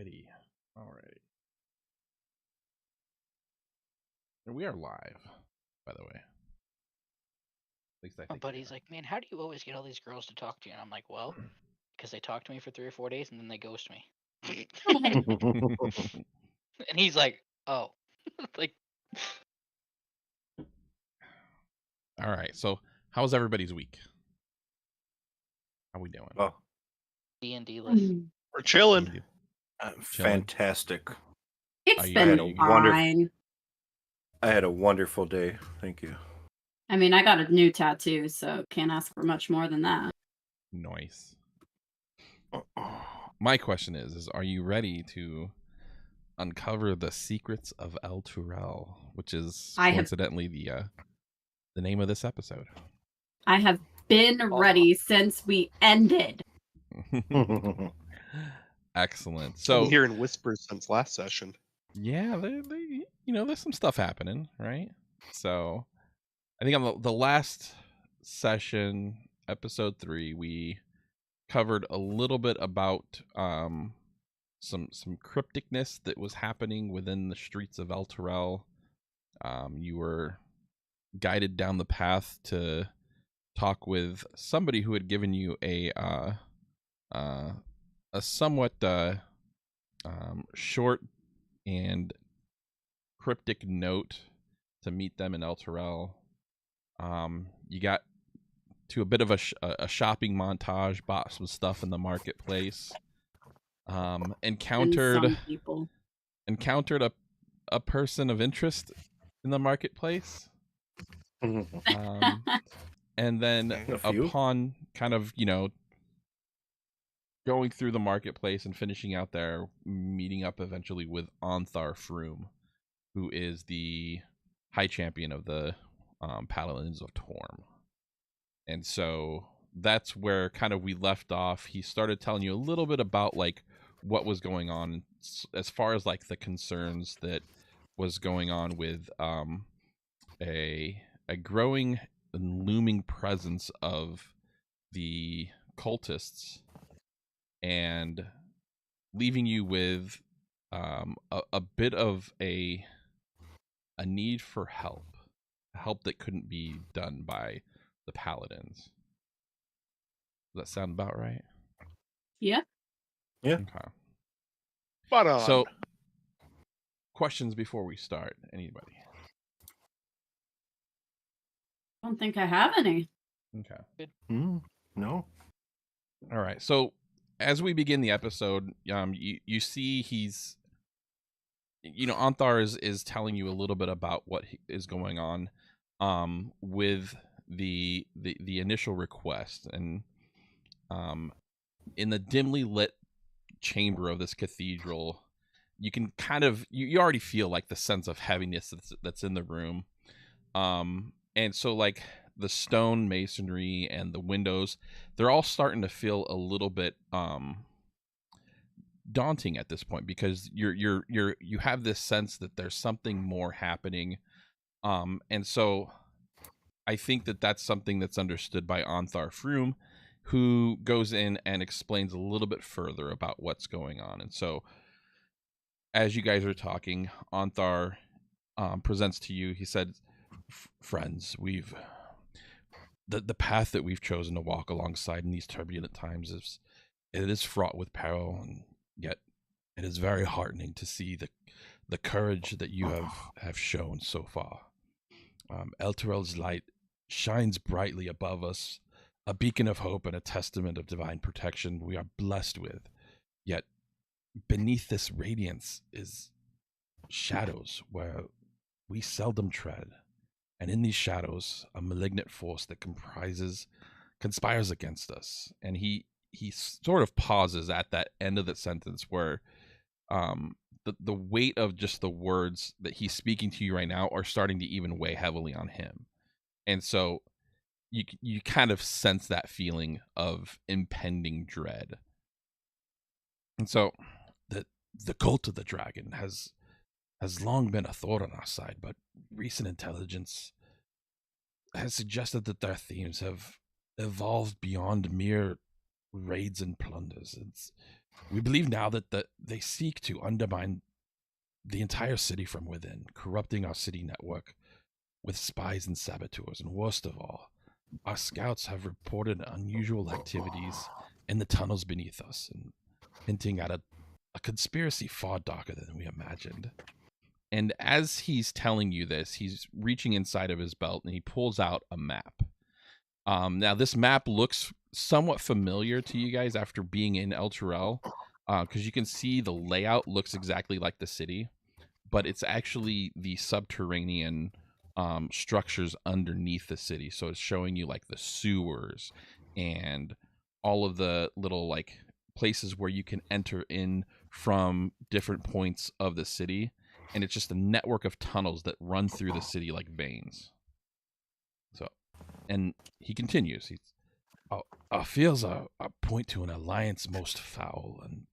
Alrighty. And we are live, by the way. At least I think. My buddy's like, man, how do you always get all these girls to talk to you? And I'm like, well, because they talk to me for 3 or 4 days and then they ghost me. And he's like, oh. Like, All right. So, how's everybody's week? How we doing? Oh, D&D list. We're chilling. fantastic. It's you been ready? fine. I had a wonderful day. Thank you. I mean, I got a new tattoo, so can't ask for much more than that. Nice. My question is are you ready to uncover the secrets of Elturel, which is coincidentally the name of this episode? I have been ready since we ended. Excellent. So I'm hearing whispers since last session. yeah, there's some stuff happening, right? So I think on the last session, episode 3, we covered a little bit about some crypticness that was happening within the streets of Elturel. You were guided down the path to talk with somebody who had given you a somewhat short and cryptic note to meet them in Elturel. You got to a bit of a shopping montage, bought some stuff in the marketplace, encountered a person of interest in the marketplace, and then upon kind of going through the marketplace and finishing out there, meeting up eventually with Ontharr Frume, who is the high champion of the Paladins of Torm. And so that's where kind of we left off. He started telling you a little bit about like what was going on as far as like the concerns that was going on with a growing and looming presence of the cultists, and leaving you with a bit of a need for help that couldn't be done by the paladins. Does that sound about right? Yeah. Yeah. Okay. Spot on. So, questions before we start? Anybody? I don't think I have any. Okay. No. All right. So, as we begin the episode, you see he's, Ontharr is telling you a little bit about what is going on with the initial request, and in the dimly lit chamber of this cathedral, you can kind of you already feel like the sense of heaviness that's in the room, and so like the stone masonry and the windows, they're all starting to feel a little bit daunting at this point, because you have this sense that there's something more happening, and so I think that's something that's understood by Ontharr Frume, who goes in and explains a little bit further about what's going on. And so as you guys are talking, Ontharr presents to you, he said, friends, the path that we've chosen to walk alongside in these turbulent times is fraught with peril, and yet it is very heartening to see the courage that you have shown so far. Elturel's light shines brightly above us, a beacon of hope and a testament of divine protection we are blessed with. Yet beneath this radiance is shadows where we seldom tread, and in these shadows a malignant force that conspires against us. And he sort of pauses at that end of the sentence where the weight of just the words that he's speaking to you right now are starting to even weigh heavily on him. And so you kind of sense that feeling of impending dread. And so the cult of the dragon has long been a thorn on our side, but recent intelligence has suggested that their themes have evolved beyond mere raids and plunders. We believe now that they seek to undermine the entire city from within, corrupting our city network with spies and saboteurs. And worst of all, our scouts have reported unusual activities in the tunnels beneath us, and hinting at a conspiracy far darker than we imagined. And as he's telling you this, he's reaching inside of his belt and he pulls out a map. Now, this map looks somewhat familiar to you guys after being in Elturel, because you can see the layout looks exactly like the city, but it's actually the subterranean structures underneath the city. So it's showing you like the sewers and all of the little like places where you can enter in from different points of the city, and it's just a network of tunnels that run through the city like veins. So, and he continues. Our fears are point to an alliance most foul, and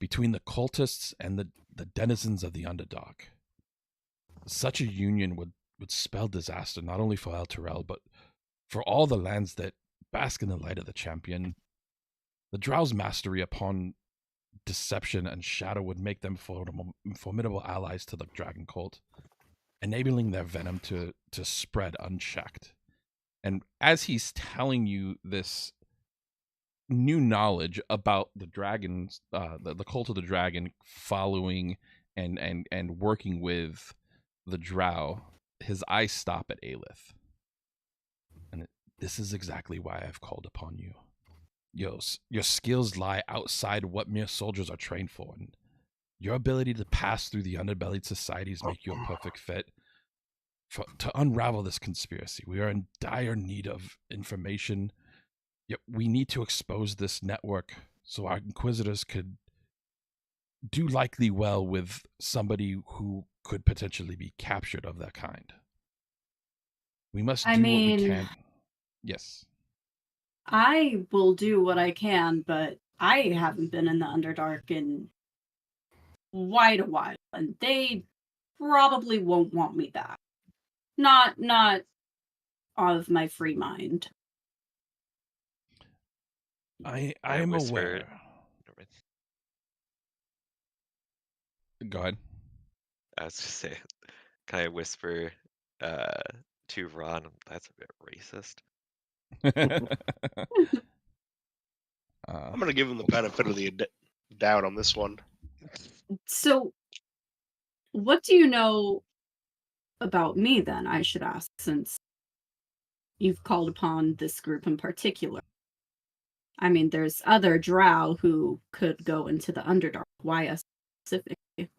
between the cultists and the denizens of the Underdark. Such a union would spell disaster not only for Elturel, but for all the lands that bask in the light of the champion. The Drow's mastery upon deception and shadow would make them formidable allies to the dragon cult, enabling their venom to spread unchecked. And as he's telling you this new knowledge about the dragons, the cult of the dragon following and working with the Drow, his eyes stop at Aelith. And this is exactly why I've called upon you. Your skills lie outside what mere soldiers are trained for, and your ability to pass through the underbellied societies make you a perfect fit to unravel this conspiracy. We are in dire need of information, yet we need to expose this network so our inquisitors could do likely well with somebody who could potentially be captured of that kind. We must do what we can. Yes. I will do what I can, but I haven't been in the Underdark in quite a while, and they probably won't want me back. Not out of my free mind. I am whisper- aware. Go ahead. I was just saying, can I whisper to Ron? That's a bit racist. I'm gonna give him the benefit of the doubt on this one. So, what do you know about me then, I should ask, since you've called upon this group in particular? I mean, there's other Drow who could go into the Underdark. Why us specifically?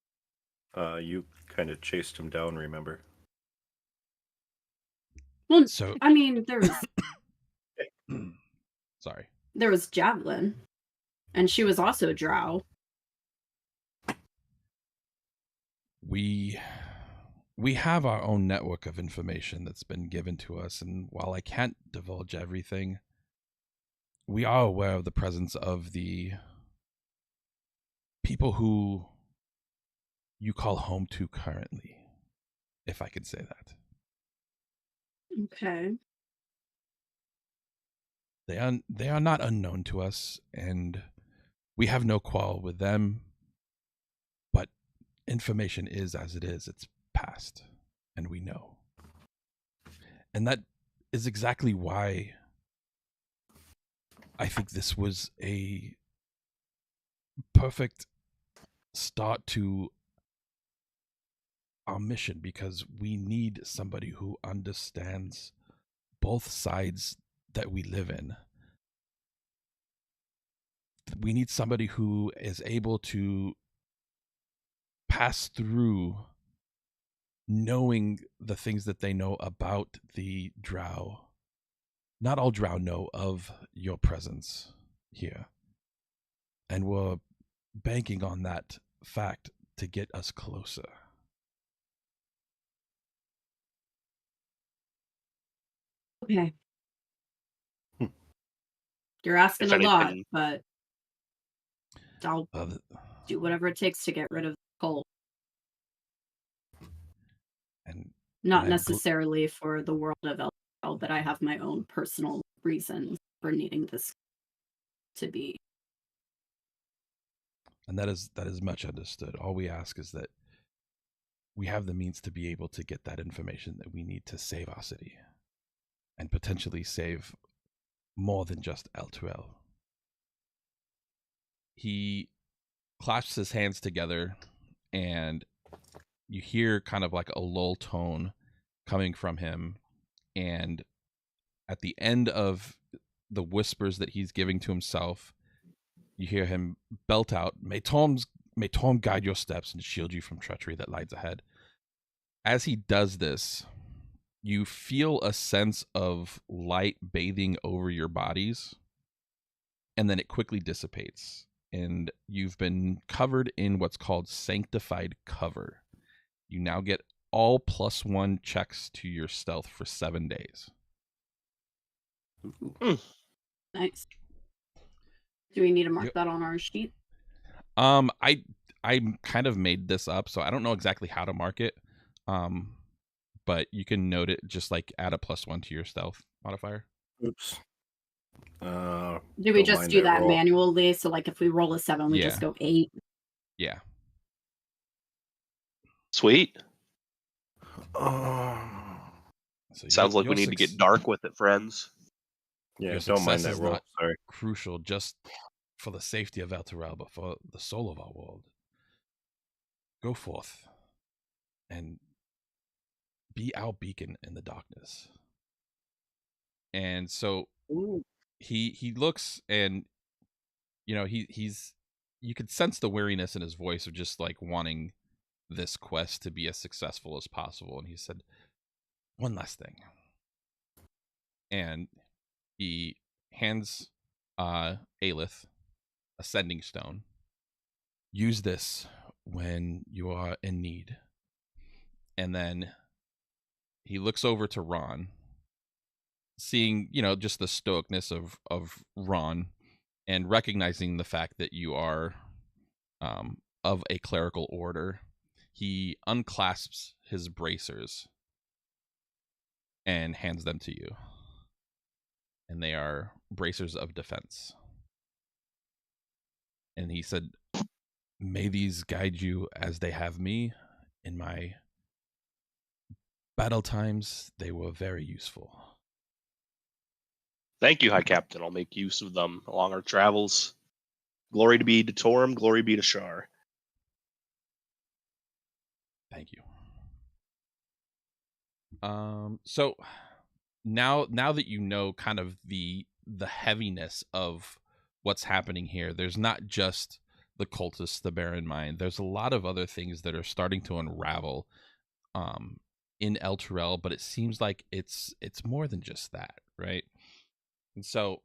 You kind of chased him down, remember? Well, So, I mean, sorry. there was Javelin, and she was also a Drow. We have our own network of information that's been given to us, and while I can't divulge everything, we are aware of the presence of the people who you call home to currently, if I could say that. Okay. They are not unknown to us, and we have no quarrel with them, but information is as it is. It's past, and we know. And that is exactly why I think this was a perfect start to our mission, because we need somebody who understands both sides that we live in. We need somebody who is able to pass through knowing the things that they know about the Drow. Not all Drow know of your presence here, and we're banking on that fact to get us closer. Okay. You're asking If a lot, anything- but I'll do whatever it takes to get rid of the cult. And Not and necessarily for the world of Elturel, but I have my own personal reasons for needing this to be And that is much understood. All we ask is that we have the means to be able to get that information that we need to save our city. And potentially save more than just Elturel. He clasps his hands together, and you hear kind of like a lull tone coming from him. And at the end of the whispers that he's giving to himself, you hear him belt out, May Torm guide your steps and shield you from treachery that lies ahead. As he does this, you feel a sense of light bathing over your bodies, and then it quickly dissipates. And you've been covered in what's called sanctified cover. You now get all +1 checks to your stealth for 7 days. Nice. Do we need to mark that on our sheet? I kind of made this up, so I don't know exactly how to mark it. But you can note it, just like add a +1 to your stealth modifier. Oops. Do we Don't just mind do that that roll. manually? So like if we roll a 7, we just Yeah. go 8. Yeah. Sweet. So Sounds like we your need to get dark with it, friends. Yeah, Your don't mind success that is roll. not Sorry. crucial just for the safety of Elturel, but for the soul of our world. Go forth and be our beacon in the darkness. And so he looks, and he's you could sense the weariness in his voice of just like wanting this quest to be as successful as possible. And he said, one last thing. And he hands Aelith a sending stone. Use this when you are in need. And then he looks over to Ron, seeing, just the stoicness of Ron, and recognizing the fact that you are of a clerical order. He unclasps his bracers and hands them to you. And they are bracers of defense. And he said, may these guide you as they have me. In my battle times, they were very useful. Thank you, High Captain. I'll make use of them along our travels. Glory be to Torm, glory be to Shar. Thank you. So now that you know kind of the heaviness of what's happening here, there's not just the cultists to bear in mind. There's a lot of other things that are starting to unravel in Elturel, but it seems like it's more than just that, right? And so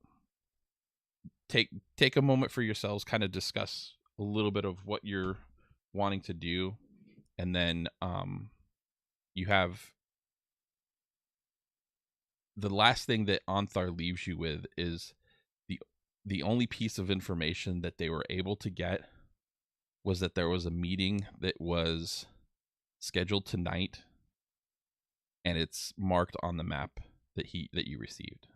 take a moment for yourselves, kind of discuss a little bit of what you're wanting to do, and then you have the last thing that Ontharr leaves you with is the only piece of information that they were able to get was that there was a meeting that was scheduled tonight, and it's marked on the map that you received.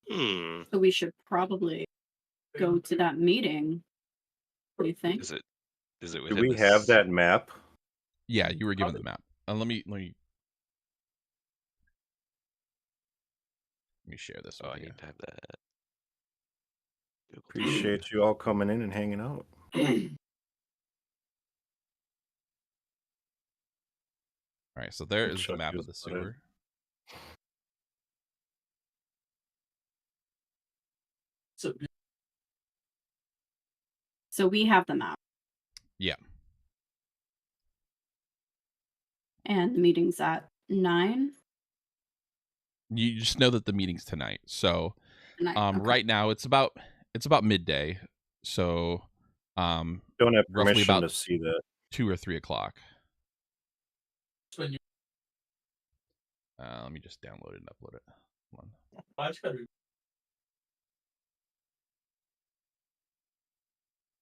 So we should probably go to that meeting. What do you think? Is it Do within we this? have that map? Yeah, you were given the map. Let me share this with I you. need to have that. Google Appreciate you all coming in and hanging out. All right, so there I'll is the chuck map you of the as button. sewer. So we have the map. Yeah. And the meeting's at 9. You just know that the meeting's tonight. So Tonight, okay. right now it's about midday. So Don't have roughly permission about to see that. 2 or 3 o'clock. Let me just download it and upload it. Hold on.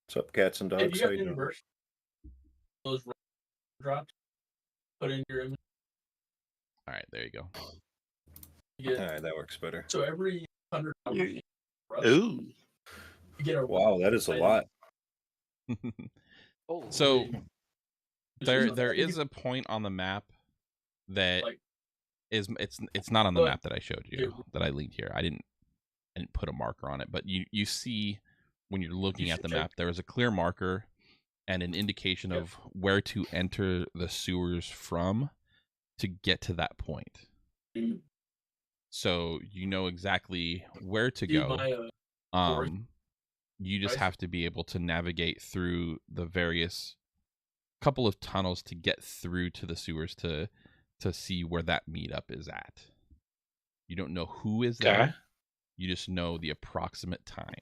What's up, cats and dogs? How you doing? Those drops. Put in your image. All right, there you go. All right, that works better. So every 100. Ooh. You get a Wow, that is a lot. Oh, So There's there is a point on the map that Like- is it's not on the But- map that I showed you that I linked here. I didn't put a marker on it, but you see when you're looking You at the should check. map, there is a clear marker and an indication Yep. of where to enter the sewers from to get to that point. Mm. So you know exactly where to Dude, go. my, forest You just price- have to be able to navigate through the various couple of tunnels to get through to the sewers to see where that meetup is at. You don't know who is there. Okay. You just know the approximate time.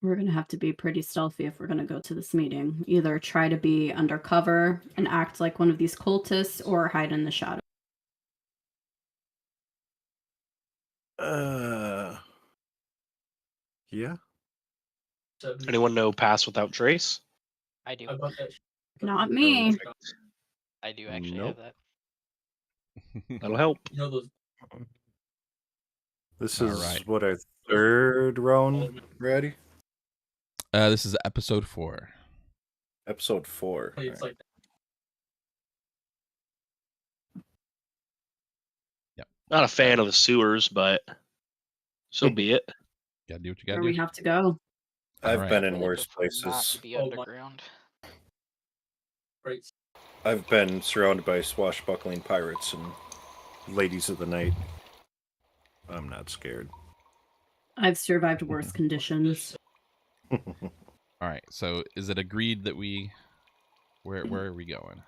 We're going to have to be pretty stealthy if we're going to go to this meeting. Either try to be undercover and act like one of these cultists or hide in the shadow. Yeah. 70. Anyone know Pass Without Trace? I do. I bought that. Not me. I do actually Nope. have that. That'll help. You know those. This All is right. what, our third round, Ratty? This is episode 4. Episode 4. It's like Not a fan of the sewers, but so be it. Gotta do what you gotta Where we do. have to go. I've Alright. been in Really worse prefer not places. to be Oh, my- underground. right. I've been surrounded by swashbuckling pirates and ladies of the night. I'm not scared. I've survived worse conditions. All right. So is it agreed that we where are we going?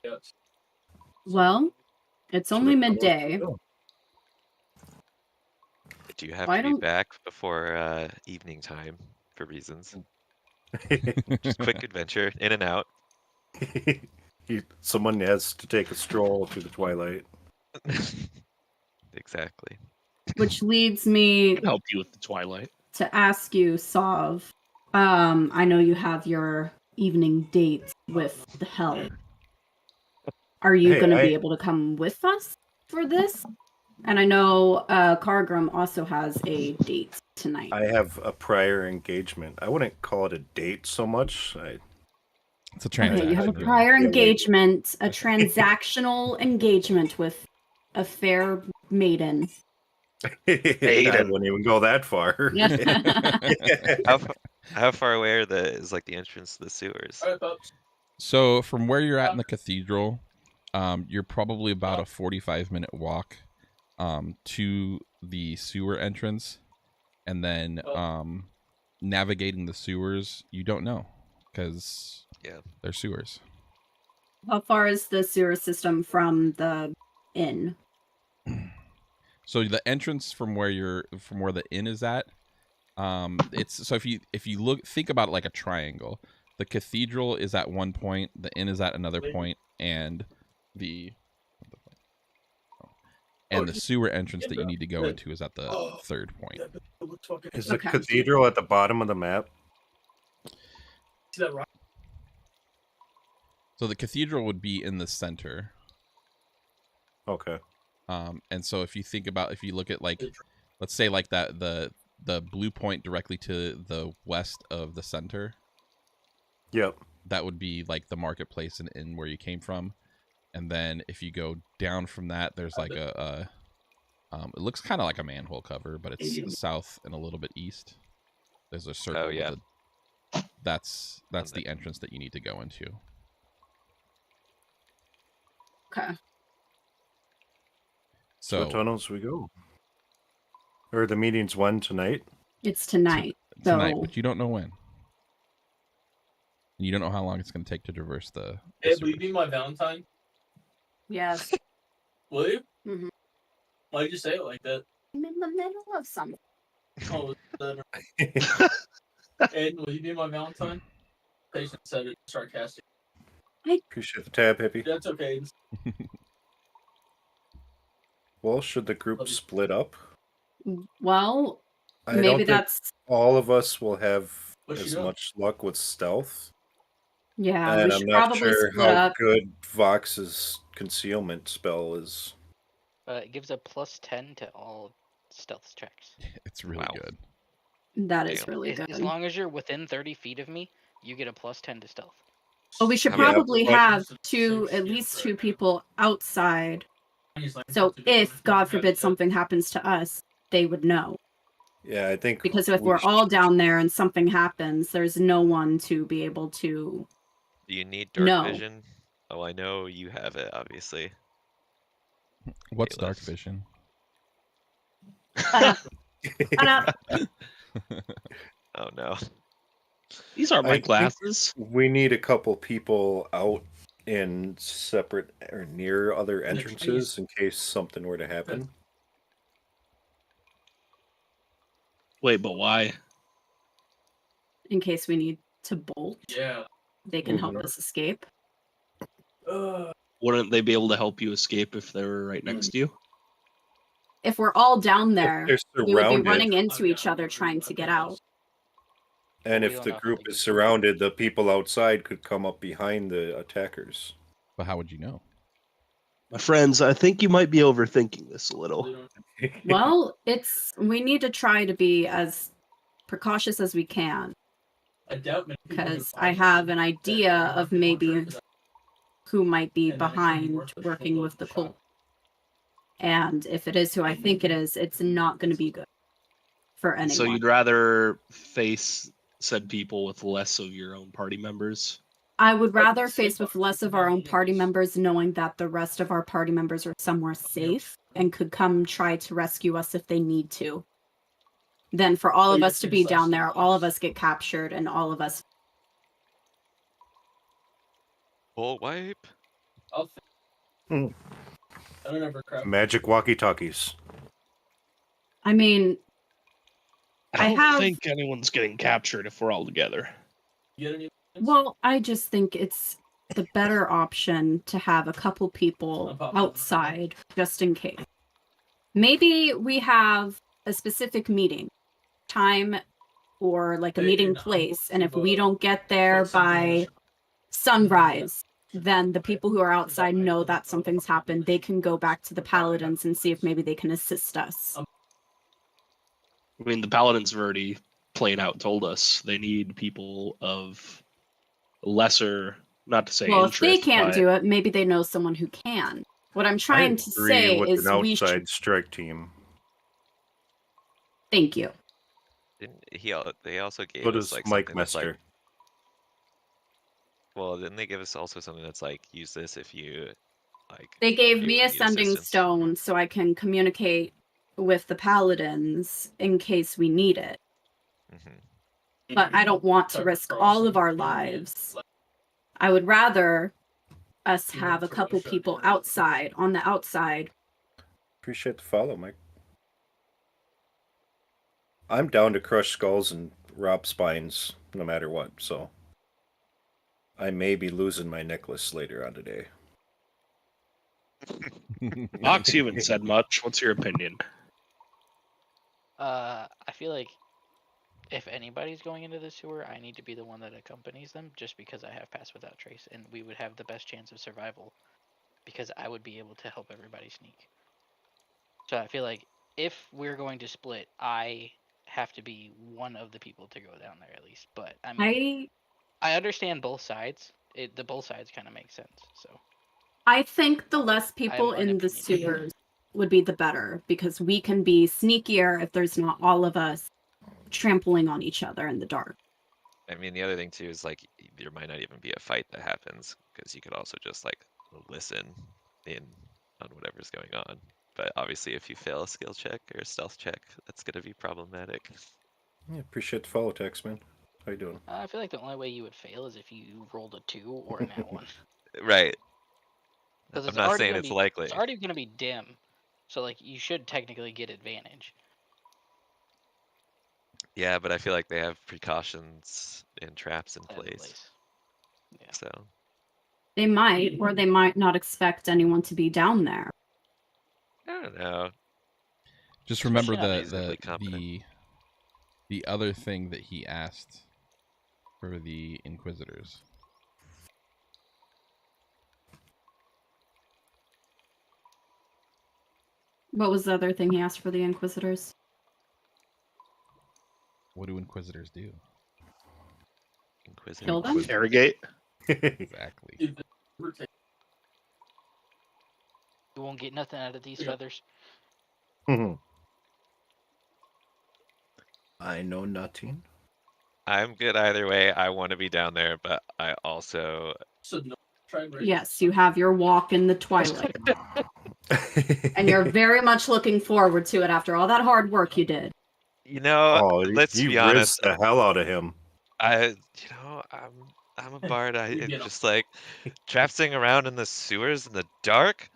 Yes. Well, it's So only the- midday. Do you have Why to be don't- back before evening time for reasons? Just quick adventure, in and out. Someone has to take a stroll through the twilight. Exactly. Which leads me I can help you with the Twilight. to ask you, Sov. I know you have your evening date with the Hell. Are you Hey, going to I- be able to come with us for this? And I know Cargrim also has a date tonight. I have a prior engagement. I wouldn't call it a date so much. It's a Okay, transaction. you have a really. prior Yeah, engagement, a transactional engagement with a fair maiden. I wouldn't even go that far. How far away is like the entrance to the sewers? All right, folks. So from where you're at in the cathedral, you're probably about a 45-minute walk to the sewer entrance, and then navigating the sewers, you don't know because they're sewers. How far is the sewer system from the inn? So the entrance from where the inn is at, it's so if you think about it like a triangle, the cathedral is at one point, the inn is at another point, and the sewer entrance that you need to go into is at the third point. Is the Okay. cathedral at the bottom of the map? See that rock? So the cathedral would be in the center. Okay. And so if you look at like, let's say like that the blue point directly to the west of the center, Yep. that would be like the marketplace and in where you came from. And then if you go down from that, there's like it looks kind of like a manhole cover, but it's south and a little bit east. There's a circle. Oh, yeah. That's the entrance that you need to go into. Okay. So So what tunnels we go? Or the meeting's when tonight? It's tonight. tonight, So but you don't know when. And you don't know how long it's going to take to traverse the Hey, will you sewers. be my Valentine? yes. Will you? Mhm. Why'd you say it like that? I'm in the middle of something. Oh, better. Aiden, will you be my Valentine? Patient said it. Sarcastic. Appreciate the tab, hippie. That's okay. Well, should the group split up? Well, I don't maybe think that's all of us will have What's as she doing? much luck with stealth. yeah. And We I'm should not probably sure split how up. good Vox's concealment spell is. It gives a +10 to all stealth checks. It's really Wow. good. That is Damn. really good. As long as you're within 30 feet of me, you get a +10 to stealth. Well, we should How many- probably but- have at least two people outside. So if, God forbid, something happens to us, they would know. Yeah, I think Because if we're all down there and something happens, there's no one to be able to. Do you need dark No. vision? Oh, I know you have it, obviously. What's dark Bailiff. vision? Shut up. Oh no. These aren't I my think- glasses. we need a couple people out in separate or near other the entrances in case something were to happen. Wait, but why? In case we need to bolt, Yeah. they can help Mhm. us escape. Wouldn't they be able to help you escape if they were right next to you? If we're all down there, They're we would be surrounded, running into each other trying to get out. and We if don't the know how group they is get surrounded, the people outside could come up behind the attackers. But how would you know? My friends, I think you might be overthinking this a little. Well, we need to try to be as precautious as we can, I doubt many people can because find I us have an that idea are of more maybe characters. who might be And then it should be behind worth the working full with the shot. cult. And if it is who I think it is, it's not going to be good for anyone. So you'd rather face said people with less of your own party members? I would rather Skip face with button. less of our own party members, knowing that the rest of our party members are somewhere safe and could come try to rescue us if they need to, than for all Oh, of you're us to saying be slash down there, slash. all of us get captured, and all of us. Bull wipe? I'll Hmm. I don't ever crap. Magic walkie-talkies. I mean, I don't have- think anyone's getting captured if we're all together. You get any? well, I just think it's the better option to have a couple people outside just in case. Maybe we have a specific meeting time or like a Hey, meeting and I'm place, going and to, if we don't get there put something in by the- sunrise, then the people who are outside know that something's happened. They can go back to the paladins and see if maybe they can assist us. I mean, the paladins have already plain out told us they need people of lesser, not to say Well, if interest, they can't but do it, maybe they know someone who can. What I'm trying to say with is an we outside should. strike team. Thank you. Didn't they also gave So us does like Mike something that's like, Mester. well, didn't they give us also something that's like, use this if you like They gave you me a need sending assistance? stone so I can communicate with the paladins in case we need it. Mhm. But I don't want to risk all of our lives. I would rather us have a couple people outside, on the outside. Appreciate the follow, Mike. I'm down to crush skulls and rob spines no matter what, so I may be losing my necklace later on today. Ox, you haven't said much. What's your opinion? I feel like if anybody's going into the sewer, I need to be the one that accompanies them, just because I have Pass Without Trace, and we would have the best chance of survival, because I would be able to help everybody sneak. So I feel like if we're going to split, I have to be one of the people to go down there at least. But I mean, I understand both sides. The both sides kind of make sense. So I think the less people I'm in the unopinionated. sewers would be the better, because we can be sneakier if there's not all of us trampling on each other in the dark. I mean, the other thing too is like there might not even be a fight that happens because you could also just like listen in on whatever's going on. But obviously, if you fail a skill check or a stealth check, that's going to be problematic. Yeah, appreciate the follow, text man. How you doing? I feel like the only way you would fail is if you rolled a 2 or a nat 1. Right. Because I'm not saying it's likely. It's already going to be dim, so like you should technically get advantage. Yeah, but I feel like they have precautions and traps in in place. Yeah. So They might, or they might not expect anyone to be down there. I don't know. Just remember Especially not the reasonably competent. the other thing that he asked for the Inquisitors. What was the other thing he asked for the Inquisitors? What do Inquisitors do? Inquisitor. Kill them? Interrogate. Exactly. If they overtake- You won't get nothing out of these Yeah. feathers. I know nothing. I'm good either way. I want to be down there, but I also So no, try and raise- Yes, you have your walk in the twilight. And you're very much looking forward to it after all that hard work you did. let's you be rizzed honest. the hell out of him. I'm a bard. You get 'em. Just like traipsing around in the sewers in the dark.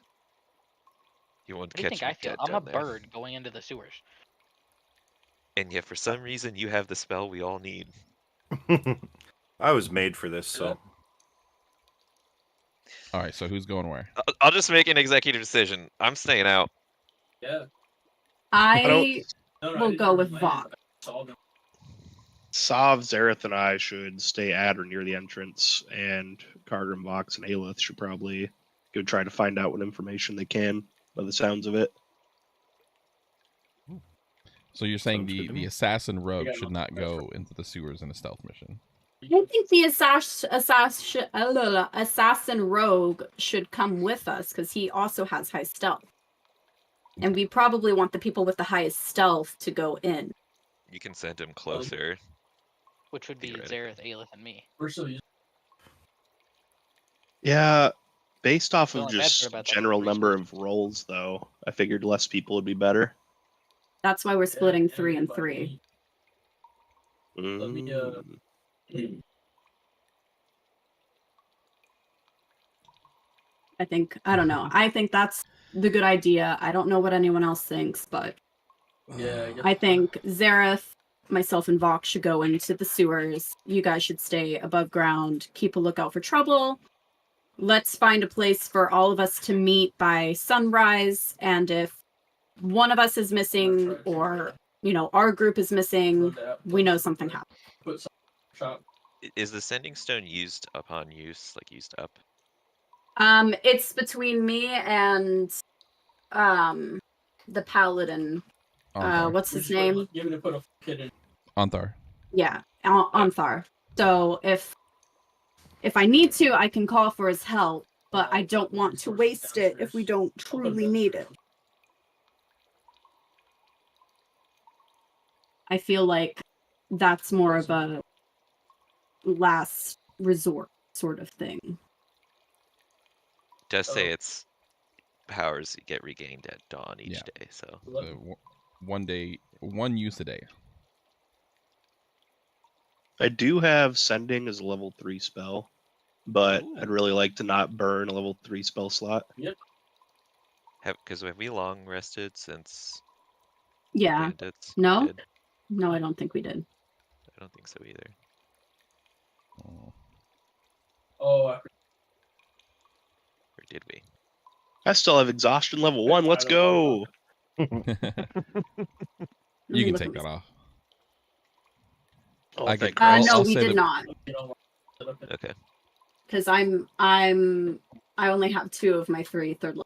You won't What do you catch think me I feel? dead I'm a down there. bird going into the sewers. And yet, for some reason, you have the spell we all need. I was made for this, so All right, so who's going where? I'll just make an executive decision. I'm staying out. Yeah. I No, We'll I go didn't with mind. Vok. I saw them. Sav, Zareth, and I should stay at or near the entrance, and Cargrim, Vox, and Aelith should probably go try to find out what information they can, by the sounds of it. So you're saying Sounds good to the me. assassin rogue got should my not best go into the sewers in a stealth mission. I think the assassin rogue should come with us because he also has high stealth. And we probably want the people with the highest stealth to go in. You can send him closer. Which would be Theoretically. Zareth, Aelith, and me. We're still using Yeah, based off The of only bad part just about that general is number resources. of rolls, though, I figured less people would be better. That's why we're splitting Yeah, 3 and everybody. 3. Let me, Mm. I don't know. I think that's the good idea. I don't know what anyone else thinks, but Yeah, I think Zareth, myself, and Vok should go into the sewers. You guys should stay above ground, keep a lookout for trouble. Let's find a place for all of us to meet by sunrise, and if one of us is missing or, our group is missing, we know something happened. Put some shop. Is the sending stone used upon use, like used up? It's between me and the paladin. Ontharr. What's his name? Give me to put a kid in. Ontharr. Yeah, Ontharr. So if I need to, I can call for his help, but I don't want to waste it if we don't truly need it. I feel like that's more of a last resort sort of thing. It does say Oh. its powers get regained at dawn each Yeah. day, so One use a day. I do have Sending as a level 3 spell, but Ooh. I'd really like to not burn a level 3 spell slot. have we long rested since Yeah. bandits? No? We did? No, I don't think we did. I don't think so either. Oh. Oh, Or did we? I still have exhaustion level 1. Let's I don't know go. You can take that off. Oh, I thank get- I'll- Christ. No, I'll we say did that- not. you know, set up Okay. Because I only have 2 of my 3 third level.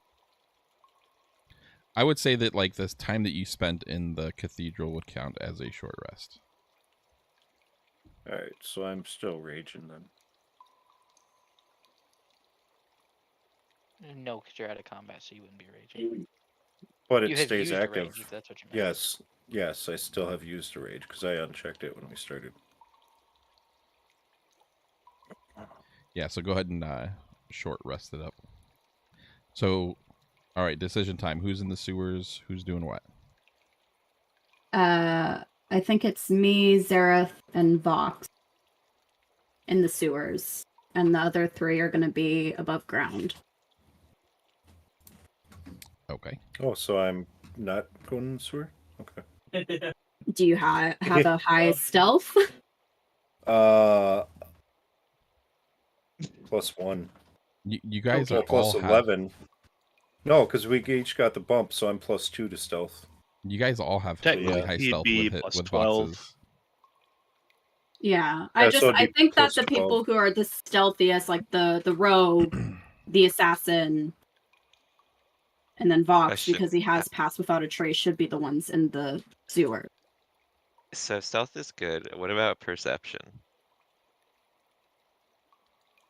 I would say that like this time that you spent in the cathedral would count as a short rest. Alright, so I'm still raging then. No, because you're out of combat, so you wouldn't be raging. But it You have stays used a active. rage, if that's what you meant. Yes, I still have used a rage because I unchecked it when we started. Yeah, so go ahead and short rest it up. So, all right, decision time. Who's in the sewers? Who's doing what? I think it's me, Zareth, and Vox in the sewers. And the other 3 are going to be above ground. Okay. Oh, so I'm not going in the sewer? Okay. it. Do you have a high stealth? +1. You guys Well, are all plus have, 11. No, because we each got the bump, so I'm +2 to stealth. you guys all have Technically, really high he'd stealth be with plus with 12. boxes. Yeah, Yeah, so it'd I be think that close the to people 12. who are the stealthiest, like the rogue, the assassin, and then Vox, should- because he has passed without a trace, should be the ones in the sewer. So stealth is good. What about perception?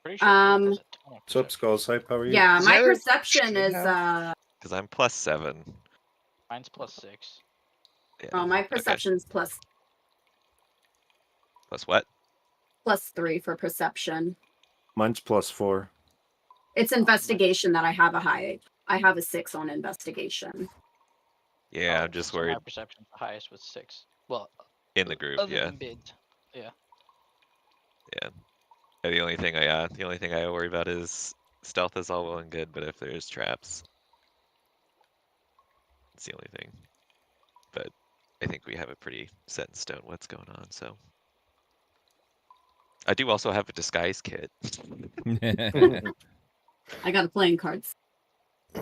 Pretty sure Elif has a ton of What's up, perception. Skulls? Hype, how are you? Yeah, Is my that a perception should is have? Because I'm +7. Mine's +6. Yeah. oh, my Okay. perception's plus Plus what? +3 for perception. Mine's +4. It's investigation that I have a high. I have a 6 on investigation. Yeah, Oh, I'm just so worried my perception's the highest with 6. Well, in the group. other Yeah. than bids. Yeah. Yeah. The only thing I worry about is stealth is all well and good, but if there's traps, it's the only thing. But I think we have a pretty set in stone what's going on. So I do also have a disguise kit. I got a playing cards.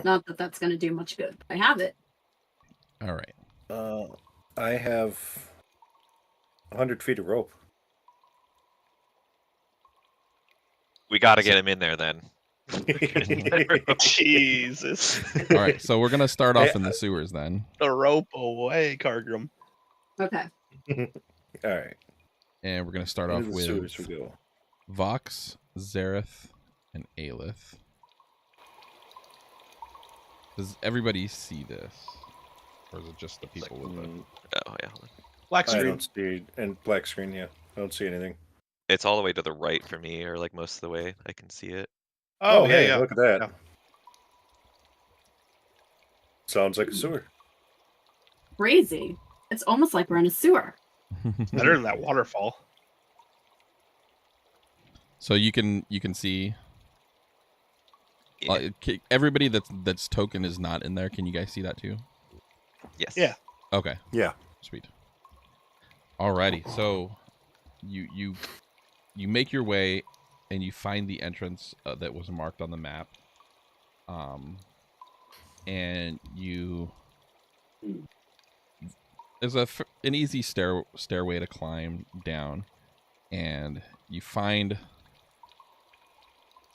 Not that that's going to do much good. But I have it. All right. I have 100 feet of rope. We got to get him in there then. Jesus. All right. So we're gonna start off in the sewers then. The rope away, Cargrim. Okay. All right. And we're gonna start Into off the with sewers we go. Vox, Zareth, and Aelith. Does everybody see this? Or is it just the people with the... Oh yeah. Hold on. Black I screen. don't see and black screen. Yeah, I don't see anything. It's all the way to the right for me, or like most of the way. I can see it. Oh, yeah, hey, yeah. look at that. Yeah. Sounds like a sewer. Crazy. It's almost like we're in a sewer. Better than that waterfall. So you can see Yeah. everybody that's token is not in there. Can you guys see that too? Yes. Yeah. Okay. Yeah. Sweet. Alrighty. So you make your way and you find the entrance that was marked on the map. And there's an easy stairway to climb down, and you find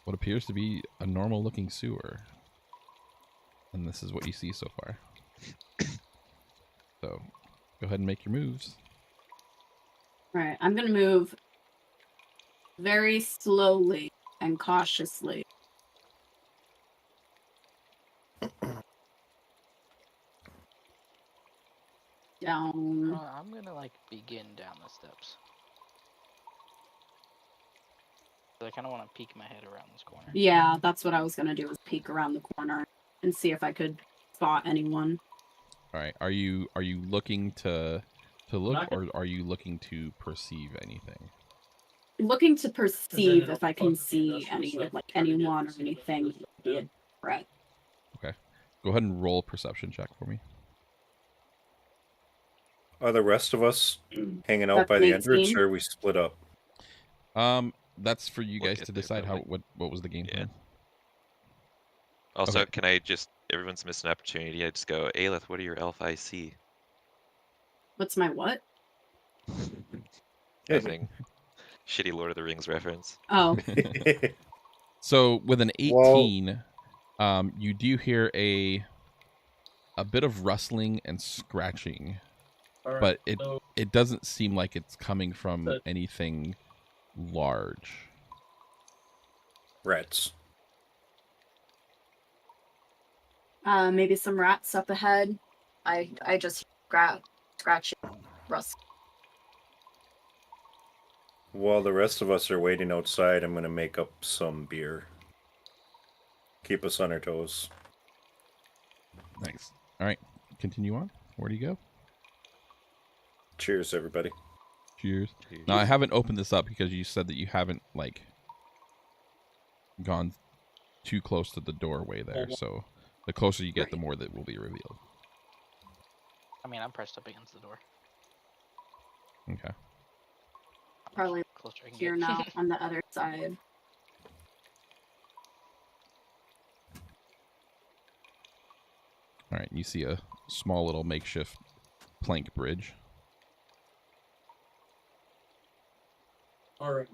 what appears to be a normal looking sewer. And this is what you see so far. So go ahead and make your moves. All right. I'm going to move very slowly and cautiously. Down. I'm gonna like begin down the steps. So I kind of want to peek my head around this corner. Yeah, that's what I was going to do, was peek around the corner and see if I could spot anyone. All right. Are you looking to look, or are you looking to perceive anything? Looking to perceive if I can see anyone or anything that would be a threat. Okay. Go ahead and roll a perception check for me. Are the rest of us hanging out That's by the 18. entrance, or are we split up? That's for you We'll guys get to there decide probably. what was the game Yeah. plan. Also, Okay. can I just, everyone's missed an opportunity. I just go, Aelith, what are your elf IC? What's my what? Nothing. Shitty Lord of the Rings reference. Oh, So with an 18, you do hear a bit of rustling and scratching, All right, but so it doesn't seem like it's coming from But- anything large. Rats. maybe some rats up ahead. I just scratching, rust. While the rest of us are waiting outside, I'm going to make up some beer. Keep us on our toes. Nice. All right, continue on. Where do you go? Cheers, everybody. Cheers. Now I haven't opened this up because you said that you haven't gone too close to the doorway there. So the closer you get, the more that will be revealed. I mean, I'm pressed up against the door. Okay. Probably Closer I can here get. now on the other side. All right. You see a small little makeshift plank bridge. all right.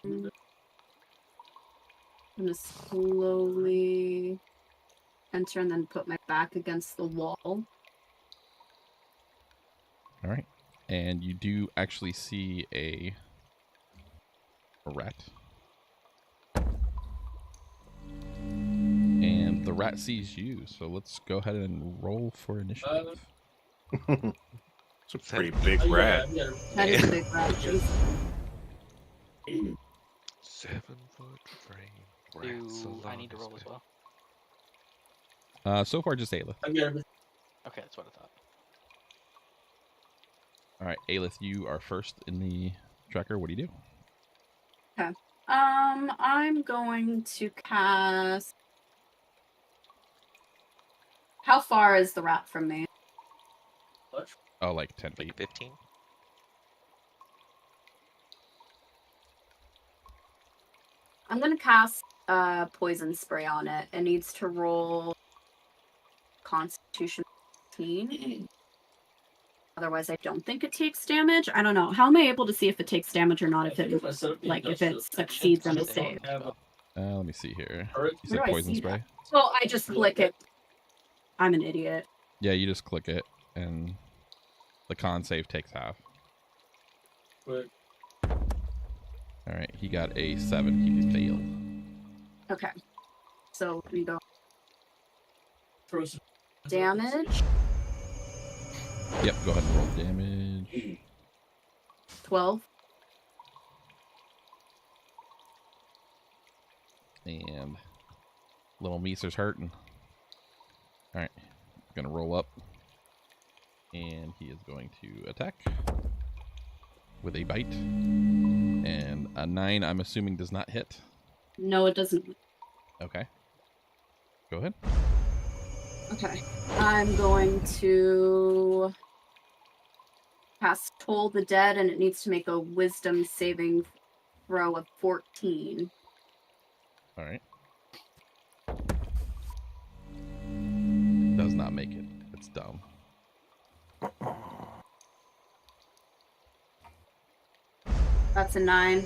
I'm gonna slowly enter and then put my back against the wall. All right, and you do actually see a rat, and the rat sees you. So let's go ahead and roll for initiative. It's a pretty big Oh, rat. yeah, That is a big rat. Jeez. 7-foot frame. Rats Do I along need to his roll as bed. well? So far, just Aelith. I got everything. Okay, that's what I thought. All right, Aelith, you are first in the tracker. What do you do? I'm going to cast. How far is the rat from me? Much. Oh, like 10 Like feet. 15? I'm gonna cast poison spray on it. It needs to roll Constitution 15. Otherwise, I don't think it takes damage. I don't know. How am I able to see if it takes damage or not? If it if it succeeds on a save. Let me see here. Alright. You said Where do I poison see spray? that? Well, I just click it. I'm an idiot. Yeah, you just click it, and the con save takes half. But All right, he got a 7. He failed. Okay. So we go throw some damage. Yep, go ahead and roll damage. 12. And little Meeser's hurting. All right, gonna roll up, and he is going to attack with a bite. And a 9, I'm assuming, does not hit. No, it doesn't. Okay. Go ahead. Okay. I'm going to cast Toll the Dead, and it needs to make a wisdom saving throw of 14. All right. Does not make it. It's dumb. That's a 9.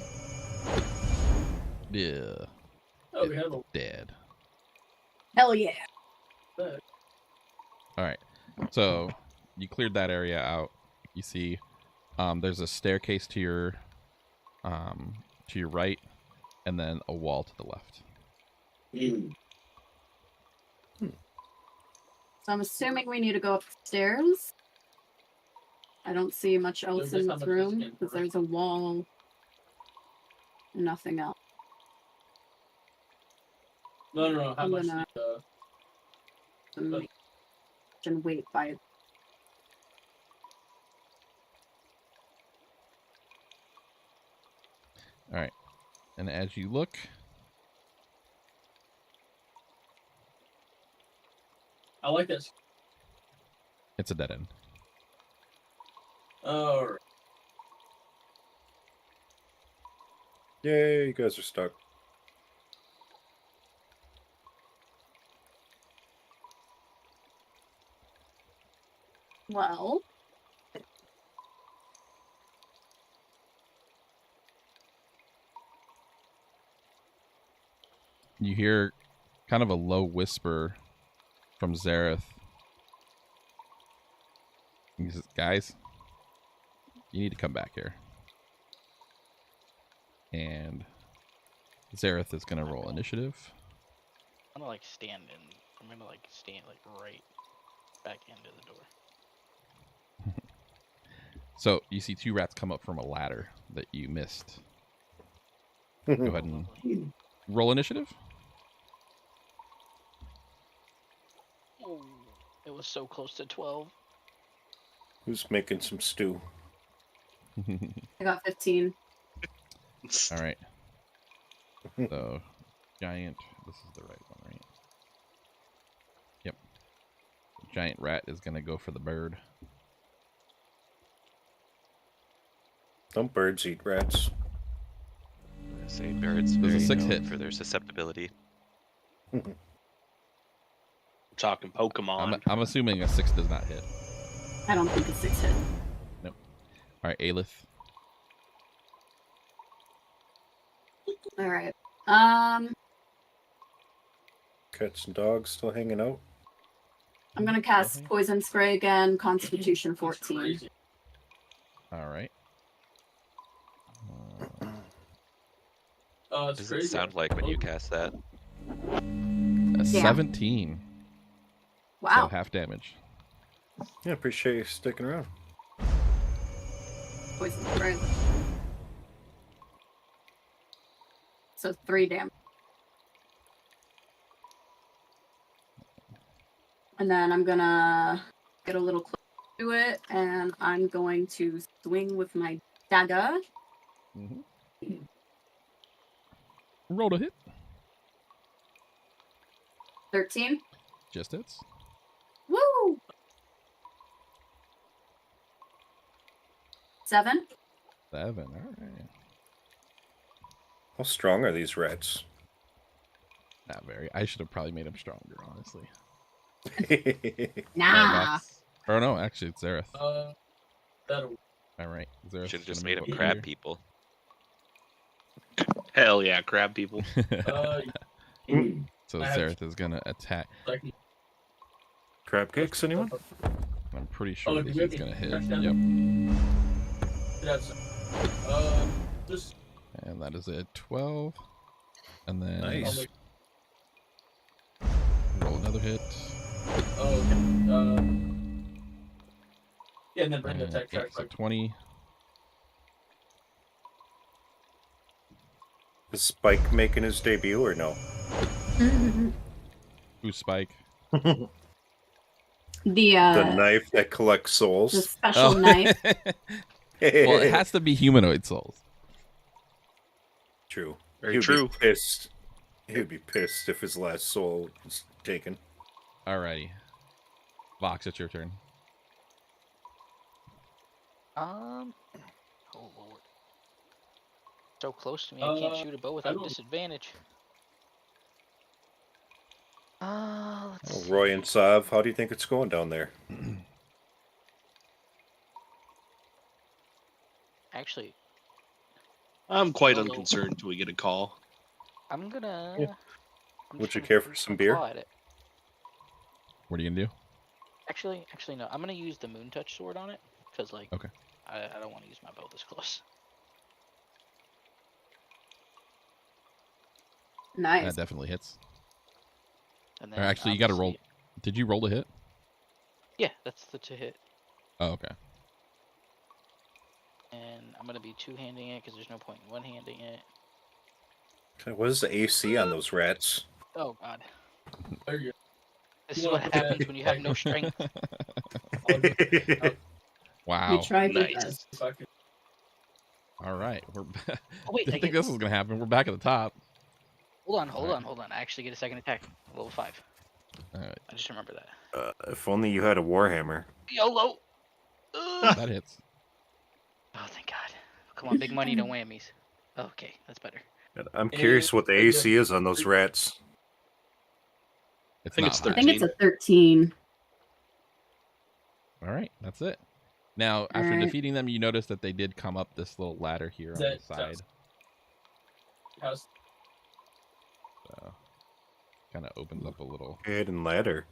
Yeah. Oh, we have a Dead. Hell yeah. bed. All right. So you cleared that area out. You see, there's a staircase to your right, and then a wall to the left. So I'm assuming we need to go upstairs. I don't see much else There's in not this much else room in because the there's a wall. Nothing else. No. How I'm much? gonna- And wait by. All right. And as you look, I like this. it's a dead end. Alright. Yay, you guys are stuck. Well, You hear kind of a low whisper from Zareth. He says, "Guys, you need to come back here." And Zareth is going to roll initiative. I'm gonna like stand in. I'm gonna like stand like right back into the door. So you see 2 rats come up from a ladder that you missed. Go ahead and roll initiative. Oh, it was so close to 12. Who's making some stew? I got 15. All right. So, giant. This is the right one, right? Yep. Giant rat is going to go for the bird. Don't birds eat rats? I say birds There's a very 6 known hit. for their susceptibility. Talking Pokemon. I'm assuming a 6 does not hit. I don't think a 6 hit. Nope. All right, Aelith. All right. Cats and dogs still hanging out? I'm gonna cast Okay. poison spray again. Constitution That's 14. crazy. All right. What It's does crazy. it sound like when you cast that? A 17. So Wow. half damage. Yeah, appreciate you sticking around. Poison spray. So 3 damage. And then I'm gonna get a little close to it, and I'm going to swing with my dagger. Mm-hmm. Roll to hit. 13. Just hits. Woo! 7. 7. All right. How strong are these rats? Not very. I should have probably made him stronger, honestly. Nah. Or no, actually, it's Zareth. That'll. All right. Zareth Should have is just gonna made move them up crab here. people. Hell yeah, crab people. So I have- Zareth is gonna attack. Crab cakes, anyone? I'm pretty sure that do he's we have gonna any hit. trash down Yep. Just And that is a 12. And then Nice. roll another hit. yeah, and then bring the And, tech yeah, track so back. 20. Is Spike making his debut or no? Who's Spike? The The knife that collects the souls. special knife. Well, it has to be humanoid souls. True. Very He'd true. Be pissed. He'd be pissed if his last soul was taken. Alrighty. Vox, it's your turn. Oh lord. So close to me, I can't shoot a bow without don't- disadvantage. Let's Oh, see. Roy and Sav, how do you think it's going down there? Actually, I'm quite Hello. unconcerned until we get a call. I'm gonna. Yeah. I'm Would just you gonna- care I'm for just some gonna beer? claw at it. What are you gonna do? Actually, no. I'm gonna use the moon touch sword on it, cause like, Okay. I don't want to use my bow this close. Nice. That definitely hits. And Or then actually, you gotta roll. obviously- Did you roll to hit? Yeah, that's the to hit. Oh, okay. And I'm gonna be two-handing it because there's no point in one-handing it. What is the AC on those rats? Oh god, There you this You is what wanna put that happens when you have no strength. go. Wow. You tried your Nice. best. If I could. All right. We're. Oh wait, Didn't I think get. this was gonna happen. We're back at the top. Hold on. Alright. I actually get a second attack. Level 5. All right. I just remember that. If only you had a warhammer. YOLO. Ugh. That hits. Oh, thank God. Come on, big money, no whammies. Okay, that's better. I'm curious what the AC is on those rats. It's think not it's high. I think it's a 13. All right. That's it. Now, after Alright. defeating them, you notice that they did come up this little ladder here on the side. House. So, kind of opens up a little. Head and ladder.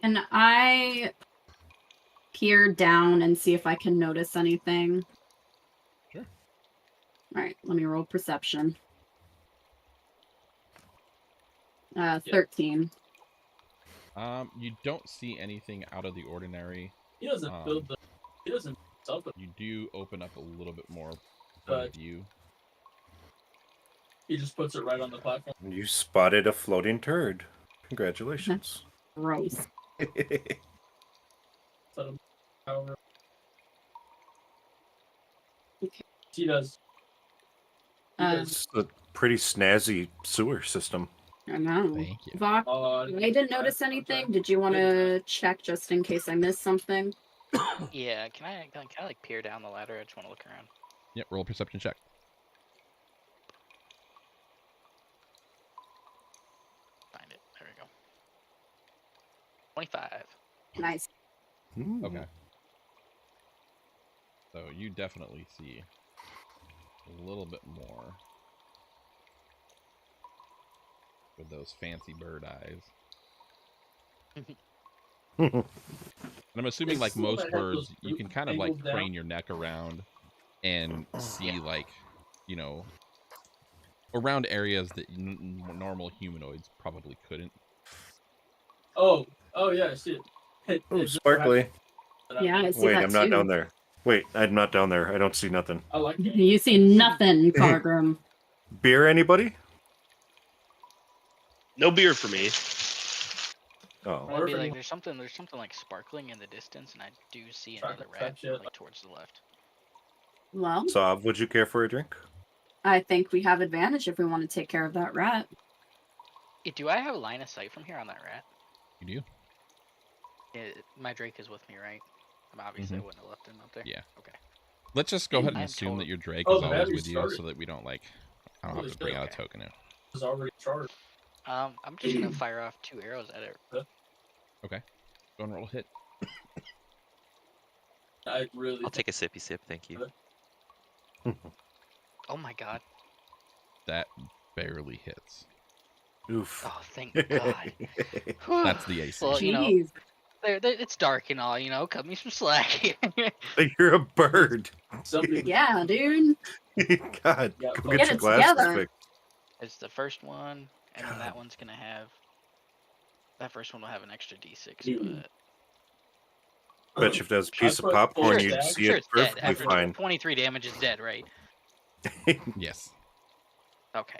Can I peer down and see if I can notice anything? Sure. Alright, let me roll perception. 13. You don't see anything out of the ordinary. He doesn't build the. He doesn't sell it. You do open up a little bit more point But- of view. He just puts it right on the platform. You spotted a floating turd. Congratulations. Gross. Set him. However. Okay. He does. He Uh, does. It's a pretty snazzy sewer system. I know. Thank you. Vox, Uh, I didn't notice anything. Did you want to check just in case I missed something? Yeah, can I like peer down the ladder? I just want to look around. Yep. Roll a perception check. Find it. There we go. 25. Nice. Ooh. Okay. So you definitely see a little bit more with those fancy bird eyes. And I'm assuming, It's like still most might have birds, those you can kind of like angles down. crane your neck around and see like, you know, around areas that normal humanoids probably couldn't. Oh yeah, I see it. Oh, It just sparkly. Yeah, I see Wait, that I'm not too. down there. Wait, I'm not down there. I don't see nothing. I like it. You see nothing, Cargrim. Beer, anybody? No beer for me. Oh, I'm gonna be like, there's something like sparkling in the distance, and I do see another rat shit. like towards the left. Well, Sav, would you care for a drink? I think we have advantage if we want to take care of that rat. Do I have a line of sight from here on that rat? You do? My Drake is with me, right? Obviously, I wouldn't have left him up there. Yeah. Okay. Let's just go ahead and I'm assume that your Drake Oh, is the always battery with you, started. so that we don't like. I don't Holy have to bring shit. out a Okay. token now. It's already charged. I'm just gonna fire off 2 arrows at it. Go and roll a hit. I really. I'll take a sippy sip, thank you. Oh my god. That barely hits. Oof. Oh, thank God. That's the AC. Well, you know, Jeez. it's dark and all, you know. Cut me some slack. You're a bird. Somebody. Yeah, dude. God, Yeah, go get get your it glasses together. fixed. It's the first one, and then that God. one's gonna have. That first one will have an extra D6, Mm. but Bet you if that was a piece of put popcorn, full you'd stack. see sure it it's dead. perfectly After fine. 23 damage is dead, right? Yes. Okay,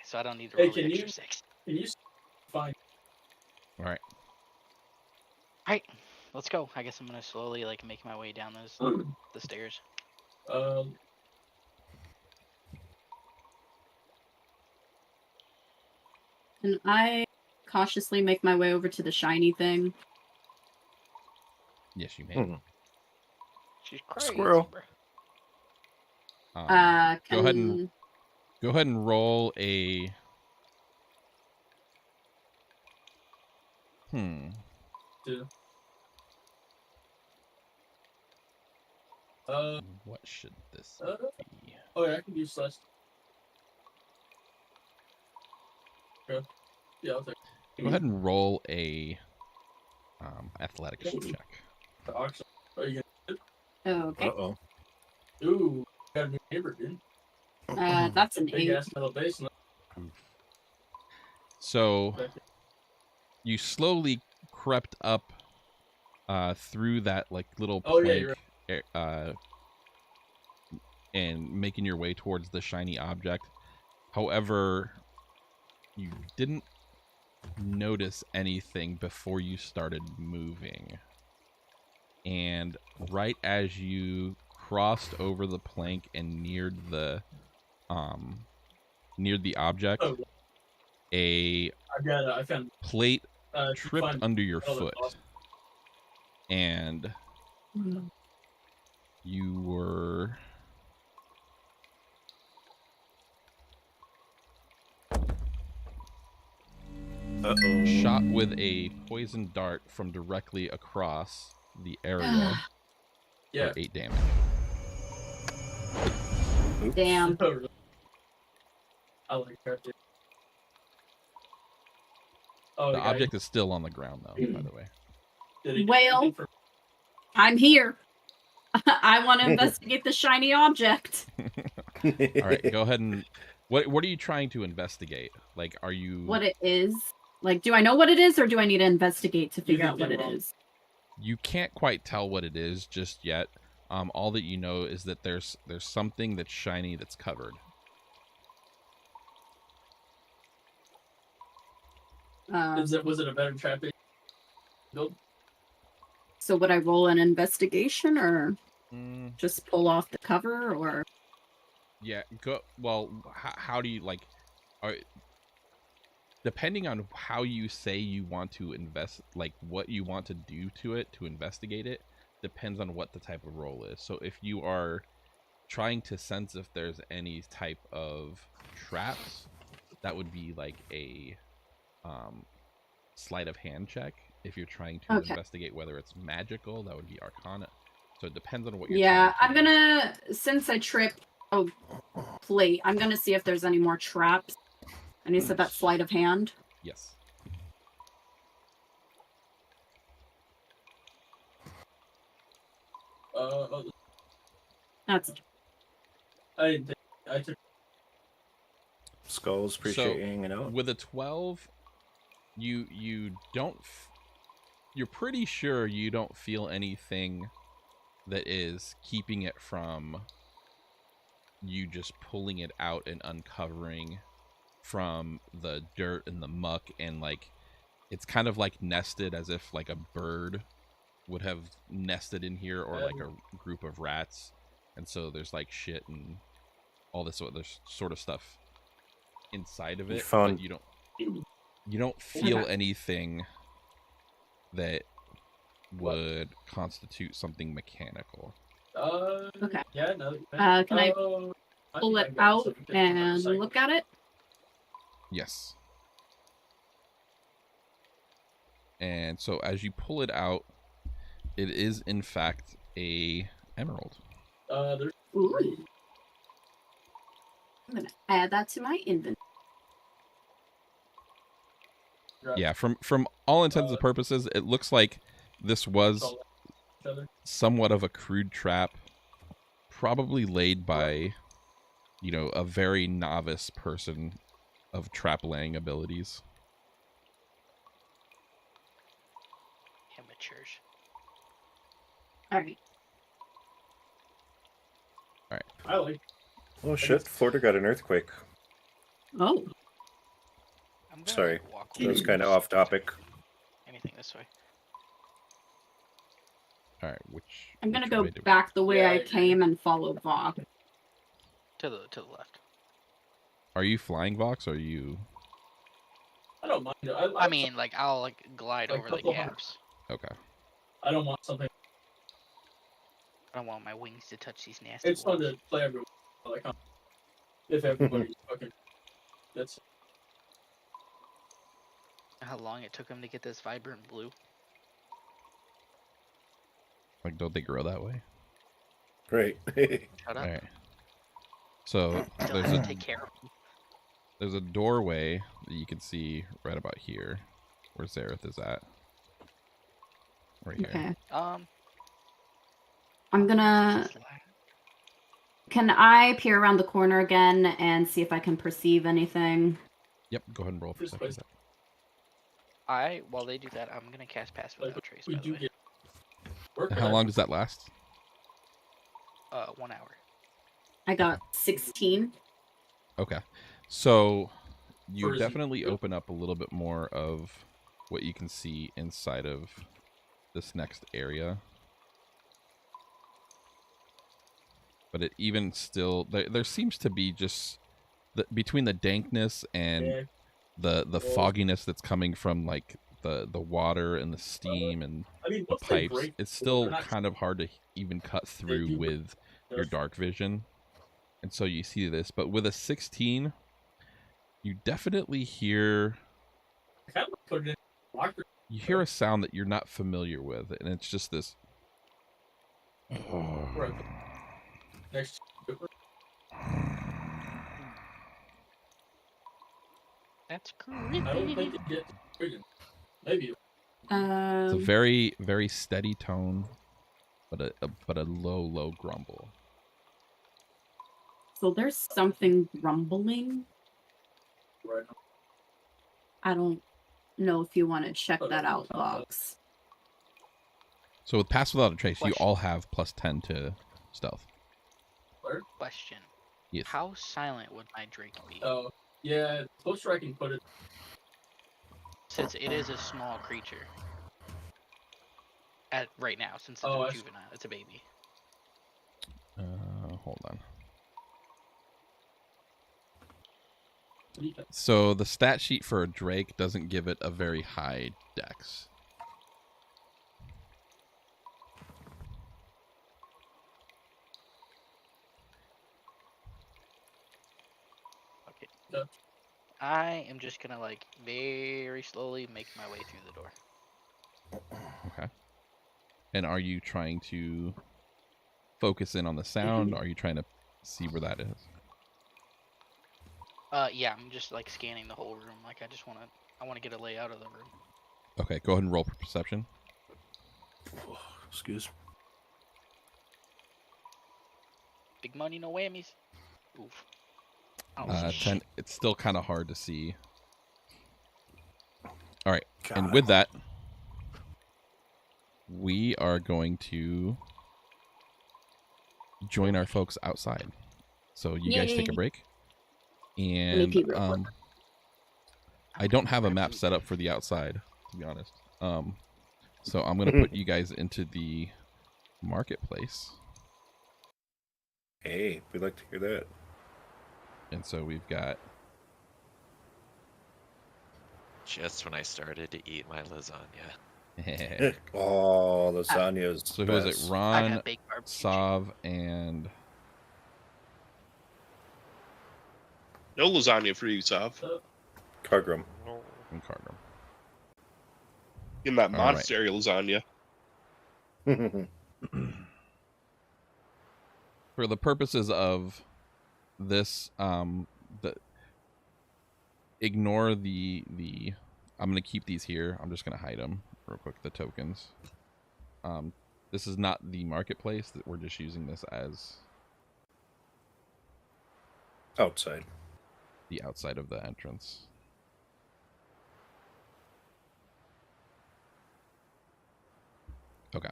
so I don't need to Hey, roll the can extra you- 6. Can you find? All right. Alright, let's go. I guess I'm gonna slowly like make my way down the stairs. And I cautiously make my way over to the shiny thing. Yes, you may. She's crazy, Squirrel. bro. Go ahead and roll a. Two. What should this be? Oh yeah, I can do slash. Yeah, I'll take. Go ahead and roll a athletics Ooh. check. The auction. Are you Okay. Uh-oh. gonna? Ooh, got a new neighbor, dude. That's an Big 8. ass metal base. So you slowly crept up through that like little Oh, yeah, plank, you're and making your way towards the shiny object. However, you didn't notice anything before you started moving. And right as you crossed over the plank and neared the object, Oh. a I found. plate You tripped find under your another foot, boss. and you were Uh-oh. shot with a poison dart from directly across the area Yeah. for 8 damage. Oops. Damn. I like that. Dude. Oh, The guy, object is still on the ground, though, by the way. did he get Well- anything for- I'm here. I want to investigate the shiny object. All right, go ahead and what are you trying to investigate? Like, are you What it is. Like, do I know what it is, or do I need to investigate to figure can out what get it wrong. is? You can't quite tell what it is just yet. All that you know is that there's something that's shiny that's covered. Was it a better trap? Build? So would I roll an investigation, or Mm, just pull off the cover, or? yeah, go. Well, how do you like? Depending on how you say you want to invest, like what you want to do to it to investigate it, depends on what the type of roll is. So if you are trying to sense if there's any type of traps, that would be like a sleight of hand check. If you're trying to Okay. investigate whether it's magical, that would be Arcana. So it depends on what you're Yeah, I'm trying to do. gonna, since I tripped a plate, I'm gonna see if there's any more traps. And you said that sleight of hand. Yes. That's I didn't think. I took. Skulls, appreciate So, you hanging out. with a 12, you don't. You're pretty sure you don't feel anything that is keeping it from you just pulling it out and uncovering from the dirt and the muck, and like it's kind of like nested as if like a bird would have nested in here, or like a group of rats, and so there's like shit and all this other sort of stuff inside of You it, found- but you don't feel Okay. anything that would constitute something mechanical. Okay. Yeah. No. Can I pull it out and look at it? Yes. And so as you pull it out, it is in fact a emerald. There's. Ooh. I'm gonna add that to my inventory. Yeah, from all intents and purposes, it looks like this was somewhat of a crude trap, probably laid by, you know, a very novice person of trap laying abilities. Amateurs. All right. I like. Oh shit! Florida got an earthquake. Oh. I'm gonna Sorry, like, walk that was away kind of from off topic. Anything this way. All right, I'm gonna which go way do we- back the way Yeah, I I agree. came and follow Vok. To the left. Are you flying, Vox? Or are you I don't mind. I mean, like I'll like glide Like over the couple hundred. gaps. okay? I don't want something. I don't want my wings to touch these nasty It's fun walls. to play everyone. Like, if everybody's fucking. That's. How long it took him to get this vibrant blue? Like, don't they grow that way? Right. Shut All up. right. So Still have to take care of him. there's a doorway that you can see right about here, where Zareth is at. Right here. Okay. What's I'm gonna. this like? Can I peer around the corner again and see if I can perceive anything? Yep. Go ahead and roll for This perception. While they do that, I'm gonna cast Pass Like, Without Trace, we by the do way. get. Work And how long does that last? 1 hour. I got 16. Okay. So you Or is it- definitely open up a little bit more of what you can see inside of this next area. But it even still there seems to be just between the dankness and Yeah. the Well- fogginess that's coming from like the water and the steam and I mean, the once they pipes, break, it's they're still not- kind of hard to even cut through do with your just- dark vision. And so you see this, but with a 16, you definitely hear I kind of put it in locker. you hear a sound that you're not familiar with, and it's just this Right. Next. That's I don't think creepy. it gets triggered. Maybe. it's a Um, very, very steady tone, but a low grumble. so there's something rumbling. Right. I don't know if you want to check Oh, that no, out, it's not that. Vox. So with Pass Without a Trace, you Question. all have +10 to stealth. Question. Yes. How silent would my Drake be? Oh, yeah. The closer I can put it. Since it is a small creature. Right now, since it's Oh, a I see. juvenile, it's a baby. Hold on. Defense. So the stat sheet for a Drake doesn't give it a very high dex. Okay. Yeah. I am just gonna like very slowly make my way through the door. Okay. And are you trying to focus in on the sound? Or are you trying to see where that is? Yeah, I'm just like scanning the whole room. Like I wanna get a layout of the room. Okay, go ahead and roll for perception. Excuse. Big money, no whammies. Oof. 10. It's still kind of hard to see. All right, God. and with that, we are going to join our folks outside. So you guys take a Yay. break, me and pee real quick. I don't have a map set up for the outside, to be honest. So I'm gonna put you guys into the marketplace, Hey, we'd like to hear that. and so we've got. Just when I started to eat my lasagna. Oh, lasagna's So who was it? best. I Ron, got baked barbecue chicken. Sav, and No lasagna for you, Sav. Cargrim. Carter. Give him that All right. monastery lasagna. For the purposes of this, ignore the. I'm gonna keep these here. I'm just gonna hide them real quick. The tokens. This is not the marketplace. That we're just using this as Outside. the outside of the entrance. Okay.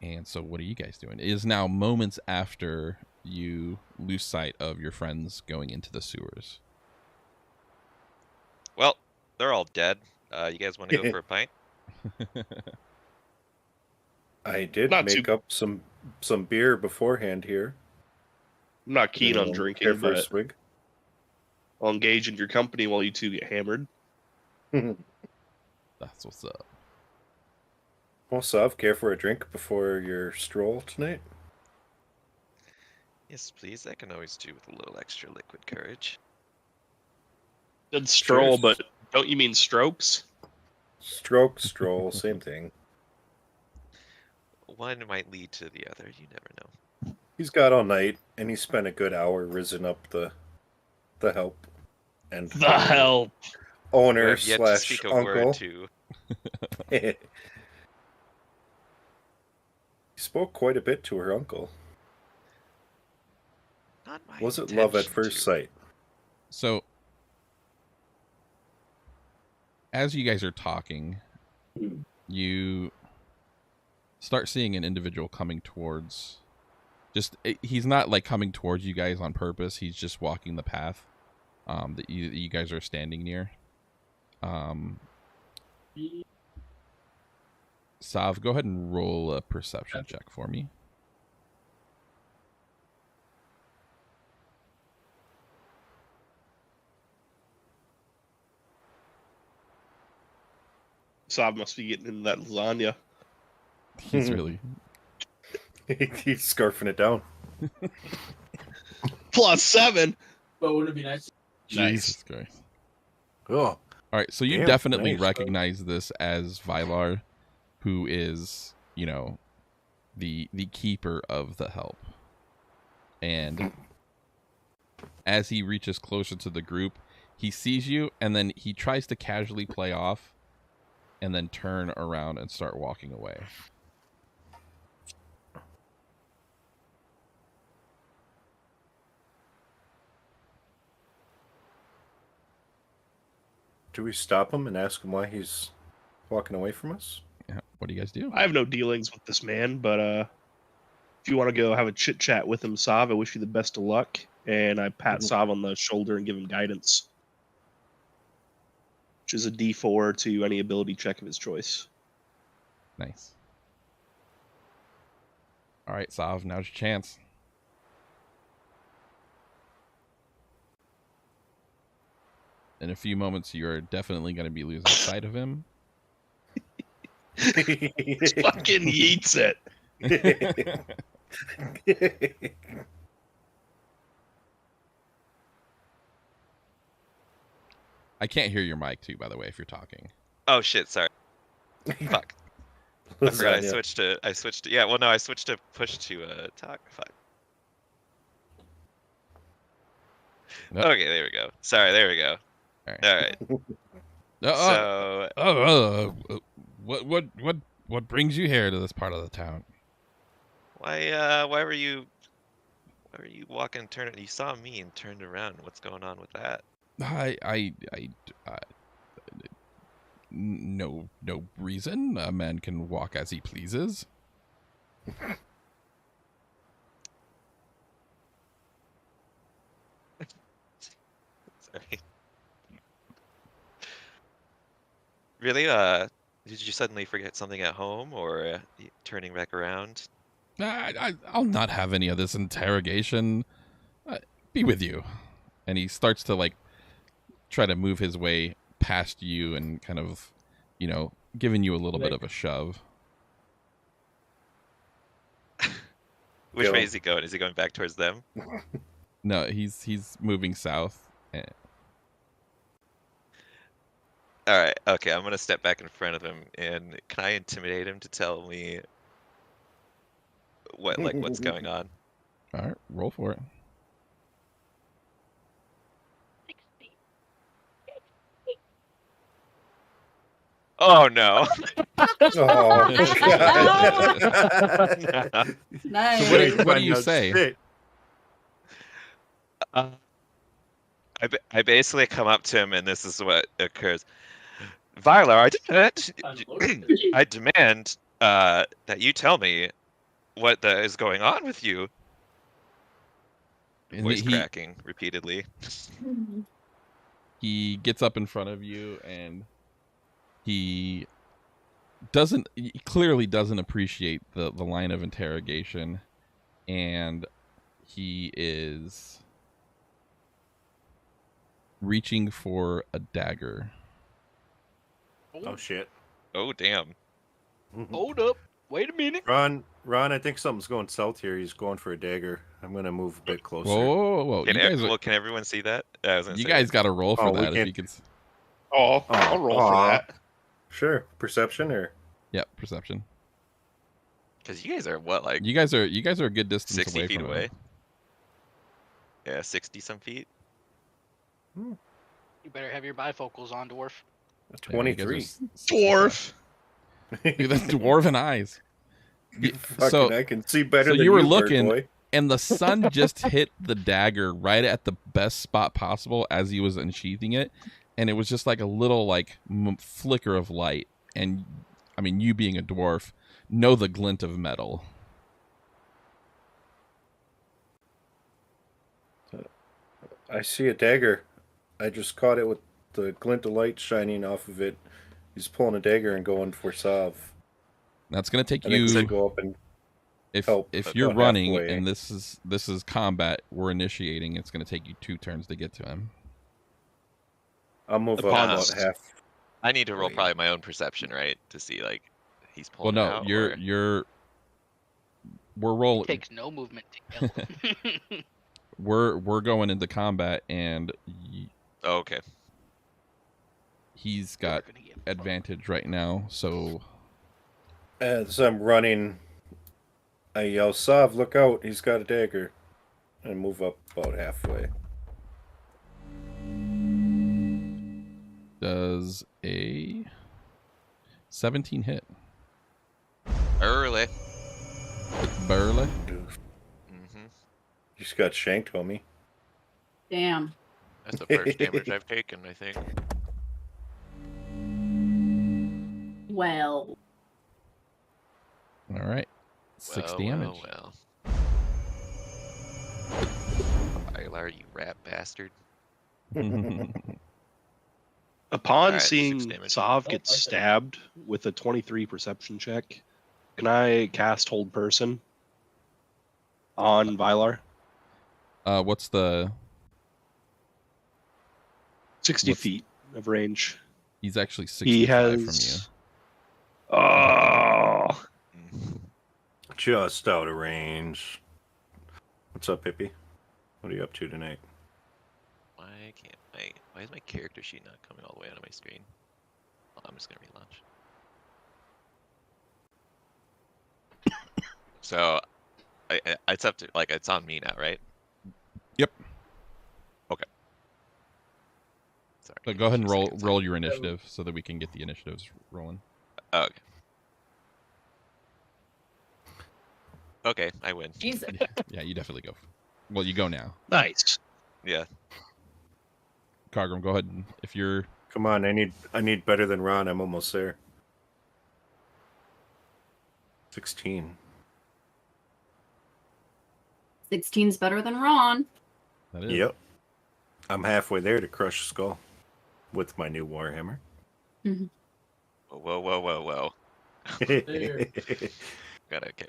And so what are you guys doing? It is now moments after you lose sight of your friends going into the sewers. Well, they're all dead. You guys want to go for a pint? I did Not make too- up some beer beforehand here. I'm not keen on Care drinking, for a but swig? I'll engage in your company while you two get hammered. That's what's up. Well, Sav, care for a drink before your stroll tonight? Yes, please. I can always do with a little extra liquid courage. Said stroll, Sure. but don't you mean strokes? Stroke, stroll, same thing. One might lead to the other. You never know. He's got all night, and he spent a good hour risen up the help and The hell. You owner have yet to slash speak a uncle. word to. He spoke quite a bit to her uncle. Not my Was it love at intention first to. sight? So as you guys are talking, you start seeing an individual coming towards. He's not like coming towards you guys on purpose. He's just walking the path that you guys are standing near. Sav, go ahead and roll a perception check for me. Sav must be getting into that lasagna. He's really. He's scarfing it down. +7. But wouldn't it be nice? Jesus Christ. Oh, All right, so you Damn, definitely nice. recognize this as Vylar, who is, the keeper of the help. And as he reaches closer to the group, he sees you, and then he tries to casually play off, and then turn around and start walking away. do we stop him and ask him why he's walking away from us? Yeah, what do you guys do? I have no dealings with this man, but if you want to go have a chit chat with him, Sav, I wish you the best of luck. And I pat Sav on the shoulder and give him guidance, which is a D4 to any ability check of his choice. Nice. All right, Sav, now's your chance. In a few moments, you are definitely going to be losing sight of him. Fucking yeets it. I can't hear your mic, too, by the way, if you're talking. Oh shit! Sorry. Fuck. I forgot I Lasagna. switched to. Yeah. Well, no, I switched to push to talk. Fuck. Nope. Okay, there we go. Sorry, there we go. All All right. So What brings you here to this part of the town? Why were you walking, turning? You saw me and turned around. What's going on with that? No reason. A man can walk as he pleases. Sorry. Really? Did you suddenly forget something at home, or turning back around? I'll not have any of this interrogation. Be with you. And he starts to like try to move his way past you and kind of, giving you a little bit of a shove. Which Go. way is he going? Is he going back towards them? No, he's moving south. All right. Okay, I'm gonna step back in front of him, and can I intimidate him to tell me what's going on? All right, roll for it. 60. Oh no! Oh, No. Nice. What do you say? Shit. I basically come up to him, and this is what occurs. Vylar, I demand that you tell me what is going on with you. And Voice cracking repeatedly. he gets up in front of you and he clearly doesn't appreciate the line of interrogation, and he is reaching for a dagger. Oh shit. Oh damn! Hold up. Wait a minute. Ron, I think something's going south here. He's going for a dagger. I'm gonna move a bit closer. Whoa. Can everyone see that? I was gonna You say guys got to roll for Oh, we that if can't- you could. I'll roll for that. Sure. Perception or Yep, perception. because you guys are what, like You guys are a good distance 60 away feet from away? him. Yeah, 60 some feet. You better have your bifocals on, dwarf. Yeah, you guys 23. are Look at the dwarven eyes. Fucking, I can see better so than you were bird looking, boy. and the sun just hit the dagger right at the best spot possible as he was unsheathing it, and it was just like a little like flicker of light. And I mean, you being a dwarf, know the glint of metal. I see a dagger. I just caught it with the glint of light shining off of it. He's pulling a dagger and going for Sav. That's gonna take I think we you. should go up and help If you're about running halfway. and this is combat, we're initiating. It's gonna take you 2 turns to get to him. I'll move up Upon about us. half. I need to roll Wait. probably my own perception, right, to see like he's Well, pulling. no, it out, or... we're rolling. Takes no movement to kill. We're going into combat, and Oh, okay. he's got We're gonna get advantage right now. So As I'm running, I yell, Sav, look out, he's got a dagger. And move up about halfway. does a 17 hit? Early. Barely. Mm-hmm. You just got shanked, homie. Damn. That's the first damage I've taken, I think. Well. All right, 6 damage. Well. Vylar, you rat bastard. Upon Alright, 6 seeing damage. Sav Oh, get okay. stabbed with a 23 perception check, can I cast Hold Person on Vylar? What's the? 60 What's- feet of range. He's actually He 65 from you. has. Oh, Mm. Just out of range. What's up, Hippie? What are you up to tonight? Why is my character sheet not coming all the way out of my screen? Well, I'm just gonna relaunch. So, it's up to it's on me now, right? Yep. Okay. Sorry. So go ahead and just a second. roll your initiative so that we can get the initiatives rolling. Oh, okay. Okay, I win. Jesus. Yeah, you definitely go. Well, you go now. Nice. Yeah. Cargrim, go ahead. And if you're Come on, I need better than Ron. I'm almost there. 16. 16's better than Ron. that is. Yep. I'm halfway there to crush skull with my new warhammer. Whoa, whoa, whoa, whoa. There.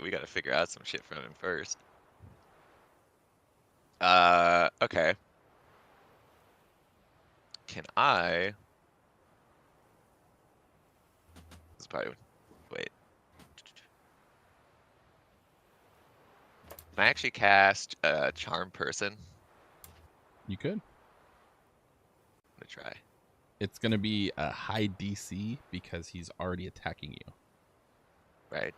We gotta figure out some shit from him first. Okay. Can I? This is probably. Wait. Can I actually cast Charm Person? You could. I'm gonna try. It's gonna be a high DC because he's already attacking you. Right.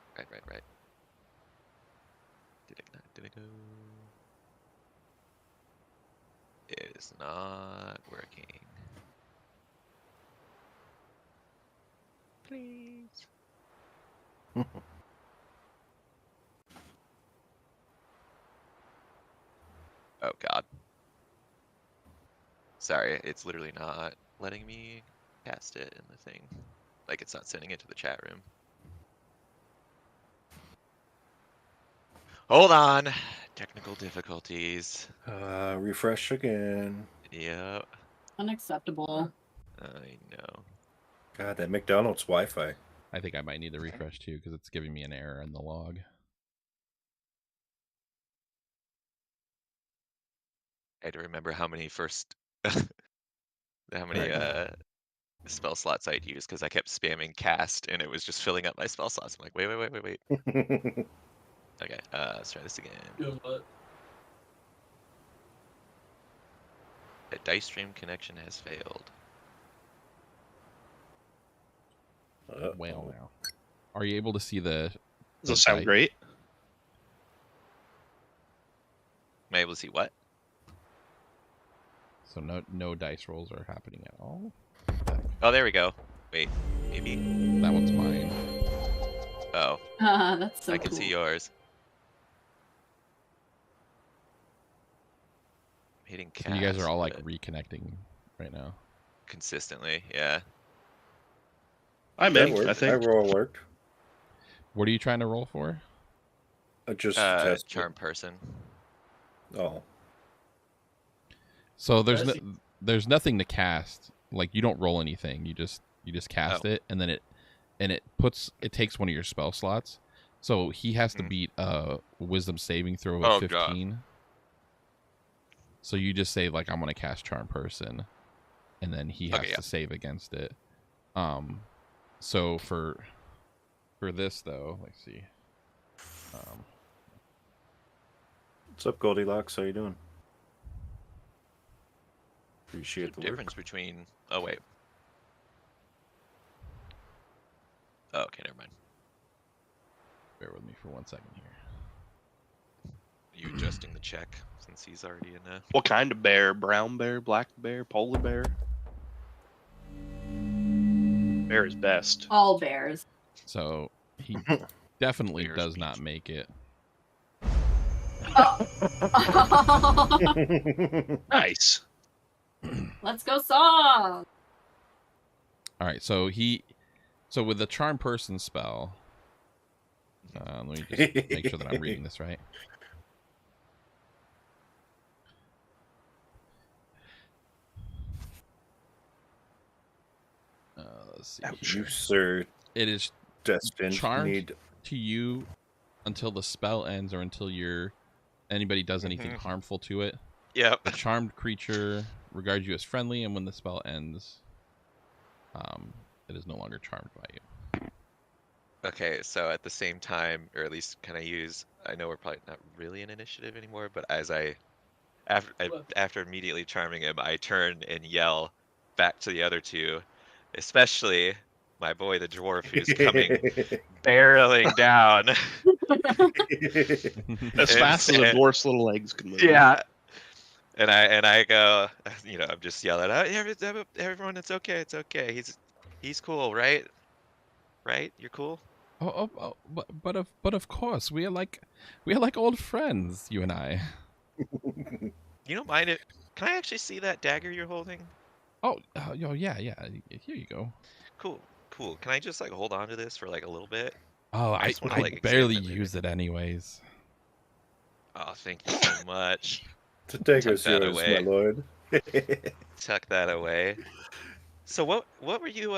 Did it go? It is not working. Please. Oh god. Sorry, it's literally not letting me cast it in the thing. Like it's not sending it to the chat room. Hold on. Technical difficulties. Refresh again. Yep. Unacceptable. I know. God, that McDonald's Wi-Fi. I think I might need to refresh too because it's giving me an error in the log. I had to remember how many spell slots I'd use because I kept spamming cast and it was just filling up my spell slots. I'm like, wait. Okay, let's try this again. Doing what? The dice stream connection has failed. Well, now, are you able to see the? Does that sound great? Am I able to see what? So no dice rolls are happening at all. Oh, there we go. Wait, maybe. That one's mine. Oh, That's so I can cool. see yours. I'm hitting cast. So you guys are all like but reconnecting right now. consistently, yeah. I'm That in, worked. I think. My roll worked. What are you trying to roll for? Just test it. Charm person. Oh. So there's Does there's nothing to cast. Like you don't roll anything. You just cast it, and then it takes one of your spell slots. So he has to beat a wisdom saving throw of 15. God. So you just say like I'm gonna cast Charm Person, and then he has to save against it. So for this though, let's see. What's up, Goldilocks? How you doing? Appreciate There's a the difference work. between. Oh wait. Oh, okay, never mind. Bear with me for 1 second here. You adjusting the check since he's already in a. What kind of bear? Brown bear, black bear, polar bear? Bear is best. All bears. So he definitely Bear's does peach. not make it. Nice. Let's go, Saw. All right, so with the Charm Person spell, let me just make sure that I'm reading this right. Let's see. You, sir, It is destined charmed need. to you until the spell ends or until anybody does anything harmful to it. Yep. The charmed creature regards you as friendly, and when the spell ends, it is no longer charmed by you. Okay, so at the same time, or at least can I use? I know we're probably not really in initiative anymore, but after immediately charming him, I turn and yell back to the other two, especially my boy the dwarf who's coming barreling down. As fast as a dwarf's little legs can move. Yeah. And I go, I'm just yelling out, everyone, it's okay, he's cool, right? Right? You're cool? But of course we are like old friends, you and I. You don't mind it? Can I actually see that dagger you're holding? Oh, yeah. Here you go. Cool, cool. Can I just like hold on to this for like a little bit? Oh, I just want to I like barely examine use it anyways. Oh, thank you so much. The dagger's that yours, away. my lord. Tuck that away. So what were you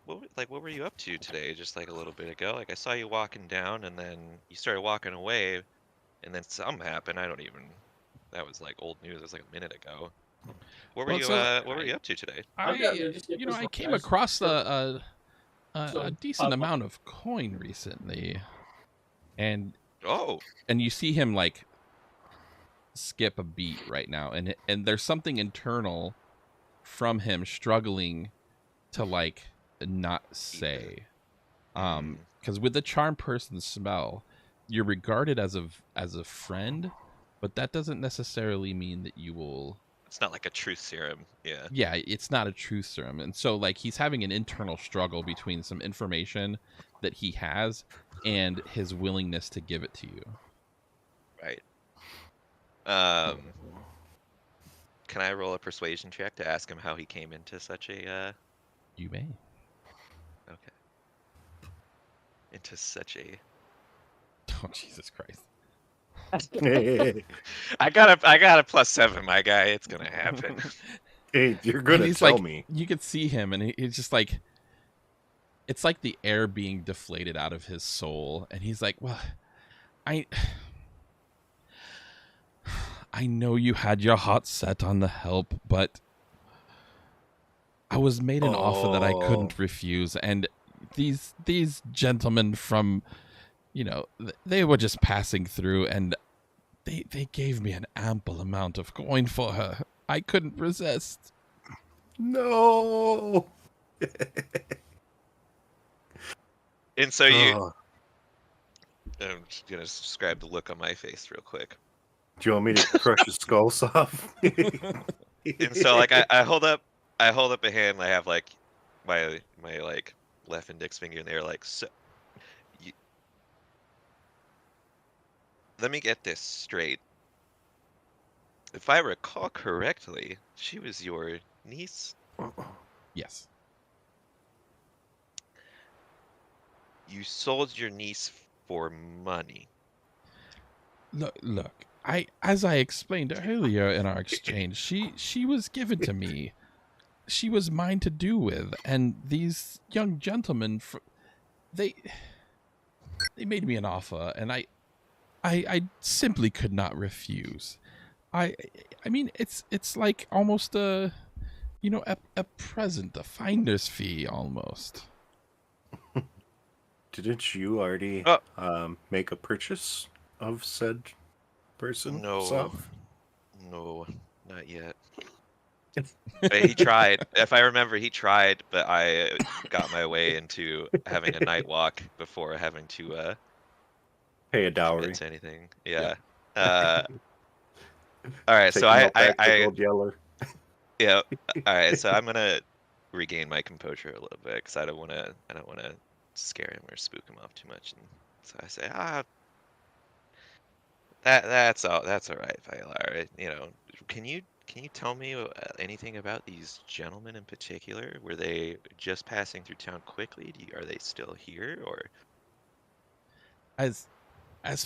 what were you up to today? Just like a little bit ago, like I saw you walking down, and then you started walking away, and then something happened. I don't even. That was like old news. It was like a minute ago. What were Well, you so what were you up to today? I've got logistics you know, I for came guys. across So, a decent amount of coin recently, and Oh, you see him like skip a beat right now, and there's something internal from him struggling to like not say, because with the charm person smell, you're regarded as a friend, but that doesn't necessarily mean that you will. it's not like a truth serum. Yeah. Yeah, it's not a truth serum, and so like he's having an internal struggle between some information that he has and his willingness to give it to you. Right. Can I roll a persuasion check to ask him how he came into such a You may. okay. Into such a Oh, Jesus Christ. I got a +7, my guy. It's gonna happen. Hey, you're And gonna he's tell like, me. you could see him, and he's just like, it's like the air being deflated out of his soul, and he's like, well, I know you had your heart set on the help, but I was made an offer that I couldn't refuse, and these gentlemen from, you know, they were just passing through, and they gave me an ample amount of coin for her. I couldn't resist. No. And so you Oh. I'm just gonna describe the look on my face real quick. Do you want me to crush his skull off? And so like I hold up a hand, and I have like my like left index finger in there, like, so let me get this straight. If I recall correctly, she was your niece? Yes. You sold your niece for money. Look. As I explained earlier in our exchange, she was given to me. She was mine to do with, and these young gentlemen, they made me an offer, and I simply could not refuse. I mean, it's like almost a present, a finder's fee almost. Didn't you already make a purchase of said person? No, Soph? no, not yet. But he tried. If I remember, he tried, but I got my way into having a night walk before having to Pay a dowry. commit to anything. Yeah. All right. So Take him out back to I Gold Yeller. yeah. All right. So I'm gonna regain my composure a little bit because I don't want to scare him or spook him off too much. And so I say, that's all right, Violar. You know, can you tell me anything about these gentlemen in particular? Were they just passing through town quickly? Are they still here, or? As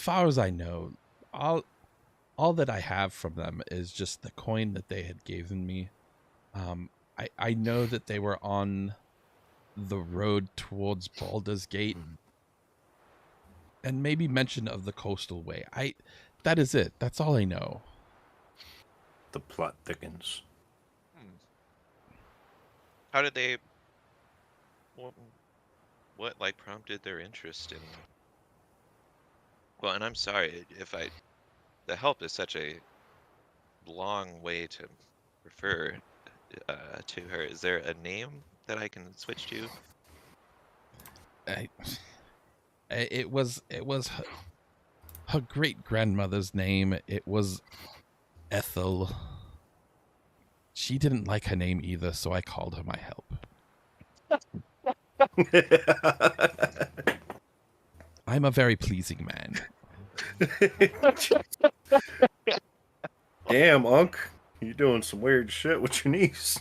far as I know, all that I have from them is just the coin that they had given me. I know that they were on the road towards Baldur's Gate, and maybe mention of the coastal way. That is it. That's all I know. The plot thickens. How did they? What like prompted their interest in? Well, and I'm sorry if the help is such a long way to refer to her. Is there a name that I can switch to? It was her great grandmother's name. It was Ethel. She didn't like her name either, so I called her my help. I'm a very pleasing man. Damn, Unc, you're doing some weird shit with your niece.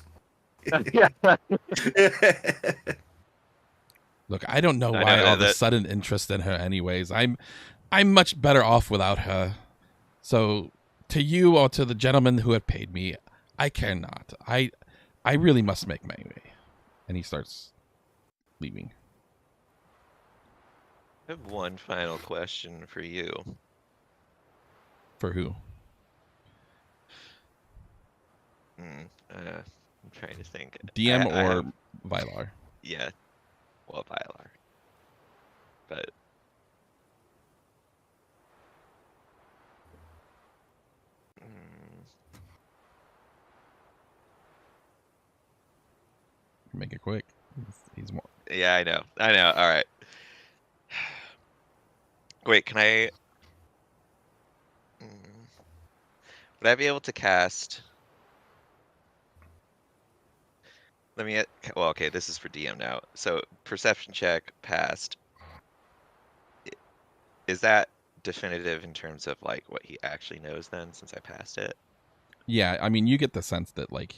Look, I don't know I why know all the that- sudden interest in her anyways. I'm much better off without her. So to you or to the gentlemen who have paid me, I care not. I really must make my way. And he starts leaving. I have one final question for you. For who? I'm trying to think. DM I or have- Vylar? Yeah. Well, Vylar. But Make it quick. He's more. yeah, I know. All right. Wait, can I? Would I be able to cast? Let me. Well, okay. This is for DM now. So perception check passed. Is that definitive in terms of like what he actually knows then, since I passed it? Yeah, I mean, you get the sense that like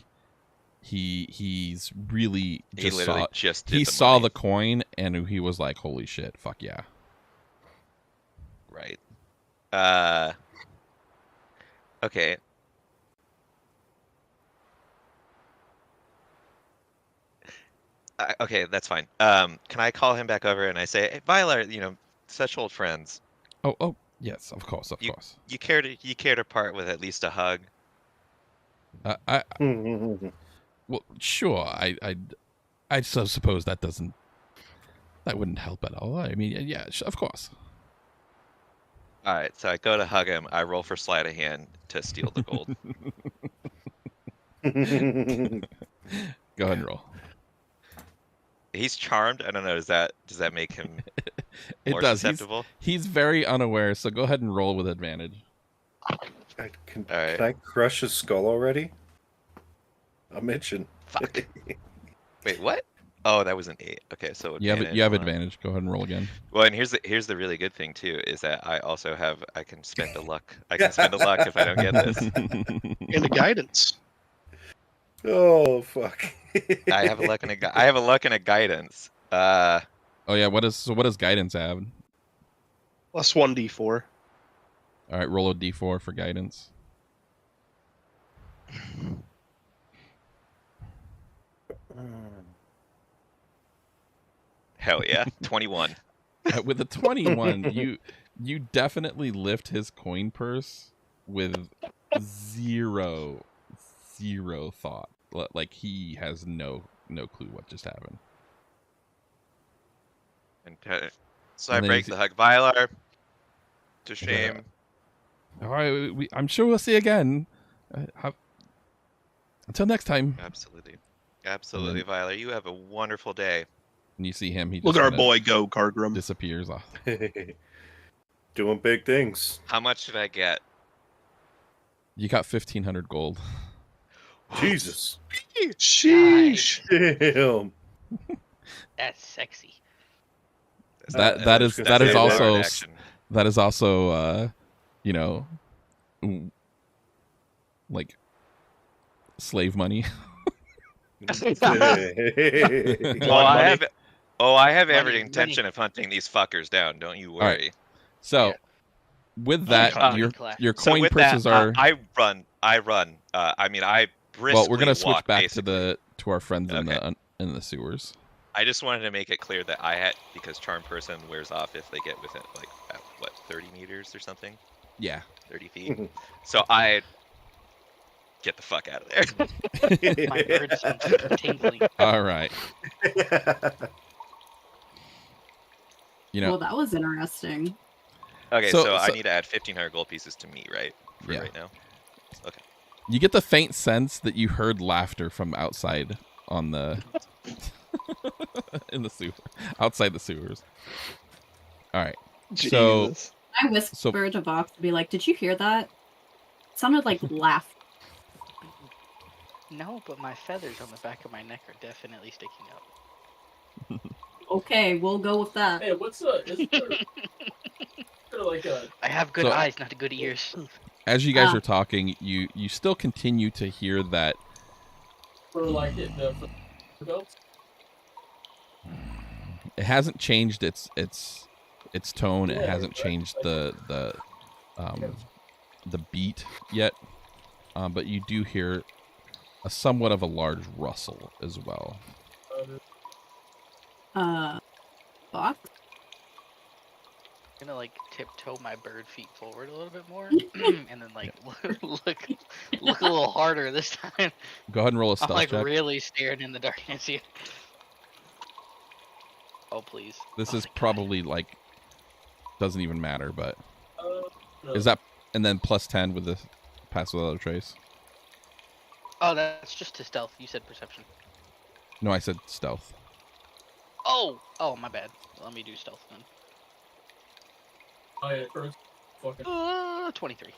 he's really He just literally saw just did he the saw money. the coin and he was like, "Holy shit, fuck yeah!" Right. Okay. Okay, that's fine. Can I call him back over and I say, hey, Vylar, such old friends. Oh, yes, of course. You care to part with at least a hug? Well, sure. I so suppose that wouldn't help at all. I mean, yeah, of course. All right, so I go to hug him. I roll for sleight of hand to steal the gold. Go ahead and roll. He's charmed. I don't know. Does that make him It more does. susceptible? He's very unaware, so go ahead and roll with advantage. Can Alright. I crush his skull already? I'm itching. Fuck. Wait, what? Oh, that was an 8. Okay, so You have hold on. advantage. Go ahead and roll again. Well, and here's the really good thing too is that I also have I can spend a luck. I can spend a luck if I don't get this. And a guidance. Oh fuck! I have a luck and a guidance. Oh yeah, what does guidance have? Plus 1d4. All right, roll a d4 for guidance. Hell yeah, 21. With a 21, you definitely lift his coin purse with zero thought. Like he has no clue what just happened. And so And I then break you the hug. Vylar, to shame. All right, I'm sure we'll see you again. Until next time. Absolutely, Vylar. You have a wonderful day. And you see him. He Look just at our kinda boy go, Cargrim. disappears off. Doing big things. How much did I get? You got 1,500 gold. Jesus. Sheesh. Damn. That's sexy. That is That's a also hard action. that is also like slave money. Well, I have every Money, intention money. of hunting these fuckers down. Don't you All right. worry. So Yeah. with that, Economy class. your So coin with purses that, are. I run. I mean, I briskly Well, we're gonna switch walk, back basically. to our friends Okay. in the sewers. I just wanted to make it clear that I had, because charm person wears off if they get within like at, what 30 meters or something, Yeah. 30 feet. So I get the fuck out of there. My birds are tingling. All right. Well, that was interesting. Okay, So- so I so- need to add 1,500 gold pieces to me, right? For Yeah. right now. Okay. You get the faint sense that you heard laughter from outside on the in the sewer, outside the sewers. All right. So Jesus. I whisper to Vox to be like, "Did you hear that? It sounded like laugh." No, but my feathers on the back of my neck are definitely sticking up. Okay, we'll go with that. Hey, what's is there like a I have good So- eyes, not good ears. As you guys Ah. are talking, you still continue to hear that for like the goats? it hasn't changed its tone. It Yeah, hasn't changed the beat yet. But you do hear a somewhat of a large rustle as well. Fox? I'm gonna like tiptoe my bird feet forward a little bit more, and then like look a little harder this time. Go ahead and roll a I'm stealth like check. really staring in the darkness here. Oh please. This Oh, is thank God. probably like doesn't even matter, but No. is that and then plus 10 with the pass without a trace? Oh, that's just to stealth. You said perception. No, I said stealth. Oh, my bad. Let me do stealth then. Oh yeah, first fucking 23.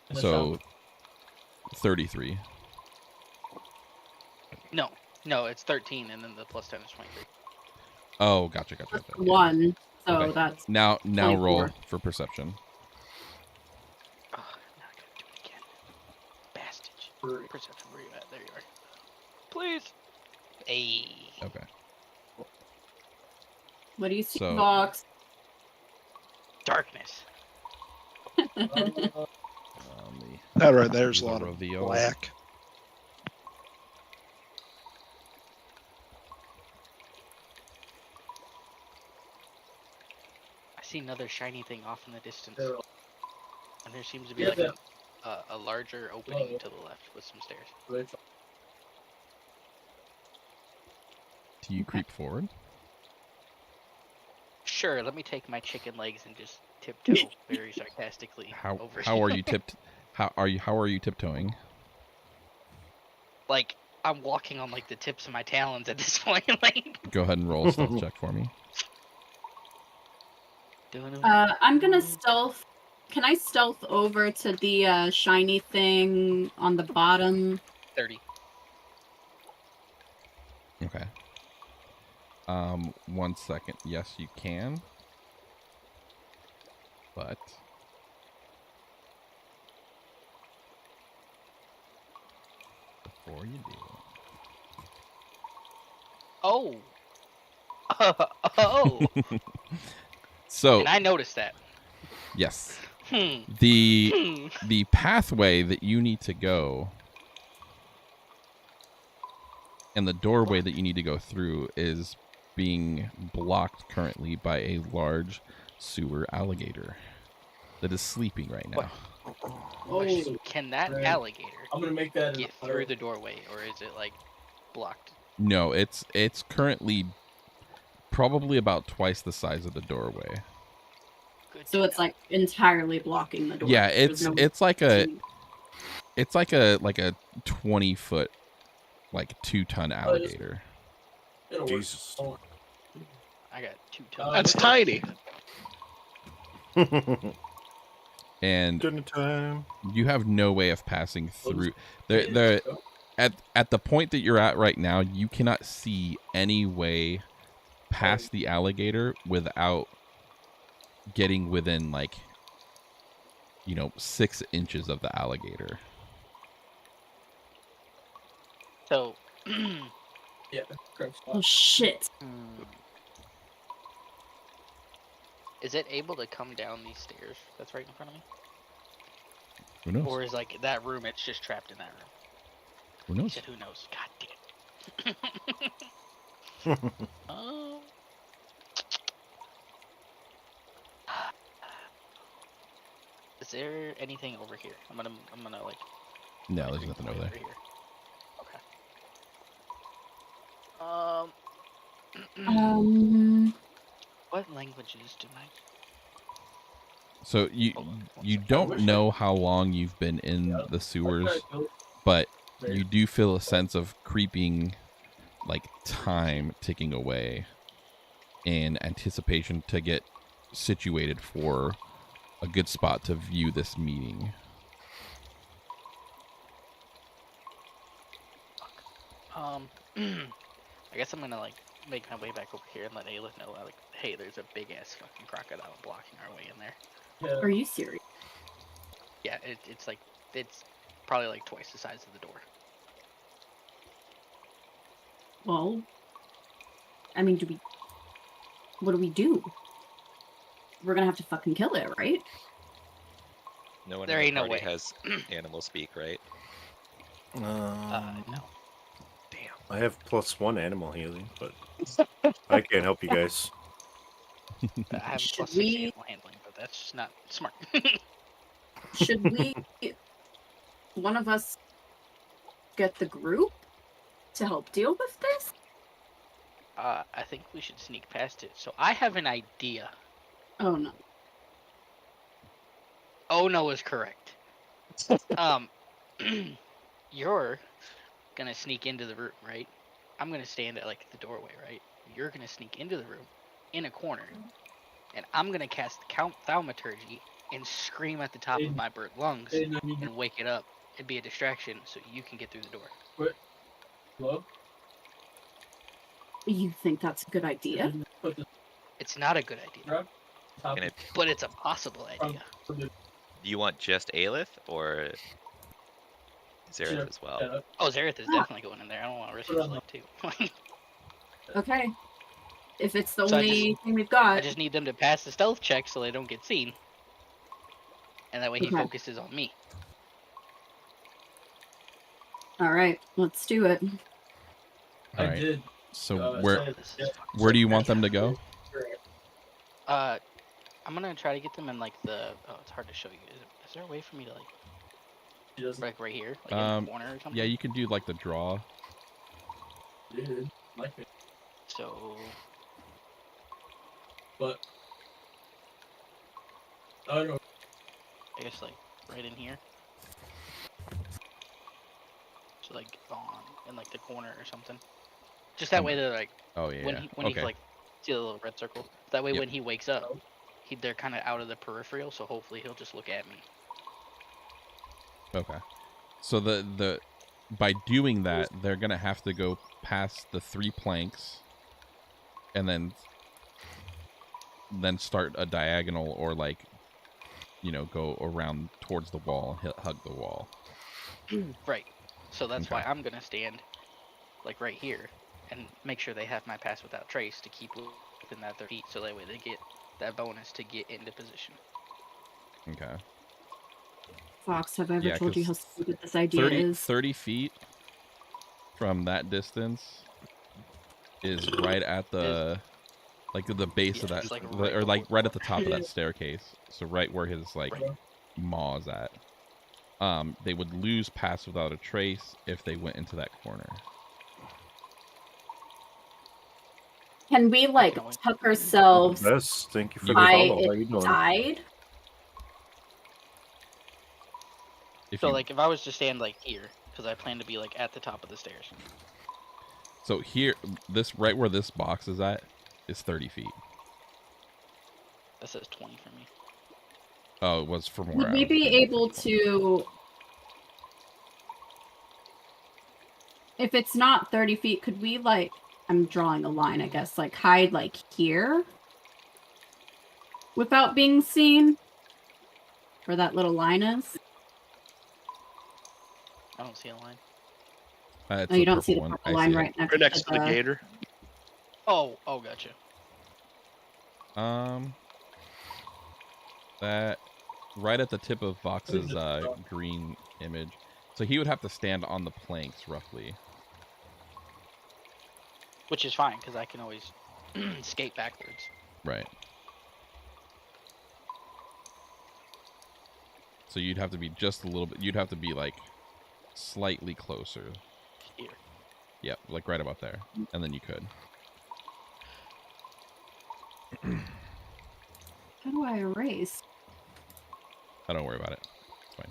in the So shop. 33. No, it's 13, and then the plus 10 is 23. Oh, gotcha. That's Okay. 1, so Okay. that's Now 24. roll for perception. Oh, now I gotta do it again. Bastage. For- Perception, where you at? There you are. Please. Hey. Okay. What do you see, So- Fox? Darkness. That right there's a the lot of reveal. black. I see another shiny thing off in the distance. Yeah. And there seems to be Yeah, like yeah. a larger opening Whoa. to the left with some stairs. Do you creep forward? Sure, let me take my chicken legs and just tiptoe very sarcastically over How are you tipped? How are you tiptoeing? Like, I'm walking on like the tips of my talons at this point. Like, Go ahead and roll a stealth check for me. I'm gonna stealth. Can I stealth over to the shiny thing on the bottom? 30. Okay. 1 second. Yes, you can. But before you do, Oh. Oh. so And I noticed that. yes, Hmm. the pathway that you need to go and the doorway that you need to go through is being blocked currently by a large sewer alligator that is sleeping right now. What? Oh, Question, can that Right. alligator I'm gonna make that get through the doorway, or is it like blocked? No, it's currently probably about twice the size of the doorway. Good so to it's know. like entirely blocking the door. Yeah, There's no- it's like a 20-foot, like 2-ton alligator. It'll work. Jesus. Oh, I got 2 tons. That's tiny. And Dinner time. you have no way of passing we'll through. just- The at the point that you're at right now, you cannot see any way past the alligator without getting within 6 inches of the alligator. So, Yeah, correct spot. Oh shit! is it able to come down these stairs that's right in front of me? Who knows? Or is like that room, it's just trapped in that room? Who He knows? said, who knows? God damn it. Is there anything over here? I'm gonna like. No, my there's green nothing point over there. here. Okay. What languages do my? So you don't know how long you've been in the sewers, but you do feel a sense of creeping, time ticking away, in anticipation to get situated for a good spot to view this meeting. I guess I'm gonna like make my way back over here and let Aelith know like, hey, there's a big ass fucking crocodile blocking our way in there. Yeah. Are you serious? Yeah, it's like it's probably like twice the size of the door. Well, I mean, what do we do? We're gonna have to fucking kill it, right? No one There in the ain't no party way. has animal speak, right? No. Damn. I have +1 animal healing, but I can't help you guys. I have Should plus 6 we- animal handling, but that's just not smart. Should we, one of us, get the group to help deal with this? I think we should sneak past it. So I have an idea. Oh no. Oh no is correct. You're gonna sneak into the room, right? I'm gonna stand at like the doorway, right? You're gonna sneak into the room, in a corner, and I'm gonna cast Count Thaumaturgy and scream at the top of my burnt lungs Aiden, I need and wake it up and be a distraction so you can get through the door. Hello? You think that's a good idea? Put the It's not a good idea, drop top Can it- but it's a possible idea. from the Do you want just Aelith or Zareth as well? setup. Oh, Zareth is definitely going in there. I don't want to risk his life too. Okay. If it's the So I only thing we've I got. just need them to pass the stealth check so they don't get seen. And that way he Okay. focuses on me. Alright, let's do it. All I right. did. So say where it. This is Yeah. fucking where do you want them to go? I'm gonna try to get them in like the. Oh, it's hard to show you. Is there a way for me to She doesn't like right here, like in Um, the corner or something? Yeah, you can do like the draw. did. Like it. So But I don't know. I guess like right in here. So like on in like the corner or something. Just that way they're like Oh yeah. when he Okay. like see the little red circle. That way Yep. when he wakes up, they're kind of out of the peripheral. So hopefully he'll just look at me. Okay. So the by doing that, they're gonna have to go past the 3 planks, and then start a diagonal, or like, go around towards the wall, hug the wall. Right. So that's why Okay. I'm gonna stand like right here and make sure they have my pass without trace to keep within that 30 feet, so that way they get that bonus to get into position. Okay. Fox, have I ever Yeah, told you how 'cause stupid this idea 30, is? 30 feet from that distance is right at the the base Yeah, of that, it's like or right like before right the at the top of that staircase. So right where his Right. maw is at. They would lose pass without a trace if they went into that corner. Can we like always- tuck ourselves Yes, thank you for the by follow. How you its doing? side? If So you, like if I was to stand like here, because I plan to be like at the top of the stairs. so here, this right where this box is at is 30 feet. That says 20 for me. Oh, it was from where Would I we was be looking. able to, if it's not 30 feet, could we like, I'm drawing a line, I guess, like hide like here without being seen? Where that little line is? I don't see a line. It's Oh, you the don't see purple the one. purple I line see it. right next, Right next to the the gator. Oh, gotcha. That right at the tip of Vox's green image. So he would have to stand on the planks roughly. Which is fine, because I can always skate backwards. Right. So you'd have to be just a little bit. You'd have to be like slightly closer. Here. Yep, like right about there, and then you could. How do I erase? I don't worry about it. It's fine.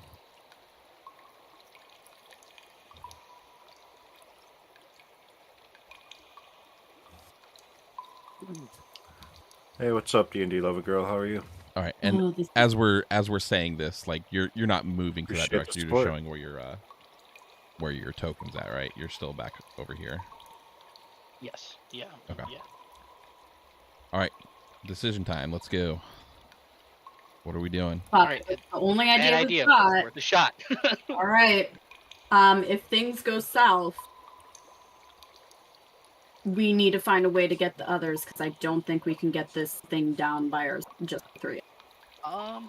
Hey, what's up, D&D lover girl? How are you? All right, and Oh, this as we're saying this, like you're not moving to that Appreciate the direction. You're just support. showing where your token's at, right? You're still back over here. Yes. Yeah. Okay. Yeah. All right, decision time. Let's go. What are we doing? Fuck, Alright, it's the only Bad idea we've idea, but got. it's worth a shot. All right. If things go south, we need to find a way to get the others because I don't think we can get this thing down by our just three. How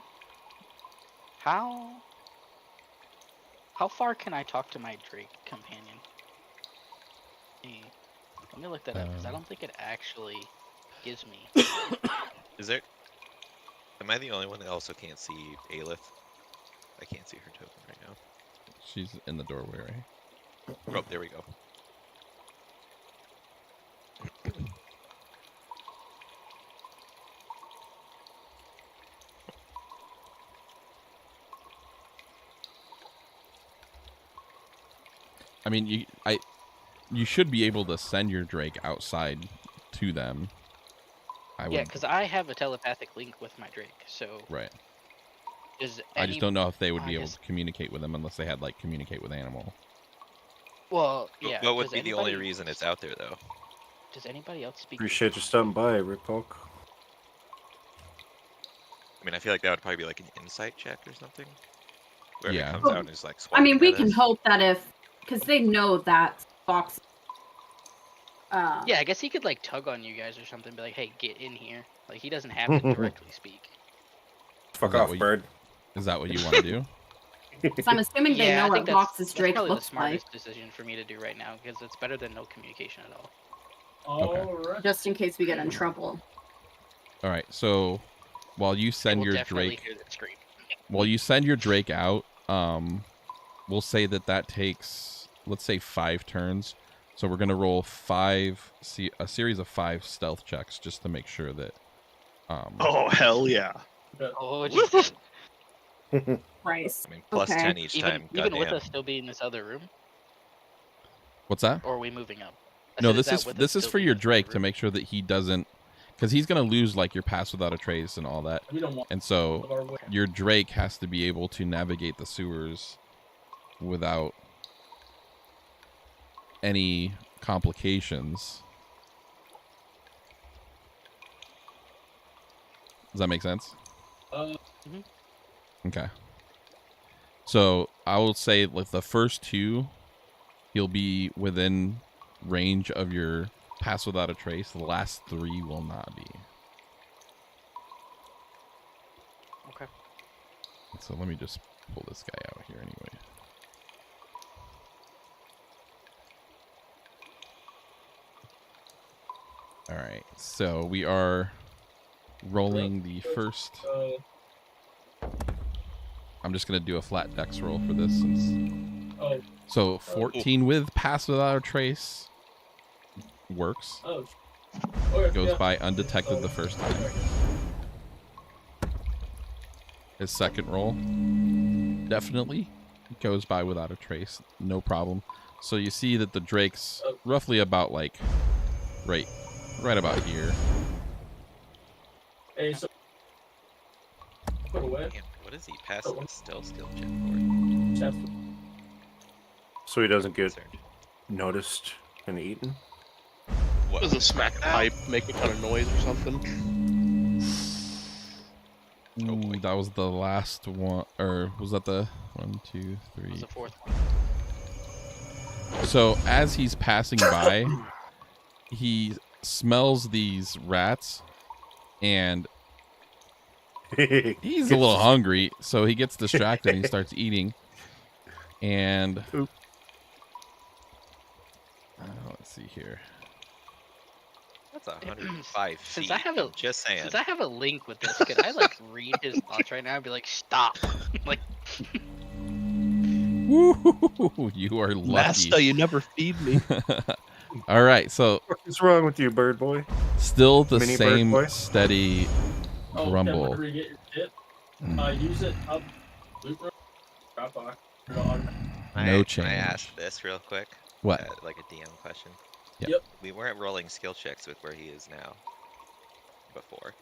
far can I talk to my Drake companion? Let me look that up because I don't think it actually gives me. Is there? Am I the only one that also can't see Aelith? I can't see her token right now. She's in the doorway, right? Oh, there we go. I mean, you should be able to send your Drake outside to them. Yeah, because I have a telepathic link with my Drake, so Right. I I just don't know if they would be able to communicate with them unless they had like communicate with animal. Well, yeah. What would does be the only anybody- reason it's out there, though? Does anybody else speak? Appreciate you stopping by, Rippoke. I mean, I feel like that would probably be like an insight check or something. Where Yeah. it comes Well, out and is like I swapping mean, we at can us. hope that because they know that Fox. Yeah, I guess he could like tug on you guys or something. Be like, "Hey, get in here." Like he doesn't have to directly speak. Fuck that off, what you- bird. Is that what you want to do? So I'm assuming they Yeah, know I think what Fox's Drake probably the looks like, smartest decision for me to do right now because it's better than no communication at all. Alright. just in case we get in trouble. All right. So while you They send will your definitely Drake, hear the scream. while you send your Drake out, we'll say that takes, let's say, 5 turns. So we're gonna roll a series of 5 stealth checks just to make sure that. Oh hell yeah! Oh Jesus! Christ. I mean, plus Okay. 10 each Even time. with Goddamn. us still being in this other room, What's that? or are we moving up? I No, said, this that is with us this is still for being your in this other Drake to room? make sure that he doesn't, because he's gonna lose like your pass without a trace and all that, We don't want and so our way. your Drake has to be able to navigate the sewers without any complications. Does that make sense? Mhm. Okay. So I will say with the first 2, he'll be within range of your pass without a trace. The last 3 will not be. Okay. So let me just pull this guy out here anyway. All right. So we are rolling the first. I'm just gonna do a flat dex roll for this. So 14 with pass without a trace works. Goes by undetected the first time. His second roll definitely goes by without a trace, no problem. So you see that the Drake's roughly about like right about here. Hey, so put away. Damn, what is he passing a stealth skill check for? Chest. So he doesn't get Concerned. noticed and eaten. What? Was a smack pipe making kind of noise or something? Oh, boy. Ooh, that was the last one, or was that the 1, 2, That 3? was the fourth one. So as he's passing by, he smells these rats, and he's a little hungry, so he gets distracted and he starts eating. And let's see here. That's 105 feet. Since I have a just saying. Since I have a link with this, could I like read his thoughts right now and be like, stop? Like, Woo, you are lucky. Master, you never feed me. All right, so What's wrong with you, bird boy? still the Mini bird same boy? steady Oh, grumble. whenever you get your tip, use it up, loot room, drop box. No Can I change. ask this real quick? What? Like a DM question. Yep. We weren't rolling skill checks with where he is now. Before.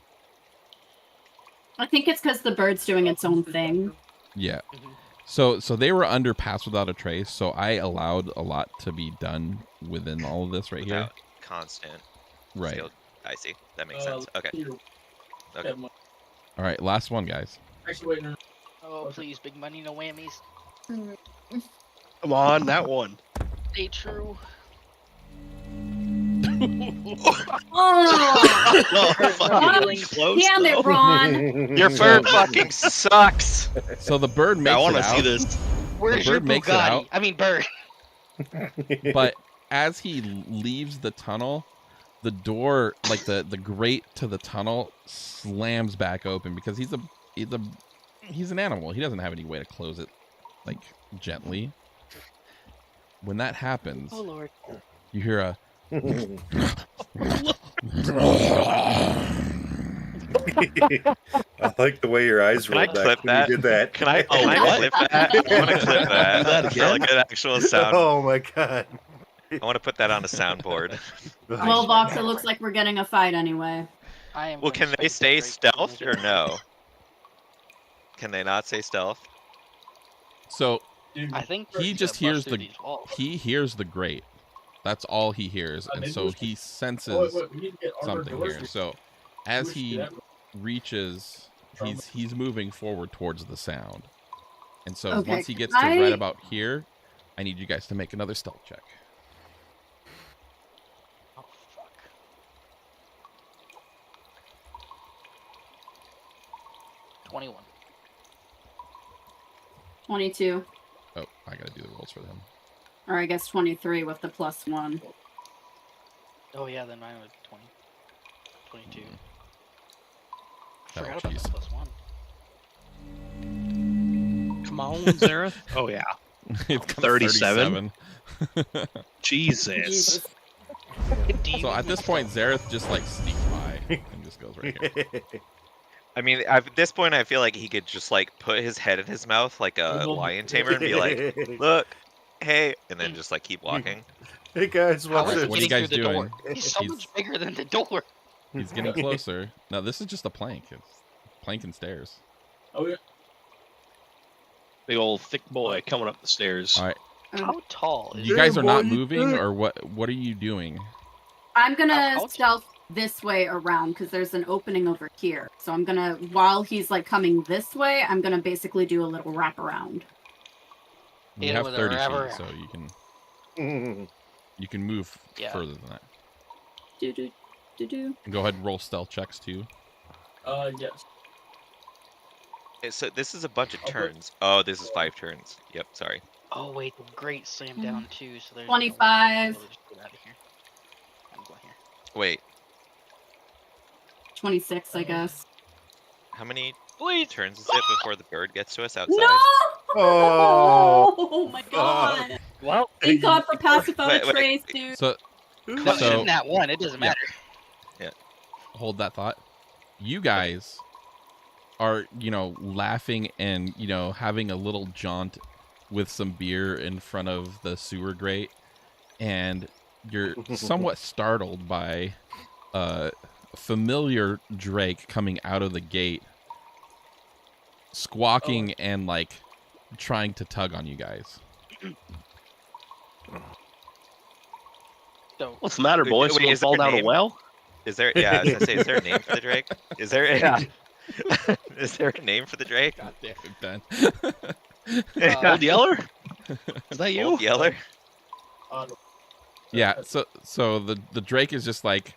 I think it's because the bird's doing its own thing. Yeah. Mhm. So they were under pass without a trace, so I allowed a lot to be done within all of this right here. Without constant. Right. Skill. I see. That makes sense. Okay. Okay. All right, last one, guys. Actually, wait, no. Oh, please, big money, no whammies. Come on, that one. Stay true. Oh, Well, fucking Feeling close, damn it, though. Ron. Your bird fucking sucks. So the bird makes I it want to out, see this. Where's your bird makes it out. Bugatti? I mean, bird. but as he leaves the tunnel, the door, like the grate to the tunnel, slams back open because he's an animal. He doesn't have any way to close it, like, gently. When that happens, Oh lord. you hear a I like the way your eyes Can I rolled back clip when that? you did that. Can I Oh, what? clip that? I want to clip that. Do that For like again? an actual sound. Oh my god. I want to put that on a soundboard. Well, Vox, it looks like we're getting a fight anyway. I am. Well, gonna can they space stay that Drake stealth or no? Can they not stay stealth? so Dude, I think he he's just gonna hears bust through the these walls. he hears the grate. That's all he hears, and so he senses we need to get armored something doors here. So as We should do he that. reaches, he's moving forward towards the sound, and so Okay, once he gets can to right I- about here, I need you guys to make another stealth check. Oh fuck. 21. 22. Oh, I gotta do the rolls for them. Or I guess 23 with the +1. Oh yeah, then mine was 20. 22. Oh, Forgot about jeez. the +1. Come on, Zareth. Oh, yeah. It's got a 37? 37. Jesus. Jesus. So at this point, Zareth just like sneaks by and just goes right here. I mean, at this point, I feel like he could just like put his head in his mouth like a lion tamer and be like, "Look, hey," and then just like keep walking. Hey guys, How what's is he What are this? you getting guys through the door? doing? He's so He's- much bigger than the door. He's getting closer. Now this is just a plank. It's plank and stairs. Oh yeah. Big old thick boy coming up the stairs. All right, How tall is you guys are not boy, moving, good. or what? What are you doing? I'm gonna How- stealth this way around because there's an opening over here. So I'm gonna, while he's like coming this way, I'm gonna basically do a little wraparound. You Hit have with a 30 rubber. feet, so you can move Yeah. further than that. Do do do do. And go ahead and roll stealth checks too. Yes. So this is a bunch of Okay. turns. Oh, this is 5 turns. Yep, sorry. Oh wait, the grate slammed down too, so there's 25. No way. Just get out of here. I'm going here. Wait, 26, I guess. how many Please. turns is it before the bird gets to us outside? No! Oh, Oh my god! Well, Thank God for pacify Wait, wait. trace, dude. So no, So- shouldn't that one? It doesn't Yeah. matter. hold that thought. You guys are, laughing and, having a little jaunt with some beer in front of the sewer grate, and you're somewhat startled by a familiar Drake coming out of the gate, squawking and like trying to tug on you guys. So What's the matter, boy? Wait, Someone is there fall a down a name? well? Is there? Yeah, I was gonna say, is there a name for the Drake? Is there? Yeah. Is there a name for the Drake? God damn it, Ben. Old Yeller? Is that you? Old Yeller? Yeah, so the Drake is just like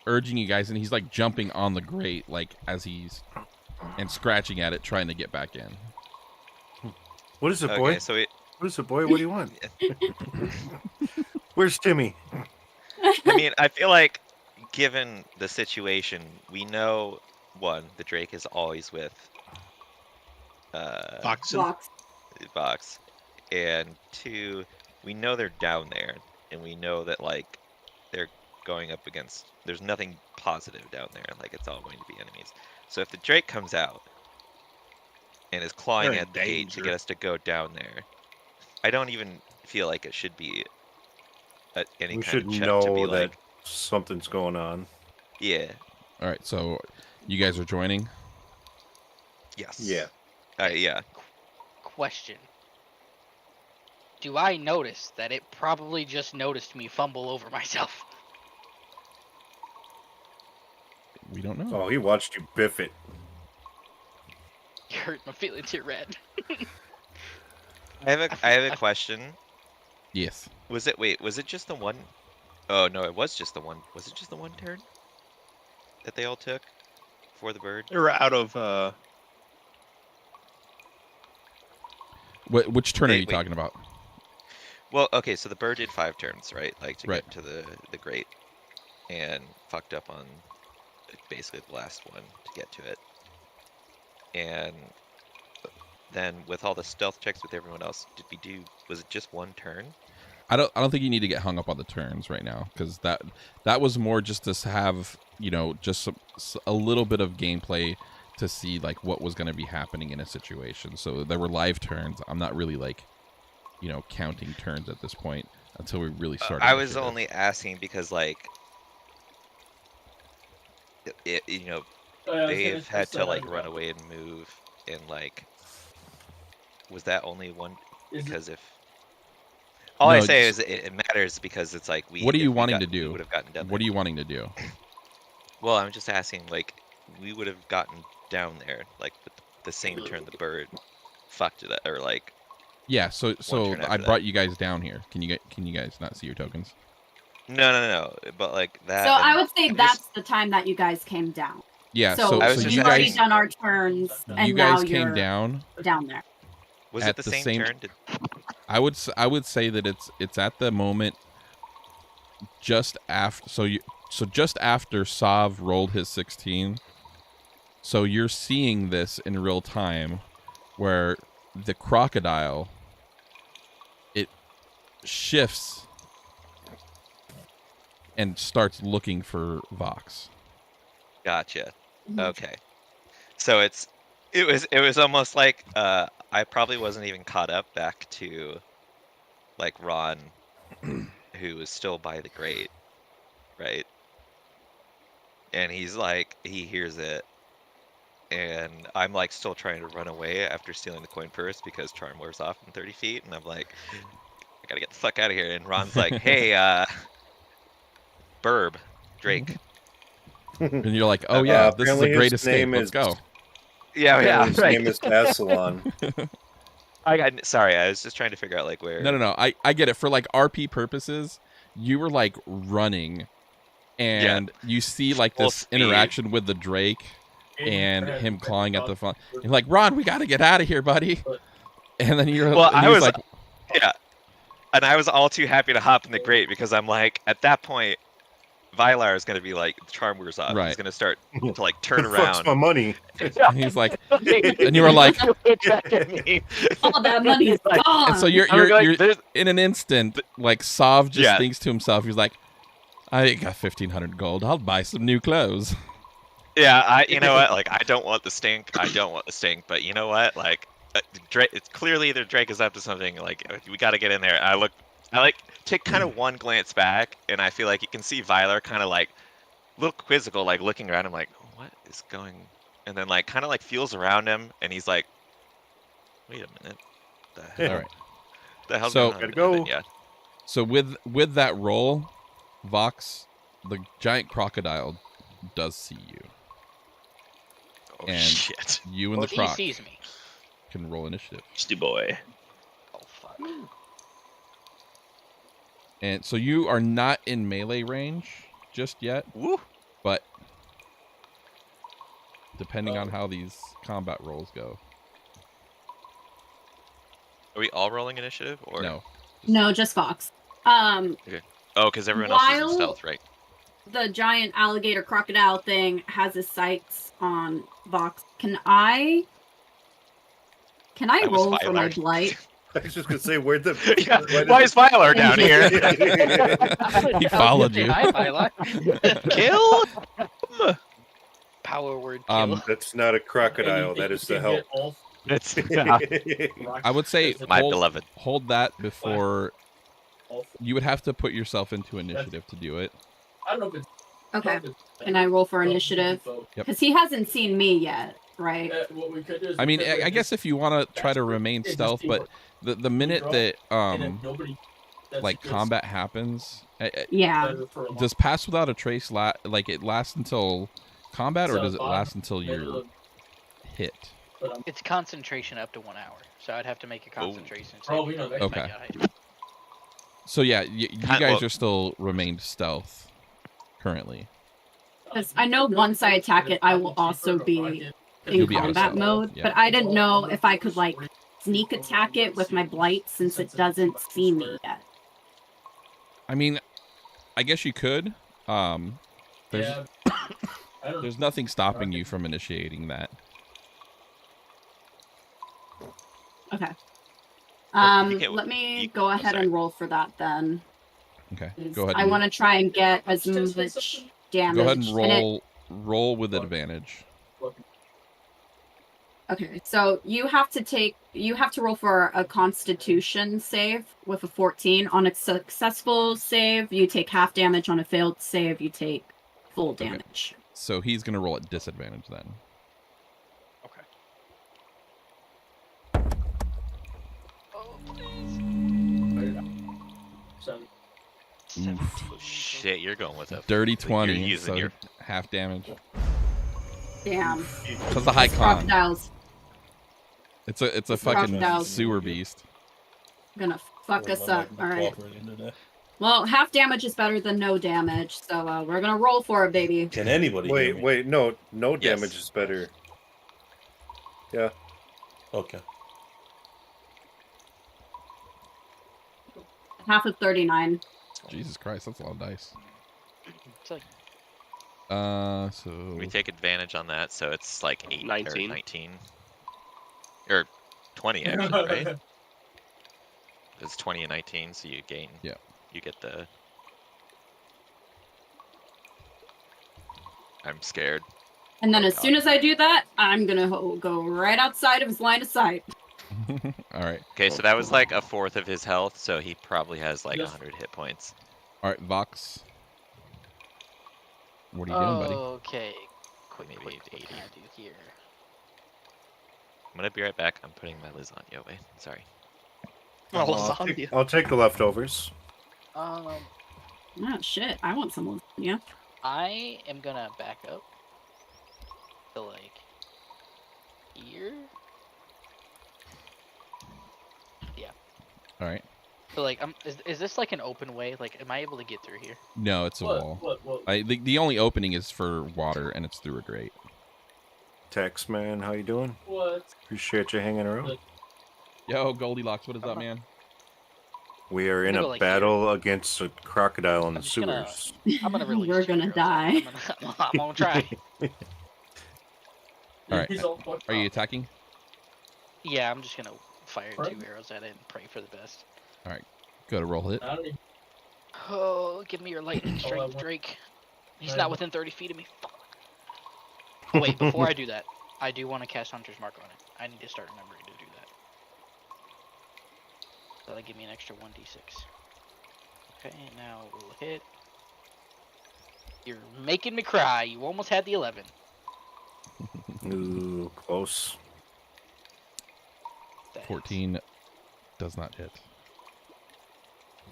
urging you guys, and he's like jumping on the grate, like as he's and scratching at it, trying to get back in. what is it, boy? Okay, so it, What is it, boy? What do you want? Where's Timmy? I mean, I feel like given the situation, we know one, the Drake is always with Boxing. Box. Vox, and 2, we know they're down there, and we know that like they're going up against. There's nothing positive down there. Like it's all going to be enemies. So if the Drake comes out and is clawing They're in at the gate to danger. get us to go down there, I don't even feel like it should be any We kind should of check know to be that like, something's going on. yeah, All right, so you guys are joining. yes, Yeah. yeah. question. Do I notice that it probably just noticed me fumble over myself? We don't know. Oh, he watched you biff it. You hurt my feelings here, Red. I have a question. Yes. Was it just the one? Oh no, it was just the one. Was it just the one turn that they all took for the bird? They were out of Which turn are you Wait. talking about? Well, okay, so the bird did 5 turns, right? Like to Right. get to the grate, and fucked up on basically the last one to get to it. And then with all the stealth checks with everyone else, was it just 1 turn? I don't think you need to get hung up on the turns right now, because that was more just to have, you know, just a little bit of gameplay to see like what was going to be happening in a situation. So there were live turns. I'm not really like, you know, counting turns at this point until we really started. I was initiative. only asking because like you know, they've had to like run away and move, and like was that only one? Because if all I No, say is it matters because it's like What are you wanting to we do? would have gotten done. What are you wanting to do? Well, I'm just asking, like, we would have gotten down there, like, with the same turn the bird fucked it up, or like. Yeah, so turn I after brought that. you guys down here. Can you guys not see your tokens? No, but like that. So I would say I'm that's just- the time that you guys came down. Yeah, So, I was so just you we've already guys done our turns, and you now guys came you're down. down there. Was at it the the same same- turn? I would say that it's at the moment just after so just after Sav rolled his 16. So you're seeing this in real time where the crocodile it shifts and starts looking for Vox. Gotcha. Mhm. Okay. So it was almost like I probably wasn't even caught up back to like Ron, who was still by the grate, right? And he's like, he hears it, and I'm like still trying to run away after stealing the coin purse because charm wears off in 30 feet, and I'm like, I gotta get the fuck out of here. And Ron's like, hey, Burb, Drake. And you're like, "Oh yeah, this is apparently a his great escape. name Let's is- go." Yeah, His right. name is Assalon. Sorry, I was just trying to figure out like where. No. I get it. For like RP purposes, you were like running, and you see like Full this speed. interaction with the Drake and him clawing at the phone. You're like, Ron, we got to get out of here, buddy. And then you're Well, and I he's was like, yeah, and I was all too happy to hop in the grate because I'm like, at that point, Vylar is gonna be like, charm wears off. Right. He's gonna start to like turn The fuck's around. my money? and he's like, and you were like, All that money is gone. and so you're in an instant, like Sav just Yeah. thinks to himself, he's like, I got 1,500 gold. I'll buy some new clothes. Yeah, you know what? Like, I don't want the stink. But you know what? Like, Drake. It's clearly either Drake is up to something. Like, we got to get in there. I like take kind of one glance back, and I feel like you can see Vylar kind of like a little quizzical, like looking around him, like, what is going? And then like kind of like feels around him, and he's like, wait a minute, the hell? All right. The hell's So- going on? Gotta And go. then, yeah. So with that roll, Vox, the giant crocodile, does see you. Oh And- shit. You and Well, the he croc sees me. can roll initiative. Sty boy. Oh fuck. And so you are not in melee range just yet, Woo. but depending on how these combat rolls go. Are we all rolling initiative or No. No, just Fox. Oh, because everyone else is in While- stealth, right? The giant alligator crocodile thing has his sights on Vox. Can I I was roll for my Vylar. blight? I was just gonna say, where'd the Yeah, why why is Vylar down here? He followed you. Hi, Vylar. Kill? Power word kill. That's not a crocodile. That is the help. It's I would say my hold, beloved. hold that before you would have to put yourself into initiative to do it. I don't know if it's Okay. Can I roll for initiative? Yep. Because he hasn't seen me yet, right? What we could do is I mean, we could I guess if you want to try to remain it's just stealth, but the minute that and then nobody that's like just combat happens, Yeah. better for a long does pass without a trace like it lasts until combat, or So does it if I'm last until middle you're of- hit? but I'm- It's concentration up to 1 hour, so I'd have to make a concentration. Oh, we know that. Okay. Okay. So yeah, you Kind- guys well- are still remained stealth currently. Because I know once I attack it, I will also be in You'll be out of combat stealth, mode, yeah. but I didn't know if I could like sneak attack it with my blight since it doesn't see me yet. I mean, I guess you could. There's Yeah. I don't there's nothing stopping you from initiating that. Okay. You can- Let me you- go oh, ahead sorry. and roll for that then. Okay, 'Cause go ahead. I And, want to try and get as much damage. go ahead and it- roll with advantage. Okay, so you have to roll for a Constitution save with a 14. On a successful save, you take half damage. On a failed save, you take full damage. So he's gonna roll at disadvantage then. Okay. Oh, please. So, Oh, shit, you're going with a Dirty you're 20, using so your half damage. Damn. That's a high con. Crocodiles It's a It's fucking crocodiles. sewer beast. gonna fuck us up. All right. Well, half damage is better than no damage, so we're gonna roll for it, baby. Can anybody hear me? Wait, no Yes. damage is better. Yeah. Okay. Half of 39. Jesus Christ, that's a lot of dice. It's like So We take advantage on that, so it's like 8 19. or 19. Or 20 actually, right? It's 20 and 19, so you gain. Yeah. You get the. I'm scared. And then Oh, as God. soon as I do that, I'm gonna go right outside of his line of sight. all right, Okay, so that was like a fourth of his health, so he probably has like Yes. 100 hit points. all right, Vox. What are you doing, buddy? Okay. Quick, Maybe quick, what 80. can I do here? I'm gonna be right back. I'm putting my lasagna away. Sorry. Oh, I'll lasagna. I'll take the leftovers. Oh shit! I want some lasagna. I am gonna back up to like here. All right. So like, is this like an open way? Like, am I able to get through here? No, it's a wall. The only opening is for water, and it's through a grate. Tex man, how you doing? What? Appreciate you hanging around. Yo, Goldilocks, what is up, man? We are in I'm a gonna go, like, battle against a crocodile in the I'm just gonna- sewers. I'm gonna release. We're two gonna arrows. die. I'm gonna try. All right. He's all fucked Are you up. attacking? Yeah, I'm just gonna fire Right. 2 arrows at it and pray for the best. Go to roll hit. I don't even. Oh, give me your lightning I strike, want- Drake. He's I not want- within 30 feet of me. Fuck. Oh, wait, before I do that, I do want to cast Hunter's Mark on it. I need to start remembering to do that. That'll give me an extra 1d6. Okay, now we'll hit. You're making me cry. You almost had the 11. Ooh, close. That hits. 14 does not hit.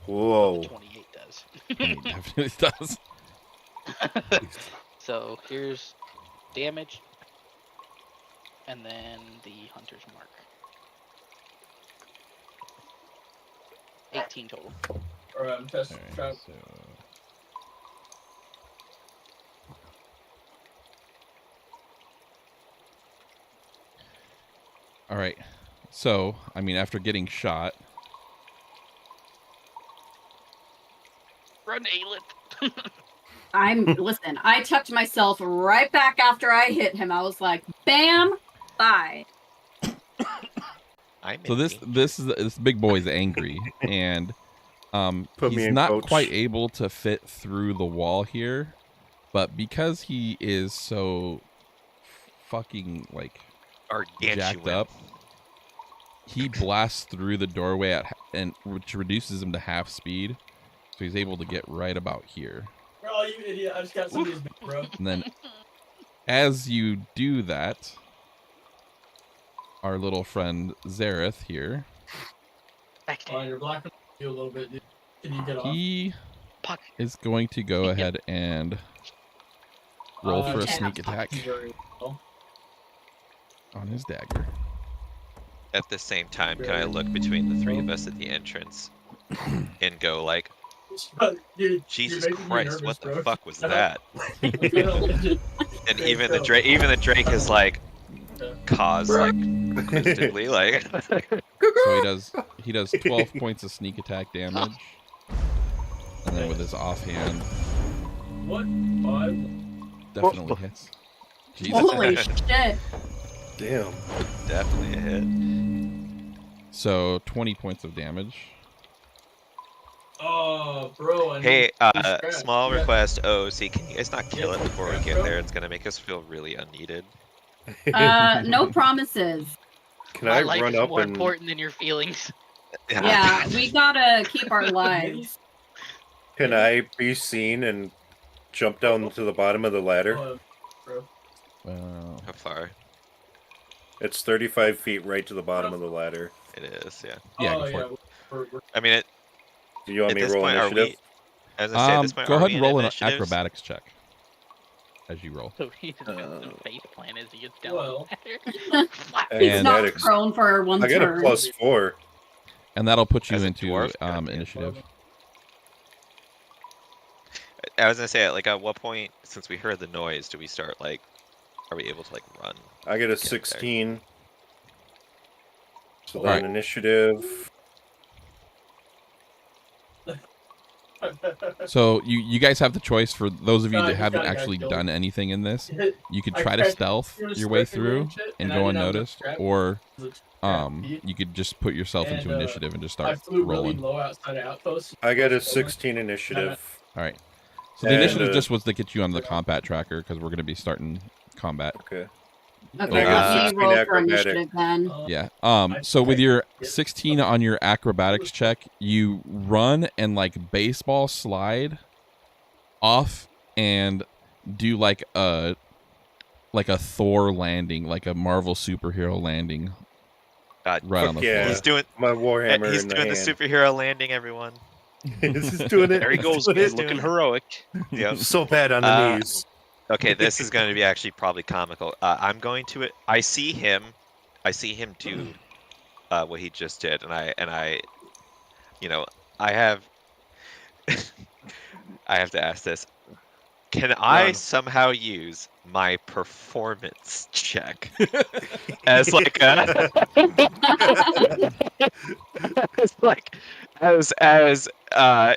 Whoa. 28 does. It definitely does. So here's damage, and then the Hunter's Mark. 18 total. Alright, I'm testing. All right, so... All right. So, I mean, after getting shot, Run, Aelith! Listen, I tucked myself right back after I hit him. I was like, bam, bye. I'm so this big boy's angry, and Put me he's in, not coach. quite able to fit through the wall here, but because he is so fucking like jacked up, he blasts through the doorway which reduces him to half speed, so he's able to get right about here. Oh, you idiot. I just got some of these, bro. And then, as you do that, our little friend Zareth here, Oh, you're blocking you a little bit, dude. Can you get off? he Puck. is going to go ahead and Roll for a Yeah. sneak attack Very well. on his dagger. At the same time, can I look between the three of us at the entrance and go like, Dude, Jesus you're making me Christ, nervous, what the bro. fuck was I don't- that? I don't legit- And Drake, even the go. Drake is like, Yeah. cause like, instantly, like, So he does 12 points of sneak attack damage. And then with his offhand, What? 5? definitely hits. Jesus. Holy shit. Damn. definitely a hit. So 20 points of damage. Oh, bro. I Hey, need to scratch. small Yeah. request, OOC, can you guys not kill it before we get there? It's gonna make us feel really unneeded. No promises. Can My I life run is up more and important than your feelings. Yeah, we gotta keep our lives. can I be seen and jump down to the bottom of the ladder? Bro. How far? It's 35 feet right to the bottom of the ladder. It is, yeah. Yeah, Oh, go for it. we're I mean, Do you want at me to this roll point, are initiative? we? As I say, at this point, Go are ahead we and in roll an initiatives? acrobatics check as you roll. So he's got some face plan as he gets down. Well. He's And not that ex- prone for one I got a turn. +4. And that'll put you As a into dwarf? God damn. initiative. I was gonna say, like, at what point, since we heard the noise, do we start like? Are we able to like run? I get a there. 16. So Alright. then initiative. So you guys have the choice, for those of you No, I that just haven't got a guy actually killed. done anything in this. You could I try to tried- stealth you were your way scrapping me through and shit, and I go didn't have enough unnoticed, scrap. or Scrap. you could just put yourself into And, initiative and just I start flew really rolling. low outside of outpost. I got a 16 initiative. All right. So the And, initiative just was to get you on the combat tracker, because we're going to be starting combat. Okay. Okay, I got let 16 me roll for acrobatic. initiative then. Yeah. So with your 16 on your acrobatics check, you run and like baseball slide off and do like a Thor landing, like a Marvel superhero landing God, right on fuck the yeah. floor. he's doing. My warhammer He's in doing the hand. superhero landing, everyone. This is doing it. There he goes, Doing man, it. looking heroic. Yep. So bad on the Uh, knees. Okay, this is going to be actually probably comical. I'm going to it. I see him do what he just did, and I, I have, I have to ask this: can I Run. somehow use my performance check as like a, as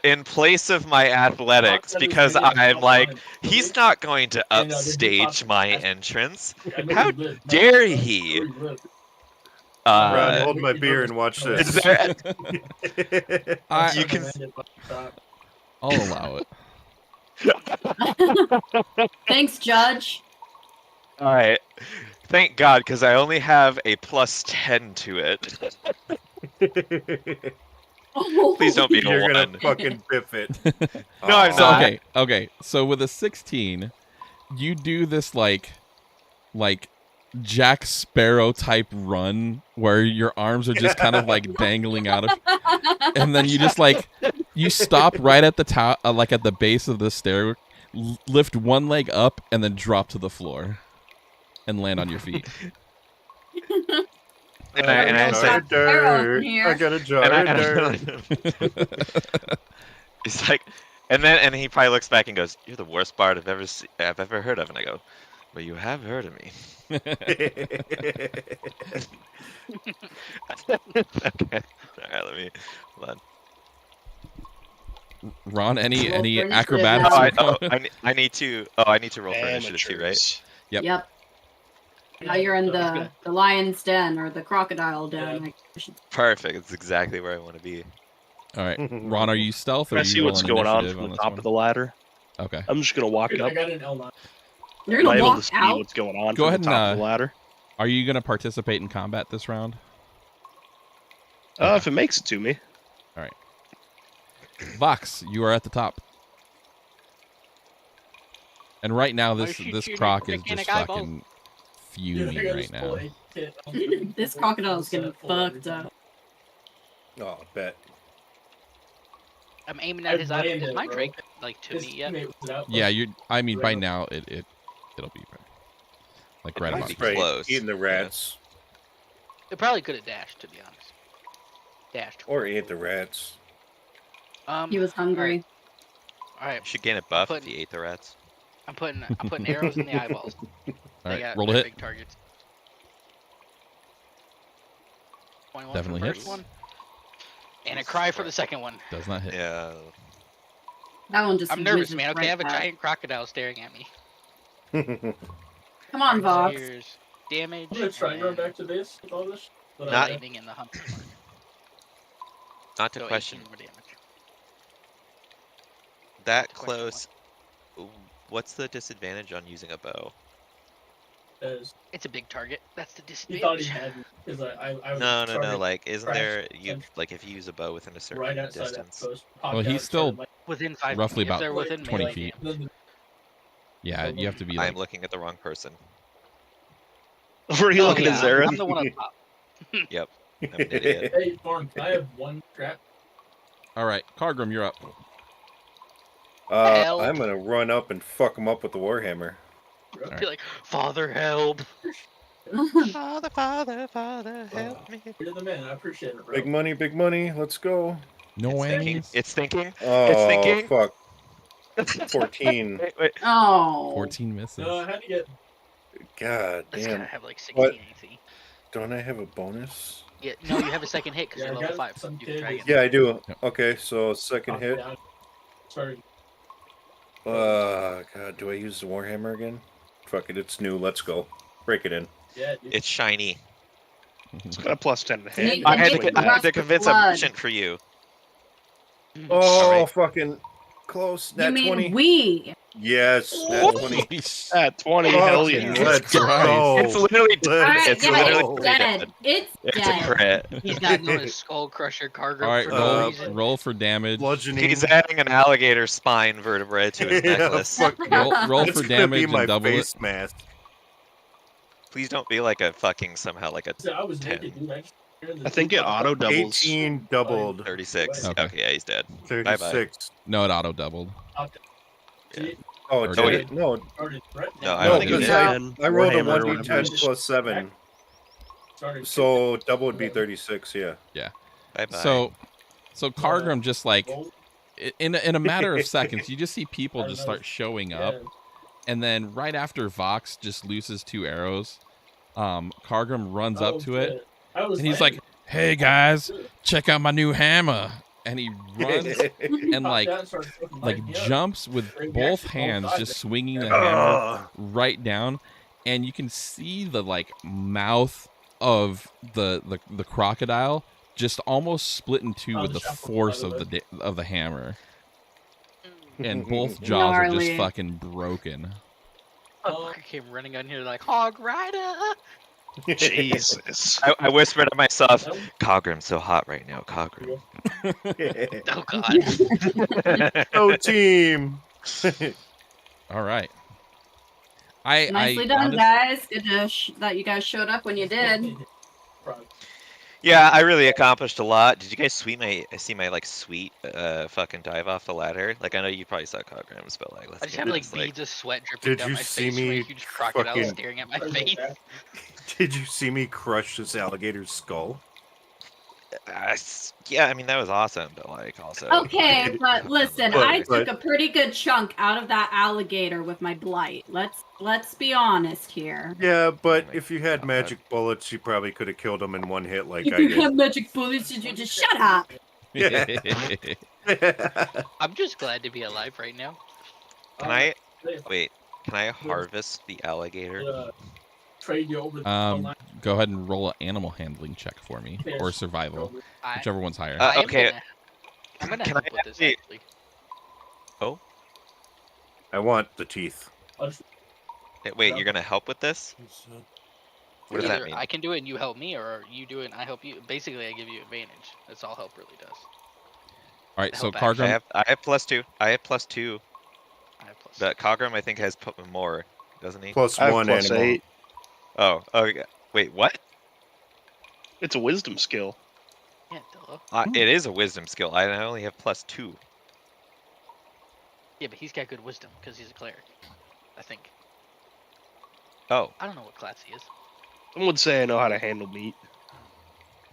in place of my athletics, because I'm like, he's not going to upstage my entrance. How dare he? Ron, hold my beer and watch Is this. there, You can- I'll allow it. Thanks, Judge. all right. Thank God, because I only have a +10 to it. Please don't be a You're gonna 1. fucking biff it. No, I'm Aw. So not. okay. So with a 16, you do this like Jack Sparrow type run where your arms are just kind of like dangling out of, and then you just like you stop right at the like at the base of the stair, lift one leg up, and then drop to the floor, and land on your feet. And I got said, Sparrow in here. I got a jar and of I, dirt. he's like, and he probably looks back and goes, "You're the worst bard I've ever heard of." And I go, "Well, you have heard of me." Okay. All right, let me hold on. Ron, any Roll for initiative acrobatics? now. I need to roll for initiative too, right? Amateurs. Yep. Now you're in the lion's den or the crocodile den. Yeah. Perfect. It's exactly where I want to be. All right, Ron, are you stealth or I are see you what's rolling going on initiative from the this top one? of the ladder. Okay. I'm just gonna walk I up. got an L9. You're Am I gonna able to walk see out. what's going on Go from ahead the and, top of the ladder? Are you going to participate in combat this round? If it makes it to me. Vox, you are at the top. And right now, Why this should this you croc make is just mechanic eyeballs? fucking fuming right now. This crocodile's getting fucked up. Oh, bet. I'm aiming at his eye. Is my Drake like to me yet? Yeah, you. I mean, by now it it'll be like It right might about be Right, close. eating the Yeah. rats. It probably could have dashed, to be honest. Dashed. Or ate the rats. He was hungry. All right. You should gain a buff if putting- you ate the rats. I'm putting arrows in the eyeballs. All They right, got roll to they're hit. big targets. 21 Definitely for the hits. first one. And a cry for the second one. Does not hit. Yeah. That one just. I'm nervous, whizzes man. Okay, right I have a past. giant crocodile staring at me. Come on, Vox. Here's damage. I'm gonna try and run and back to base with all this. But Not- lightning in the hunter mark. Not to So question 18 more damage. that to question close. What's the disadvantage on using a bow? As It's a big target. That's the he thought he disadvantage. had me because I was No. starting Like, isn't crash there you and like if you use a bow within a certain right outside distance? that post. Well, he's popped out, still- started, Within 5 Roughly if about they're within 20 melee feet. damage. then Yeah, you have to be I'm like. looking at the wrong person. Were you Oh, looking yeah, at Zareth? I'm the one up top. I'm an idiot. Hey, Thorn, can I have one trap? All right, Cargrim, you're up. Help. I'm gonna run up and fuck him up with the warhammer. Alright. Be like, Father, help! Father, help me. You're the man. I appreciate it, bro. Big money, big money. Let's go. No It's thinking. whammies. It's thinking. Oh thinking. fuck. 14. Wait. Oh. 14 misses. No, I had to get. God This gotta damn. have like 16 What? AC. Don't I have a bonus? Yeah, no, you have a second hit because Yeah, you're I level got 5. some You can kid try with- again. Yeah, I do. Yep. Okay, so second hit. Down. Sorry. God, do I use the warhammer again? Fuck it, it's new. Let's go. Break it in. Yeah, dude. It's shiny. It's got a +10 to hit. Neat. I had It to, I had rusts to with convince a blood. merchant for you. Oh, Alright. fucking close. You That mean 20. we? Yes, that 20. Holy sh- At 20, Oh, hell Jesus yeah. Let's Christ. go. It's literally Let's Alright, it's yeah, literally it's go. dead. It's It's a dead. crit. He's not known as Skull Crusher Cargo All right, for roll- no roll, reason. roll for damage. Bludgeoning. He's adding an alligator spine vertebrae to his Yeah, necklace. fuck yeah. Roll That's for gonna be damage my and double it. face mask. Please don't be like a fucking somehow like a So I was 10. naked, dude. I think it auto doubles. 18 doubled. 36. Okay. Okay, yeah, he's dead. 36. No, it auto doubled. See, Oh, Or did wait. it? No, started right No, now. I no, don't think it because was I rolled a Warhammer, 1d10 plus 7. Started So double would be 36, yeah. Bye bye. So Cargrim just like roll. in a matter of seconds, you just see people just start showing up, Yeah. and then right after Vox just loses 2 arrows, Cargrim runs Oh, up to it, shit. I was and he's like, "Hey guys, check out my new hammer!" And he runs and like jumps with both hands, just swinging the hammer Oh, right down, and you can see the like mouth of the crocodile just almost split in 2 with the force of the hammer, and both jaws are just Gnarly. fucking broken. Motherfucker came running on here like, Hog Rider! Jesus. I whispered to myself, Cogrim's so hot right now, Cogrim. Oh god. oh, team. All right. I Nicely done, guys. Good that you guys showed up when you did. Yeah, I really accomplished a lot. Did you guys see my like sweet fucking dive off the ladder? Like I know you probably saw Cogrim's, but like let's I just get have like this, beads of sweat dripping Did down you my see face from a me huge crocodile fucking- staring at my face. Did you see me crush this alligator's skull? yeah, I mean that was awesome, but like also Okay, but listen, But- I took a pretty good chunk out of that alligator with my blight. Let's be honest here. Yeah, but my if you had God. magic bullets, you probably could have killed him in one hit like If I you did. have magic bullets, you just shut up. I'm just glad to be alive right now. Can I wait? Can I harvest the alligator? Trade you over the Go ahead and roll an animal handling check for me, or survival, I, whichever one's higher. I am okay. I'm gonna Can help I with this actually- actually. I want the teeth. Wait, you're gonna help with this? What does that Either mean? I can do it and you help me, or you do it and I help you. Basically, I give you advantage. That's all help really does. All right, so help action. Cargrim, I have +2. I have +2. I have plus. But Cogrim I think has more, doesn't he? Plus I have one plus animal. 8. Oh, okay. Wait, what? It's a wisdom skill. Yeah, duh. It is a wisdom skill. I only have +2. Yeah, but he's got good wisdom because he's a cleric. I think. Oh, I don't know what class he is. Some would say I know how to handle meat.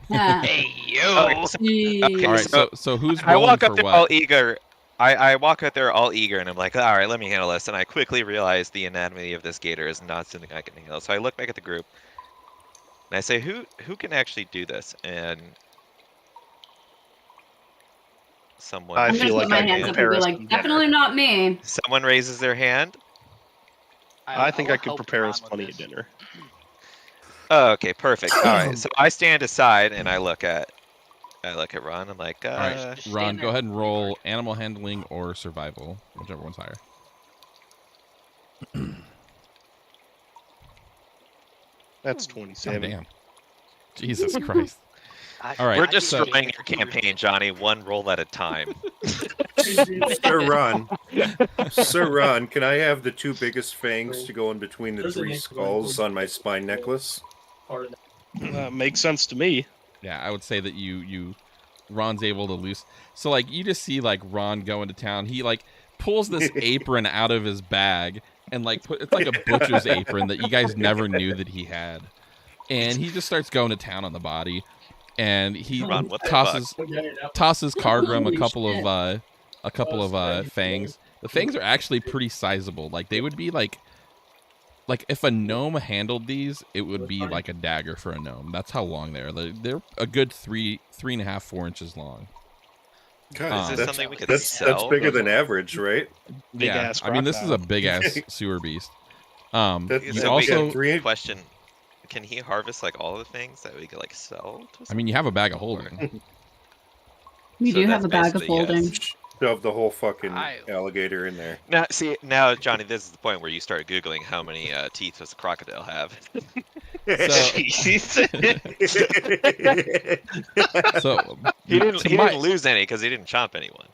Yeah. Hey yo! okay, Jeez. All right, so so who's I rolling walk for up there what? all eager. I walk out there all eager, and I'm like, all right, let me handle this. And I quickly realize the anatomy of this gator is not something I can handle. So I look back at the group, and I say, who can actually do this? And someone. I I'm feel gonna like put my I can hands up and prepare be us like, some dinner. definitely not me. Someone raises their hand. I think will I could help prepare Ron us with plenty this. of dinner. Oh, okay, perfect. All right, so I stand aside and I look at Ron. I'm like, All right, Just stand Ron, there go ahead and and leave roll guard. animal handling or survival, whichever one's higher. That's God 27. damn. Jesus Christ. All right, we're I did destroying get your campaign, Johnny, one roll at a time. Sir Ron, can I have the 2 biggest fangs to go in between the There's a 3 name skulls on my spine necklace? Part of that. Makes sense to me. Yeah, I would say that Ron's able to loose. So like you just see like Ron go into town. He like pulls this apron out of his bag and like it's like a butcher's apron that you guys never knew that he had. And he just starts going to town on the body. And he Ron, what the tosses Cargrim Holy a couple shit. of fangs. The fangs are actually pretty sizable. Like they would be like if a gnome handled these, it would be like a dagger for a gnome. That's how long they are. They're a good 3.5, 4 inches long. God, Is this that's, something we could that's sell? bigger than average, right? Big Yeah, ass I mean this is a crocodile. big ass sewer beast. That- You So also, wait, 3 question: can he harvest like all the things that we could like sell? To I mean, you have a bag of holding. We So do have that's a bag of basically yes. holding. Shove the whole fucking I- alligator in there. Now, see, now Johnny, this is the point where you start googling how many teeth does a crocodile have. So, so He to didn't lose any because he didn't chomp anyone.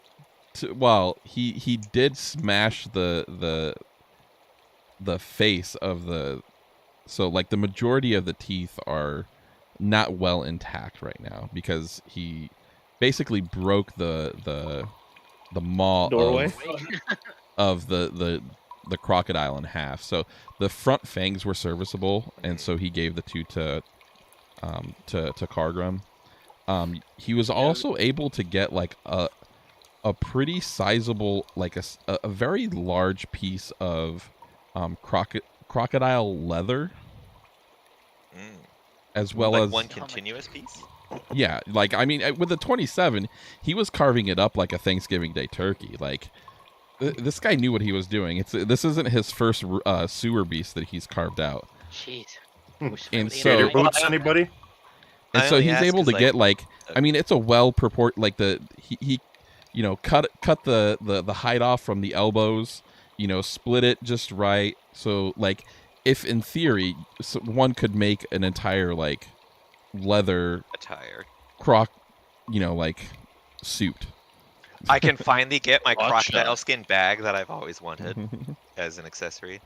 well, he did smash the face of the. So like the majority of the teeth are not well intact right now because he basically broke the maw Doorway? of the crocodile in half. So the front fangs were serviceable, and so he gave the 2 to Cargrim. He was also able to get like a pretty sizable, like a very large piece of crocodile leather, as well like as one continuous piece. yeah, like I mean, with the 27, he was carving it up like a Thanksgiving Day turkey. Like this guy knew what he was doing. This isn't his first sewer beast that he's carved out. Jeez. And Gator so boots, anybody? and I so only he's ask able 'cause, to get like I mean, it's a well like he you know cut the hide off from the elbows, you know, split it just right. So like if in theory one could make an entire like leather attire. you know, like suit. I can finally get my Gotcha. crocodile skin bag that I've always wanted as an accessory.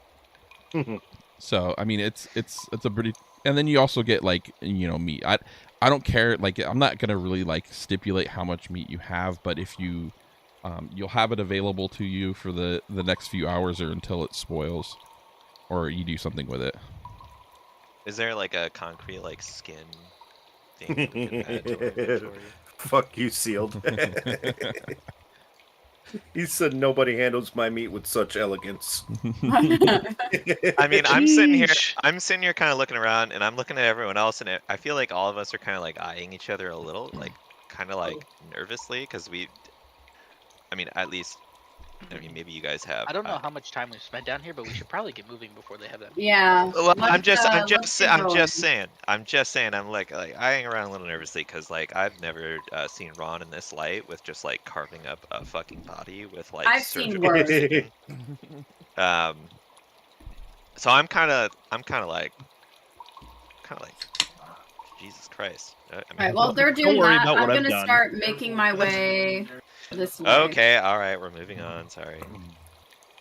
So I mean, it's a pretty, and then you also get like, you know, meat. I don't care. Like I'm not gonna really like stipulate how much meat you have, but if you you'll have it available to you for the next few hours or until it spoils, or you do something with it. Is there like a concrete like skin thing we can add to our inventory? Fuck you, Sealed. He said nobody handles my meat with such elegance. I mean, I'm sitting Sheesh. here kind of looking around, and I'm looking at everyone else, and I feel like all of us are kind of like eyeing each other a little, like kind of like nervously, because I mean, at least, I mean, maybe you guys have. I don't know how much time we've spent down here, but we should probably get moving before they have that. Yeah. Well, I'm let's just get going. saying. I'm like eyeing around a little nervously because like I've never seen Ron in this light with just like carving up a fucking body with like I've seen surgical worse. precision. So I'm kind of like Jesus Christ. I mean, All right, well, they're doing worry that. about I'm what I've going to done. start making my way this way. okay, all right, we're moving on. Sorry.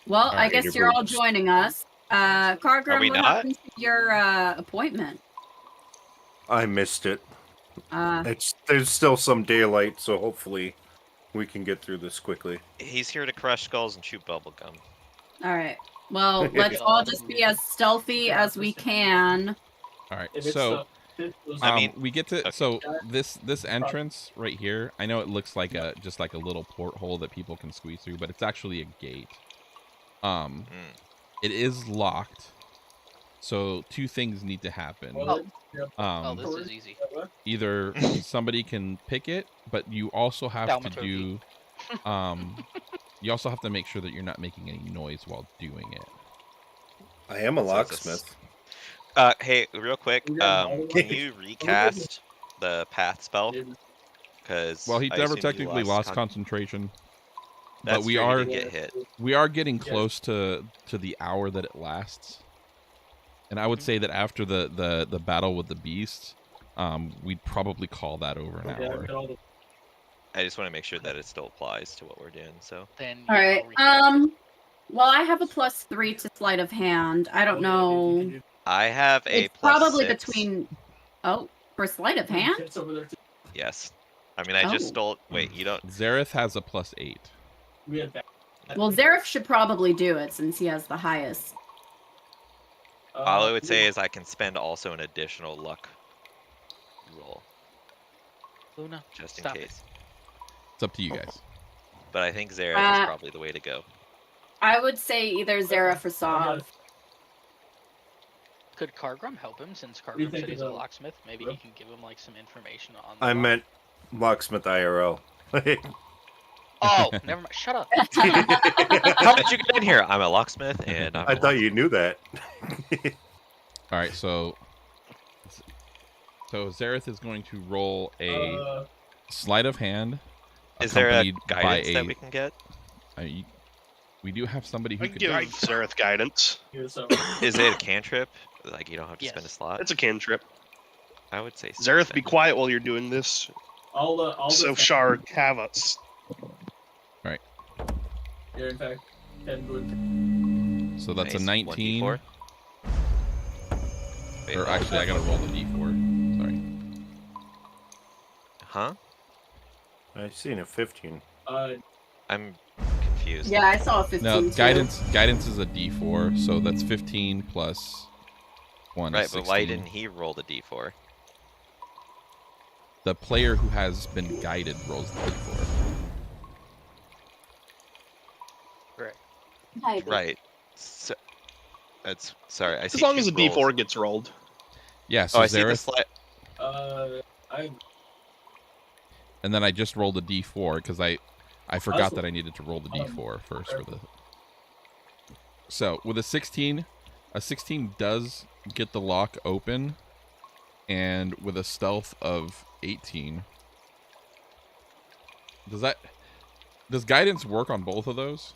Well, I Alright, guess your you're all boobs. joining us. Cargrim, we what not? happened to your appointment? I missed it. Uh, There's still some daylight, so hopefully we can get through this quickly. He's here to crush skulls and chew bubblegum. all right. Well, let's all just be as stealthy as we can. All right. If it's So I mean, we get to okay. so this entrance right here. I know it looks like just like a little porthole that people can squeeze through, but it's actually a gate. It is locked. So two things need to happen. Oh, this is easy. Either somebody can pick it, but you also have to Thaumaturgy. do you also have to make sure that you're not making any noise while doing it. I am a So it's a locksmith. Hey, real quick, can you recast the path spell? Because Well, he never technically lost concentration. That's But we true, he are did get hit. we are getting close to the hour that it lasts. And I would say that after the battle with the beast, we'd probably call that over an hour. I just want to make sure that it still applies to what we're doing. So Then All right. I'll recast. Well, I have a +3 to sleight of hand. I don't know. I have a It's probably +6. between. Oh, for sleight of hand. It's over there too. Yes. I mean, I just Oh. stole. Wait, you don't. Zareth has a +8. We had that. Well, Zareth should probably do it since he has the highest. All I would say is I can spend also an additional luck roll Luna, just in stop it. case. It's up to you guys. But I think Zareth is probably the way to go. I would say either Zareth or Sav. Could Kargrim help him since do you Kargrim think said he's of a the- locksmith? Maybe he can give him like some information on. The I lock. meant locksmith IRL. Oh, never mind. Shut up. How did you get in here? I'm a locksmith, and I'm I thought you knew that. All right, so Zareth is going to roll a sleight of hand. Is there a accompanied by guidance that we can get? We do have somebody who I can could give guide. Zareth guidance. Is it a cantrip? Like you don't have to spend a Yes. slot? It's a cantrip. I would say. Zareth, be spend it. quiet while you're doing this. I'll So just- Shard, have us. Yeah, in fact, Ken would. So that's a Nice. 19. 1d4. Wait, Or actually, I gotta roll the d4. Sorry. Huh? I seen a 15. I'm confused. Yeah, I saw a 15. No, too. guidance is a d4, so that's 15 plus 1 Right, is but why 16. didn't he roll the d4? The player who has been guided rolls the d4. Hi. Right. So, that's sorry. I see. As long two as a rolls. D4 gets rolled. Yeah, so Oh, I see the Zareth, slide. and then I just rolled a d4 because I forgot that I needed to roll the d4 first for the. So with a 16 does get the lock open, and with a stealth of 18, does guidance work on both of those?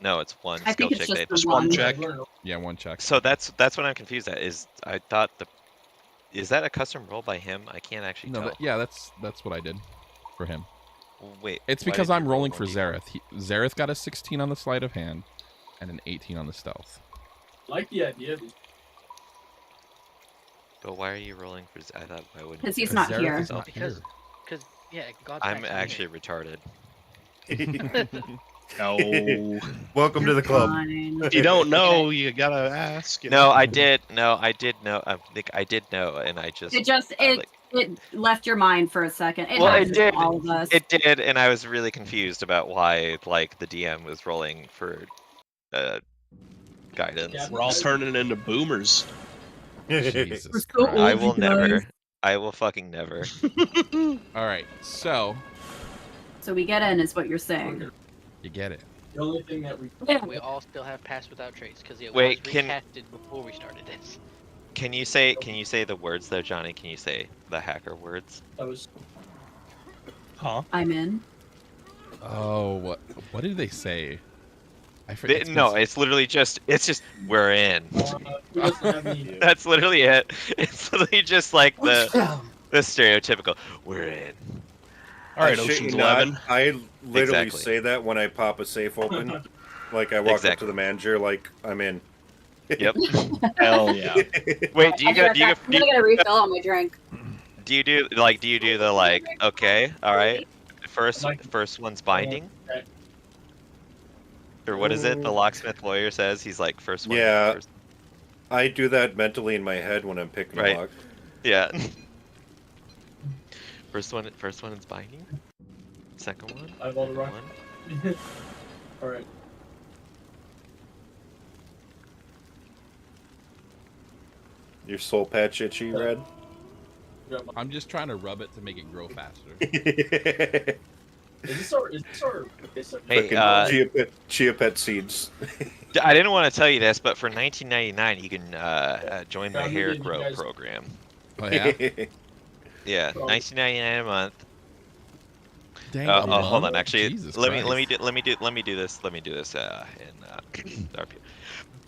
No, it's one I skill think it's check. just They- the one one. check. Yeah, one check. So that's what I'm confused at. Is I thought is that a custom roll by him? I can't actually No, tell. that's what I did for him. Wait. It's why because did you I'm roll rolling more for d4? Zareth. Zareth got a 16 on the sleight of hand, and an 18 on the stealth. like the idea of But why are you rolling for? I thought I wouldn't. Because he's do not that. Zareth here. is not Because- here. Because yeah, God. I'm actually retarded. No. Welcome to the club. Fine. If you don't know, you gotta ask. you No, know. I did. No, I did know. I think I did know, and I just. It left your mind for a second. It Well, it happens did. to all of us. It did, and I was really confused about why, like, the DM was rolling for guidance. Yeah. We're all turning into boomers. Jesus We're so Christ. I old, will you guys. never. I will fucking never. All right, so So we get in, is what you're saying. you get it. the only thing that we. We all still have pass without trace because it Wait, was can- recasted before we started this. Can you say the words though, Johnny? Can you say the hacker words? That was. Huh? I'm in. Oh, what did they say? I forget. No, it's literally just we're in. Who doesn't have any? That's literally it. It's literally just like the stereotypical we're in. All right, I shit Ocean's you not, 11. I literally Exactly. say that when I pop a safe open. Like I walk up to Exactly. the manager, like I'm in. Yep. Hell yeah. Wait, do you I'm get gonna get a refill on my drink. do you do the like okay, all right. First one's binding. Or what is it? The locksmith lawyer says he's like first one. Yeah. First... I do that mentally in my head when I'm picking Right. a lock. Yeah. First one is binding. Second one. I have all the third rock. one. All right. Your soul patch itchy, Red? I'm just trying to rub it to make it grow faster. Is this our? Hey, chia pet seeds. I didn't want to tell you this, but for $19.99 you can join the hair grow program. Oh yeah. Yeah, $19.99 a month. Dang. Hold on, actually, Jesus let me Christ. do this in RP.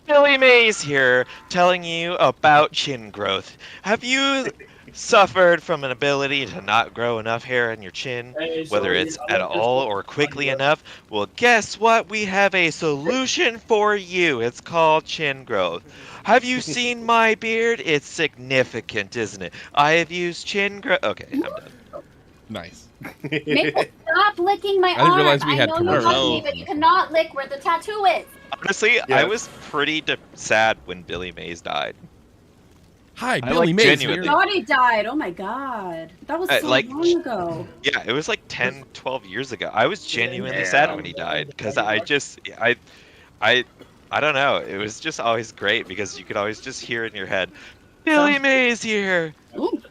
Billy Mays here, telling you about chin growth. Have you suffered from an ability to not grow enough hair in your chin, whether it's at all or quickly enough? Well, guess what? We have a solution for you. It's called chin growth. Have you seen my beard? It's significant, isn't it? I have used chin growth. Okay, I'm done. Nice. Maple, stop licking my arm. I didn't realize we had know you commercials. love me, but you cannot lick where the tattoo is. Honestly, Yeah. I was pretty sad when Billy Mays died. Hi, I Billy like Mays genuinely- here. God, he died. Oh my god. That was so like- long ago. Yeah, it was like 10, 12 years ago. I was genuinely Yeah. sad when he died because I don't know. It was just always great because you could always just hear in your head, Billy Mays here. Ooh.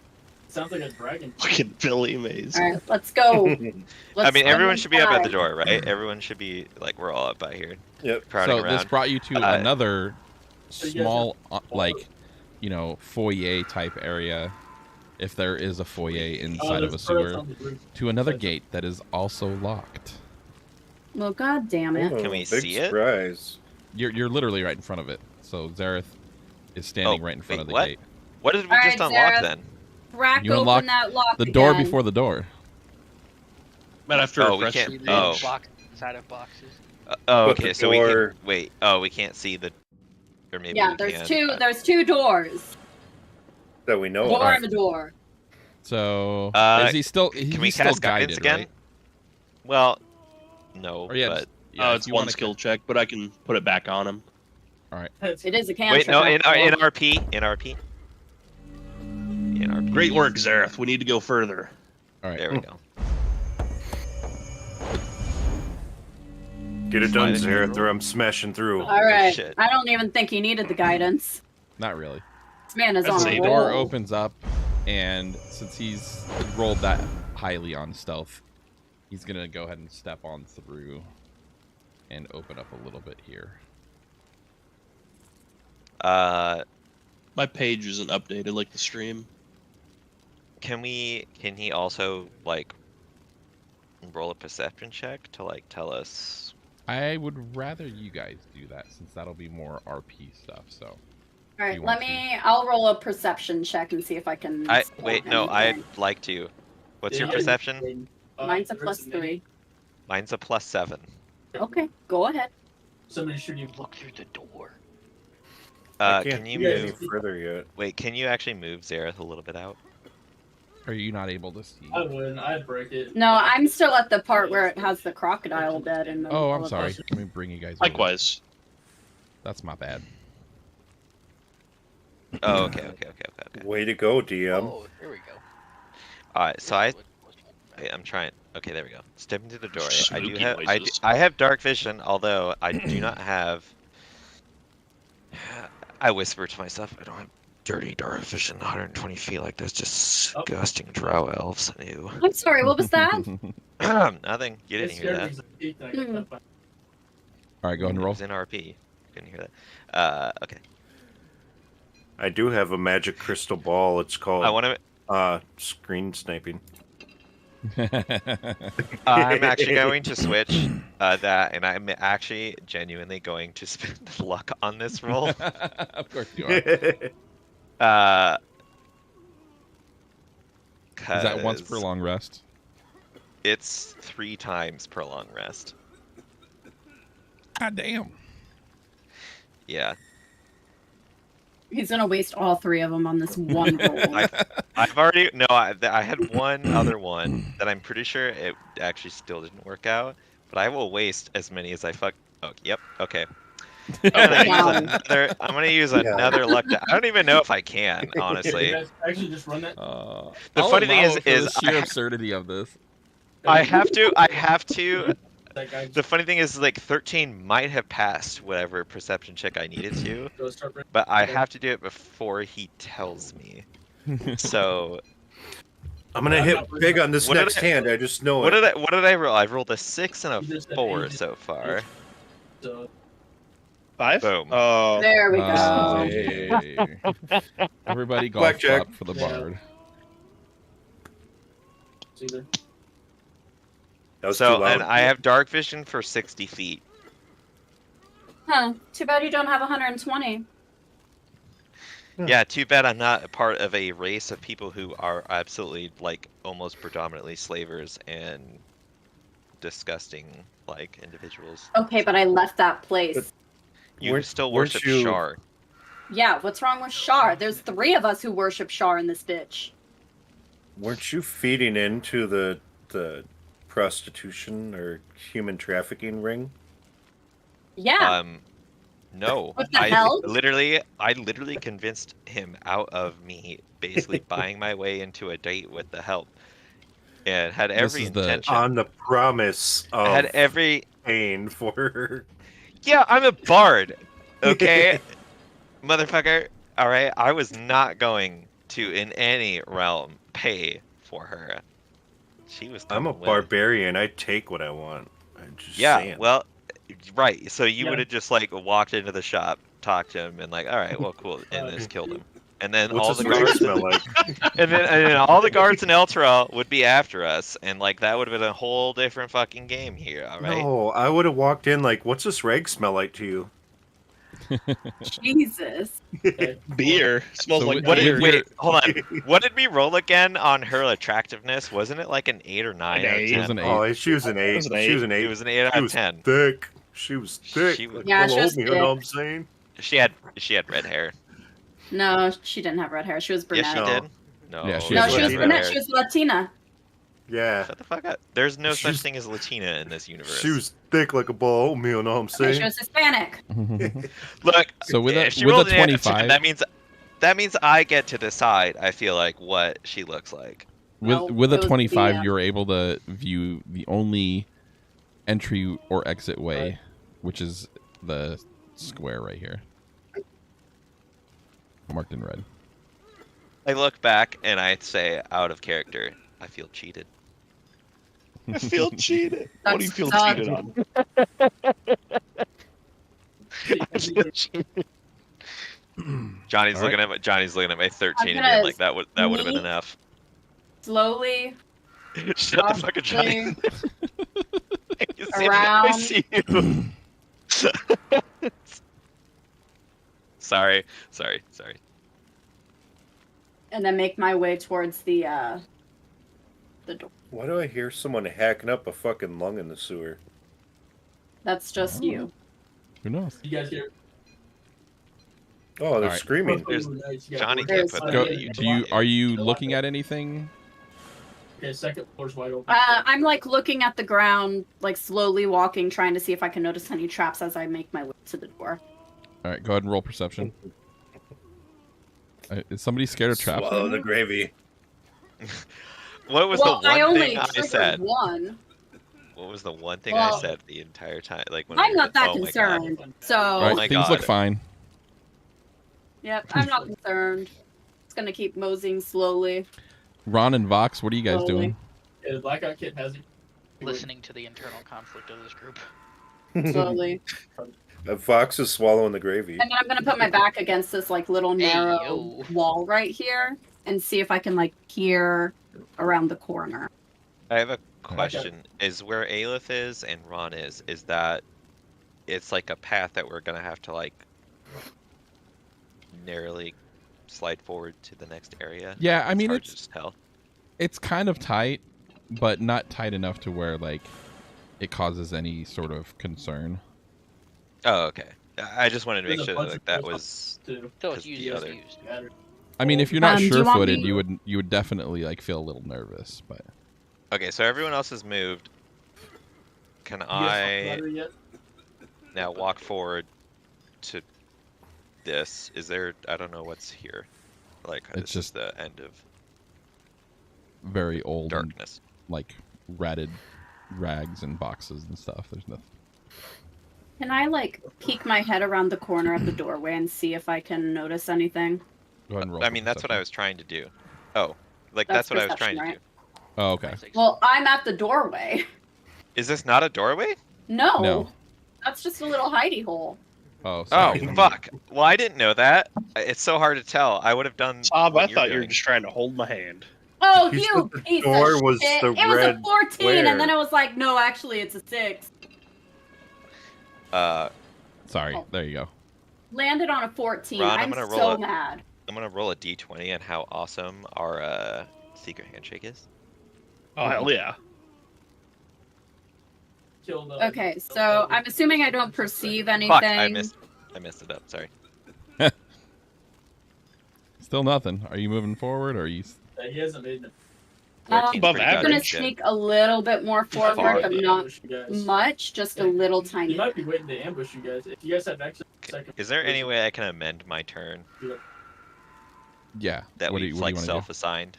Sounds like a dragon. Fucking Billy Mays. All right, let's go. I mean, everyone should be up at the inside. door, right? Everyone should be like, we're all up by here, Yep. crowding So around. this brought you to another small, foyer type area, if there is a foyer inside of a sewer, to another gate that is also locked. Well, god damn it. Can we big see it? surprise. You're literally right in front of it. So Zareth is standing right in front wait, of the what? gate. What did we All just right, unlock Zareth. then? Crack You open unlock that lock The door again. before the door. Might have to Oh, we refresh can't- your oh. page. Box inside of boxes. Oh, But okay. the So we door- can wait. Oh, we can't see the. Or maybe Yeah, we there's can. two. There's two doors. That we know Door of. and a door. So Uh, is he still? He's Can we still cast guidance guided, again? right? Well, no. Or yeah, but just- yeah, It's if you one wanna- skill check, but I can put it back on him. It is a cantrip. wait, no. In after all. RP. In RP. In RP. Great work, Zareth. We need to go further. All right. There we go. Get it done, Slide it. Zareth, or I'm smashing through. All right. shit. I don't even think he needed the guidance. Not really. This man is I'd on say a The door roll. opens up, and since he's rolled that highly on stealth, he's gonna go ahead and step on through and open up a little bit here. My page isn't updated like the stream. Can he also like roll a perception check to like tell us? I would rather you guys do that since that'll be more RP stuff. So All right, you let want me. I'll roll a perception check and see if I can. spot Wait, no. anything. I'd like to. What's your Yeah. perception? Mine's a +3. Mine's a +7. Okay, go ahead. Somebody should you Look through the door. I Can can't you get any move? further yet. Wait, can you actually move Zareth a little bit out? are you not able to see? I wouldn't. I'd break it. No, I'm still at the part where it has the crocodile dead in the. Oh, I'm middle of sorry. it. Let me bring you guys. over. Likewise. That's my bad. Oh, okay. Way to go, DM. Oh, here we go. All right, so I'm trying. Okay, there we go. Step into the door. Spooky I noises. have dark vision, although I do not have. I whisper to myself, I don't have dirty dark vision. 120 feet like that's disgusting drow elves. Ew. I'm sorry. What was that? Nothing. You didn't hear that. All right, go ahead and It roll. was in RP. Couldn't hear that. Okay. I do have a magic crystal ball. It's called I want to. screen sniping. I'm actually going to switch that, and I'm actually genuinely going to spend luck on this roll. Of course you are. Is that once per 'cause long rest? It's 3 times per long rest. God damn. Yeah. He's gonna waste all 3 of them on this one roll. I've already I had one other one that I'm pretty sure it actually still didn't work out, but I will waste as many as I Oh, yep. Okay. Wow. I'm gonna use another luck. I don't even know if I can, Can honestly. you guys actually just run that? The funny thing is the sheer I absurdity of this. have to. That guy The funny thing is, like, 13 might have passed whatever perception check I needed to, just start bringing- but I have to do it before he tells me. So I'm gonna hit big on this What did next I- hand. I just know what it. did I roll? I've rolled a 6 and You just a said 4 agent. so far. So, 5? Boom. Oh, There we go. Hey. Everybody golf Blackjack. clap for the Yeah. bard. it's either. That was So too loud. and I have dark vision for 60 feet. Huh. Too bad you don't have 120. Yeah, too bad I'm not a part of a race of people who are absolutely, like, almost predominantly slavers and disgusting, like, individuals. Okay, but I left that place. But- You Weren't- still weren't worship you- Shar. Yeah, what's wrong with Shar? There's 3 of us who worship Shar in this bitch. Weren't you feeding into the prostitution or human trafficking ring? Yeah. No. What the hell? I literally convinced him out of me basically buying my way into a date with the help. And had every is the- intention. On the promise of had every paying for her. Yeah, I'm a bard. Okay? Motherfucker. Alright, I was not going to in any realm pay for her. She was I'm a coming with- barbarian. I take what I want. I'm just Yeah, saying. well, right. So you Yeah. would have just like walked into the shop, talked to him, and like, all right, well, cool, and just killed him. And then What's all his the rag guards, smell like? and then all the guards in Elturel would be after us, and like that would have been a whole different fucking game here. All right. No, I would have walked in like, "What's this rag smell like to you?" Jesus. beer. Smells So like with- What beer. did, wait, hold on. What did we roll again on her attractiveness? Wasn't it like an 8 or 9 out of 8. 10? It was an 8. Oh, she was an 8. was an She was an 8. It was an 8 out She of was 10. thick. She was thick. She was- like Yeah, little she was oatmeal, you know thick. what I'm saying? She had red hair. No, she didn't have red hair. She was brunette. Yes, she No. did. No. Yeah, she No, has she was red brunette. hair. She was Latina. Yeah. Shut the fuck up. There's no such She's- thing as Latina in this universe. She was thick like a bowl of oatmeal, you know what I'm Okay, saying? she was Hispanic. Look, So with a- if she with a rolled an 8 out of 10, 25 that means I get to decide. I feel like what she looks like. No, with it a was 25, the, you're able to view the only entry or exit way, which is the square right here, marked in red. I look back and I say, out of character, I feel cheated. I feel cheated. What do you feel That's cheated on? I feel cheated. Johnny's All right. looking at my 13 I'm and gonna being like that would have been sneak enough. Slowly. Shut the fuck up, Johnny. You see me, I Around. see you. Sorry. And then make my way towards the door. Why do I hear someone hacking up a fucking lung in the sewer? That's just you. Who knows? You guys hear? Oh, they're Alright. screaming. There's- Johnny can't can't put put There's- that. Are you looking at anything? Okay, second floor's wide open. I'm like looking at the ground, like slowly walking, trying to see if I can notice any traps as I make my way to the door. All right, go ahead and roll perception. Is somebody scared of traps? Swallow right the now? gravy. What was Well, the I one only thing I triggered said? one. What was the one thing I Well, said the entire time? Like when I'm we were not that oh my God. concerned. So, All right, my things look God. fine. yep, I'm not concerned. It's gonna keep moseying slowly. Ron and Vox, what are you guys Slowly. doing? Yeah, the blackout kid has it. Listening to the internal conflict of this group. Slowly. Fox is swallowing the gravy. And then I'm gonna put my back against this like little Hey, narrow yo. wall right here and see if I can like peer around the corner. I have a question. Is where Aelith is and Ron is that it's like a path that we're gonna have to like narrowly slide forward to the next area? Yeah, I mean hard to it's tell. it's kind of tight, but not tight enough to where like it causes any sort of concern. Oh, okay. I just wanted to make There's a sure bunch that of that doors was Too. So Because it's used, the used, other- used. Yeah, I mean, if you're not Do you want sure-footed, me- you would definitely like feel a little nervous, but okay. So everyone else has moved. Can you guys fucked I? battery yet? Now walk forward to this. Is there? I don't know what's here. Like It's this just is the end of very old and, darkness. like ratted rags and boxes and stuff. There's nothing. Can I like peek my head around the corner of the doorway and see if I can notice anything? Go ahead and roll. I for mean, that's what I perception. was trying to do. Oh, like That's that's what I was trying perception, to do. Oh, okay. Well, I'm at the doorway. Is this not a doorway? No. No. That's just a little hidey hole. Oh, Oh, sorry. fuck. Well, I didn't know that. It's so hard to tell. I would have done. Sob, what I you're thought you were doing. just trying to hold my hand. Oh, You you said the piece door of was shit. the It was a red 14, square. and then it was like, no, actually, it's a 6. Sorry. Oh. There you go. Landed on a 14. Ron, I'm I'm gonna roll so it. mad. I'm gonna roll a d20 on how awesome our secret handshake is. Oh, hell yeah. Kill the. Okay, so I'm assuming I don't perceive anything. Fuck, I messed it up. Sorry. Still nothing. Are you moving forward, or are you? He hasn't made it. 14's Above pretty I'm gonna average. goddamn good. sneak a little bit more forward, Far. but He not ambush you guys. much, just a little He tiny. might be waiting to ambush you guys. If you guys have extra second. Is there any way I can amend my turn Yeah. that what do we've you, what like do you want to do? self-assigned?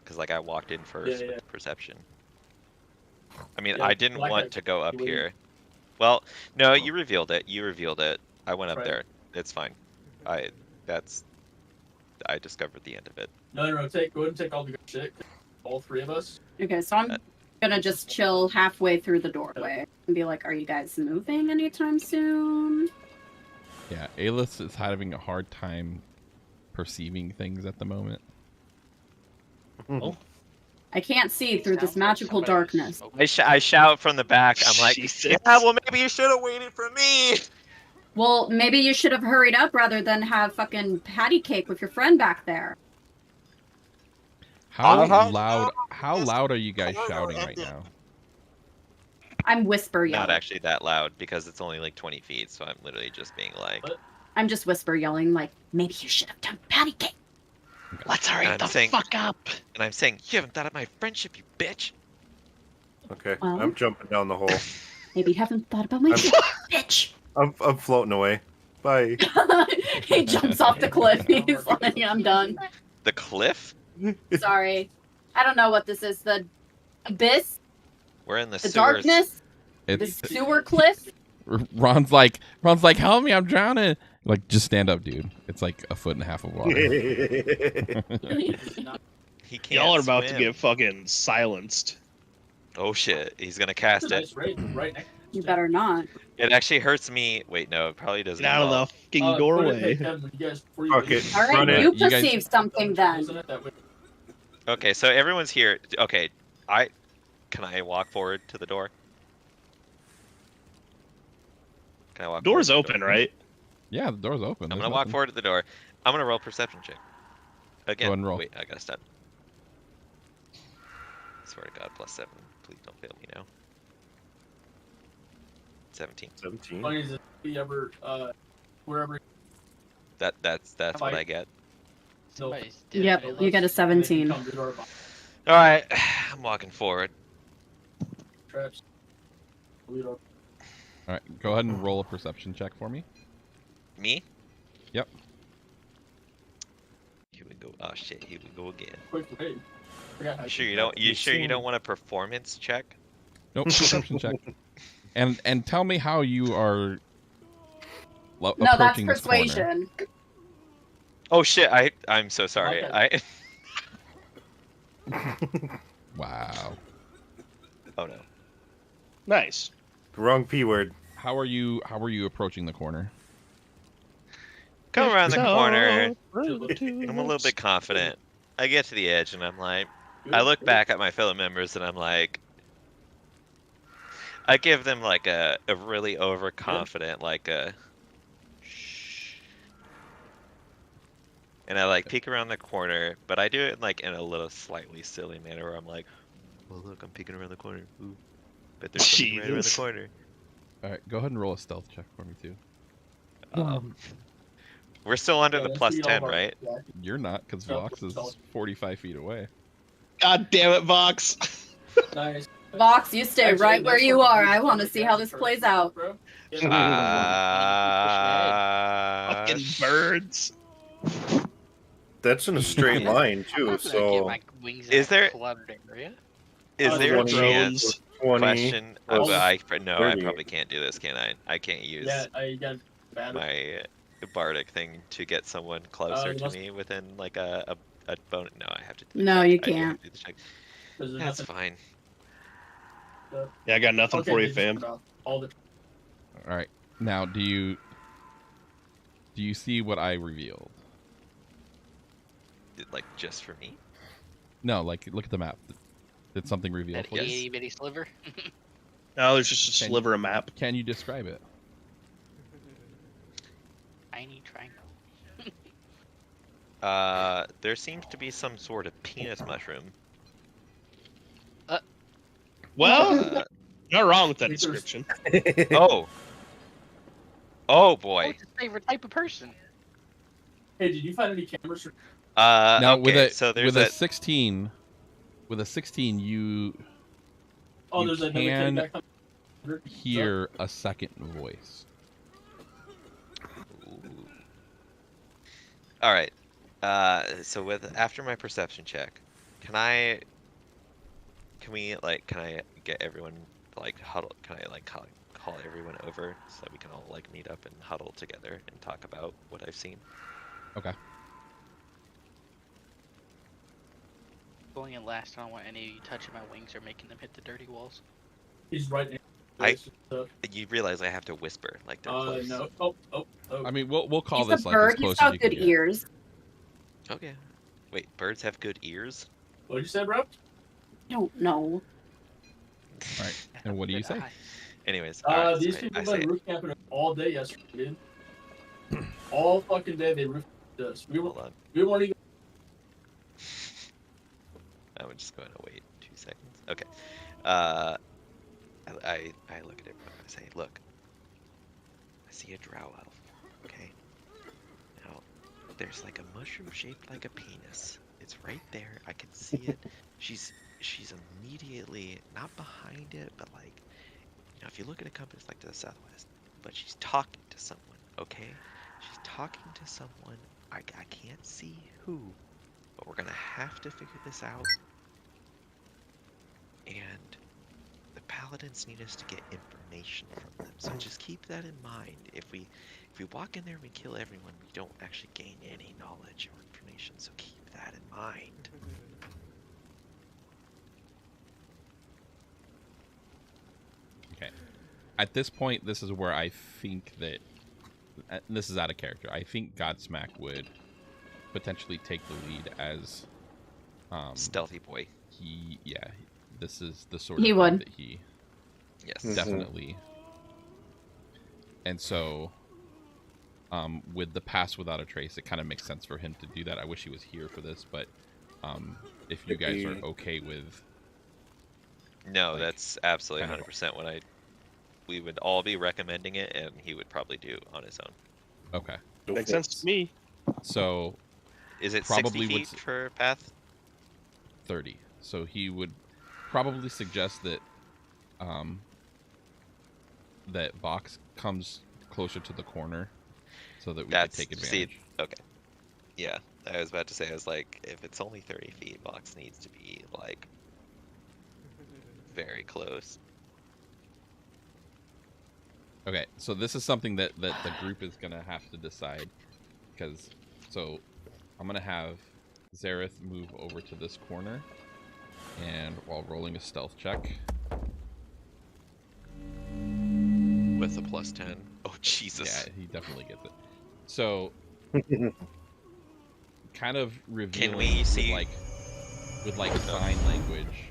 Because like I walked in first Yeah. with perception. I mean, Yeah, I didn't Black want Eye- to go up you wouldn't- here. Well, no, you revealed it. You revealed it. I went up Right. there. It's fine. I discovered the end of it. No, go ahead and take all the good shit. All 3 of us. Okay, so I'm gonna just chill halfway through the doorway and be like, are you guys moving anytime soon? Yeah. Aelith is having a hard time perceiving things at the moment. I can't see through this Sounds like magical somebody's darkness. smoking. I shout from the back. I'm like, Jesus. yeah, well, maybe you should have waited for me. Well, maybe you should have hurried up rather than have fucking patty cake with your friend back there. How Uh-huh. loud? How loud are you guys shouting right now? I'm whisper Not yelling. actually that loud because it's only like 20 feet, so I'm literally just being like, I'm just whisper yelling, like, maybe you should have done patty cake. Let's hurry I'm the saying- fuck up. and I'm saying, you haven't thought of my friendship, you bitch. Okay, Well. I'm jumping down the hole. Maybe you haven't thought about my I'm- shit, bitch. I'm floating away. Bye. He jumps off the cliff. He's like, I'm done. The cliff? Sorry. I don't know what this is. The abyss? We're in the The sewers. darkness? The It's sewer cliff? Ron's like, help me, I'm drowning. Like, just stand up, dude. It's like a foot and a half of water. He can't Y'all are about to swim. get fucking silenced. Oh shit, he's gonna That's cast a it. nice raid right next. You better not. It actually hurts me. Wait, no, it probably doesn't. Get out of involve- the fucking doorway. Okay. All right, Run it. you You guys- perceive something then. Okay, so everyone's here. Okay, can I walk forward to the door? Can I walk? Door's forward to the open, door? right? Yeah, the door's open. I'm There's gonna walk nothing. forward to the door. I'm gonna roll perception check. Again. Go ahead and roll. Wait, I gotta stop. Swear to God, +7. Please don't fail me now. 17. 17. Funny is if we ever, wherever. That's what Like- I get. Somebody's Yep, dead. you get a 17. Come to the door box. All right, I'm walking forward. Traps. We don't. All right, go ahead and roll a perception check for me. Me? Yep. Here we go. Oh shit, here we go again. Quick raid. Forgot how You to sure do you that. don't? You sure you don't want a performance check? Nope, perception check. And tell me how you are No, that's approaching this corner. persuasion. Oh shit! I'm so sorry. Okay. Wow. Oh no. Nice. Wrong P word. How are you approaching the corner? Come around the corner. I'm I'm a little bit confident. I get to the edge and I'm like, I look back at my fellow members and I'm like, I give them like a really overconfident like a shh. And I like peek around the corner, but I do it like in a little slightly silly manner where I'm like, well look, I'm peeking around the corner. Ooh, bet there's something right around the Jesus. corner. All right, go ahead and roll a stealth check for me too. We're still under Yeah, the let's plus beat all 10, of our- right? Yeah. You're not, because No, Vox is stealth. 45 feet away. God damn it, Vox. Nice. Vox, you stay Actually, right where next you one, are. you I can want to make see that how this first, plays out. bro. Yeah, Fucking birds. That's in a straight line I'm too. not gonna get So my wings Is in a there- cluttered area. Is there a 20 chance? drones. 20 Question. plus I 30. probably can't do this, can I? I can't use yeah, I got bad. my bardic thing to get someone closer you to must- me within like a bonus. No, I have to. Do the No, check. you I do have can't. to do the check. There's That's nothing. fine. Yeah, I got nothing Okay, for you, they just fam. put off all the. All right. Now, do you see what I revealed? Like just for me? No, like look at the map. Did something reveal That for you? itty bitty sliver. No, there's just a Can- sliver of map. Can you describe it? Tiny triangle. There seems to be some sort of penis mushroom. Well, Uh, not wrong with that Think there's- description. oh. Oh boy. What's his favorite type of person? Hey, did you find any cameras? Now, Okay, so there's with that. a 16, you Oh, You there's another can kid back on. hear a second voice. All right. So after my perception check, can I get everyone to like huddle? Can I like call everyone over so that we can all like meet up and huddle together and talk about what I've seen? Okay. Going in last, I don't want any of you touching my wings or making them hit the dirty walls. He's right in. You realize I have to whisper like they're close. No. Oh. I mean, we'll call He's this a like as bird. close He's as you got can good get. ears. Okay. Wait, birds have good ears? What did you say, bro? Don't know. All right. And what do you Good say? eye. Anyways, alright, These so people I been say, roof camping all day yesterday, dude. All fucking day they roofed us. hold on. We weren't even. I'm just going to wait 2 seconds. Okay. I look at everyone and I say, look, I see a drow elf. Okay. Now, there's like a mushroom shaped like a penis. It's right there. I can see it. She's immediately not behind it, but like, you know, if you look at a compass like to the southwest, but she's talking to someone. Okay. She's talking to someone. I can't see who, but we're gonna have to figure this out. And the paladins need us to get information from them. So just keep that in mind. If we walk in there and we kill everyone, we don't actually gain any knowledge or information. So keep that in mind. Okay. At this point, this is where I think that this is out of character. I think Godsmack would potentially take the lead as Stealthy boy. This is the sort of He thing would. that he Yes. definitely. And so, with the pass without a trace, it kind of makes sense for him to do that. I wish he was here for this, but if you guys are okay with, No, like, that's absolutely kind of- 100% what we would all be recommending it, and he would probably do on his own. okay, Makes sense to me. so Is it Probably 60 would feet for path? 30. So he would probably suggest that that Vox comes closer to the corner so that we can take advantage. Okay. Yeah, I was about to say, I was like, if it's only 30 feet, Vox needs to be like very close. Okay, so this is something that the group is gonna have to decide, because so I'm gonna have Zareth move over to this corner, and while rolling a stealth check, With a +10. Oh, Jesus. yeah, he definitely gets it. So, kind of revealing we see- with sign language,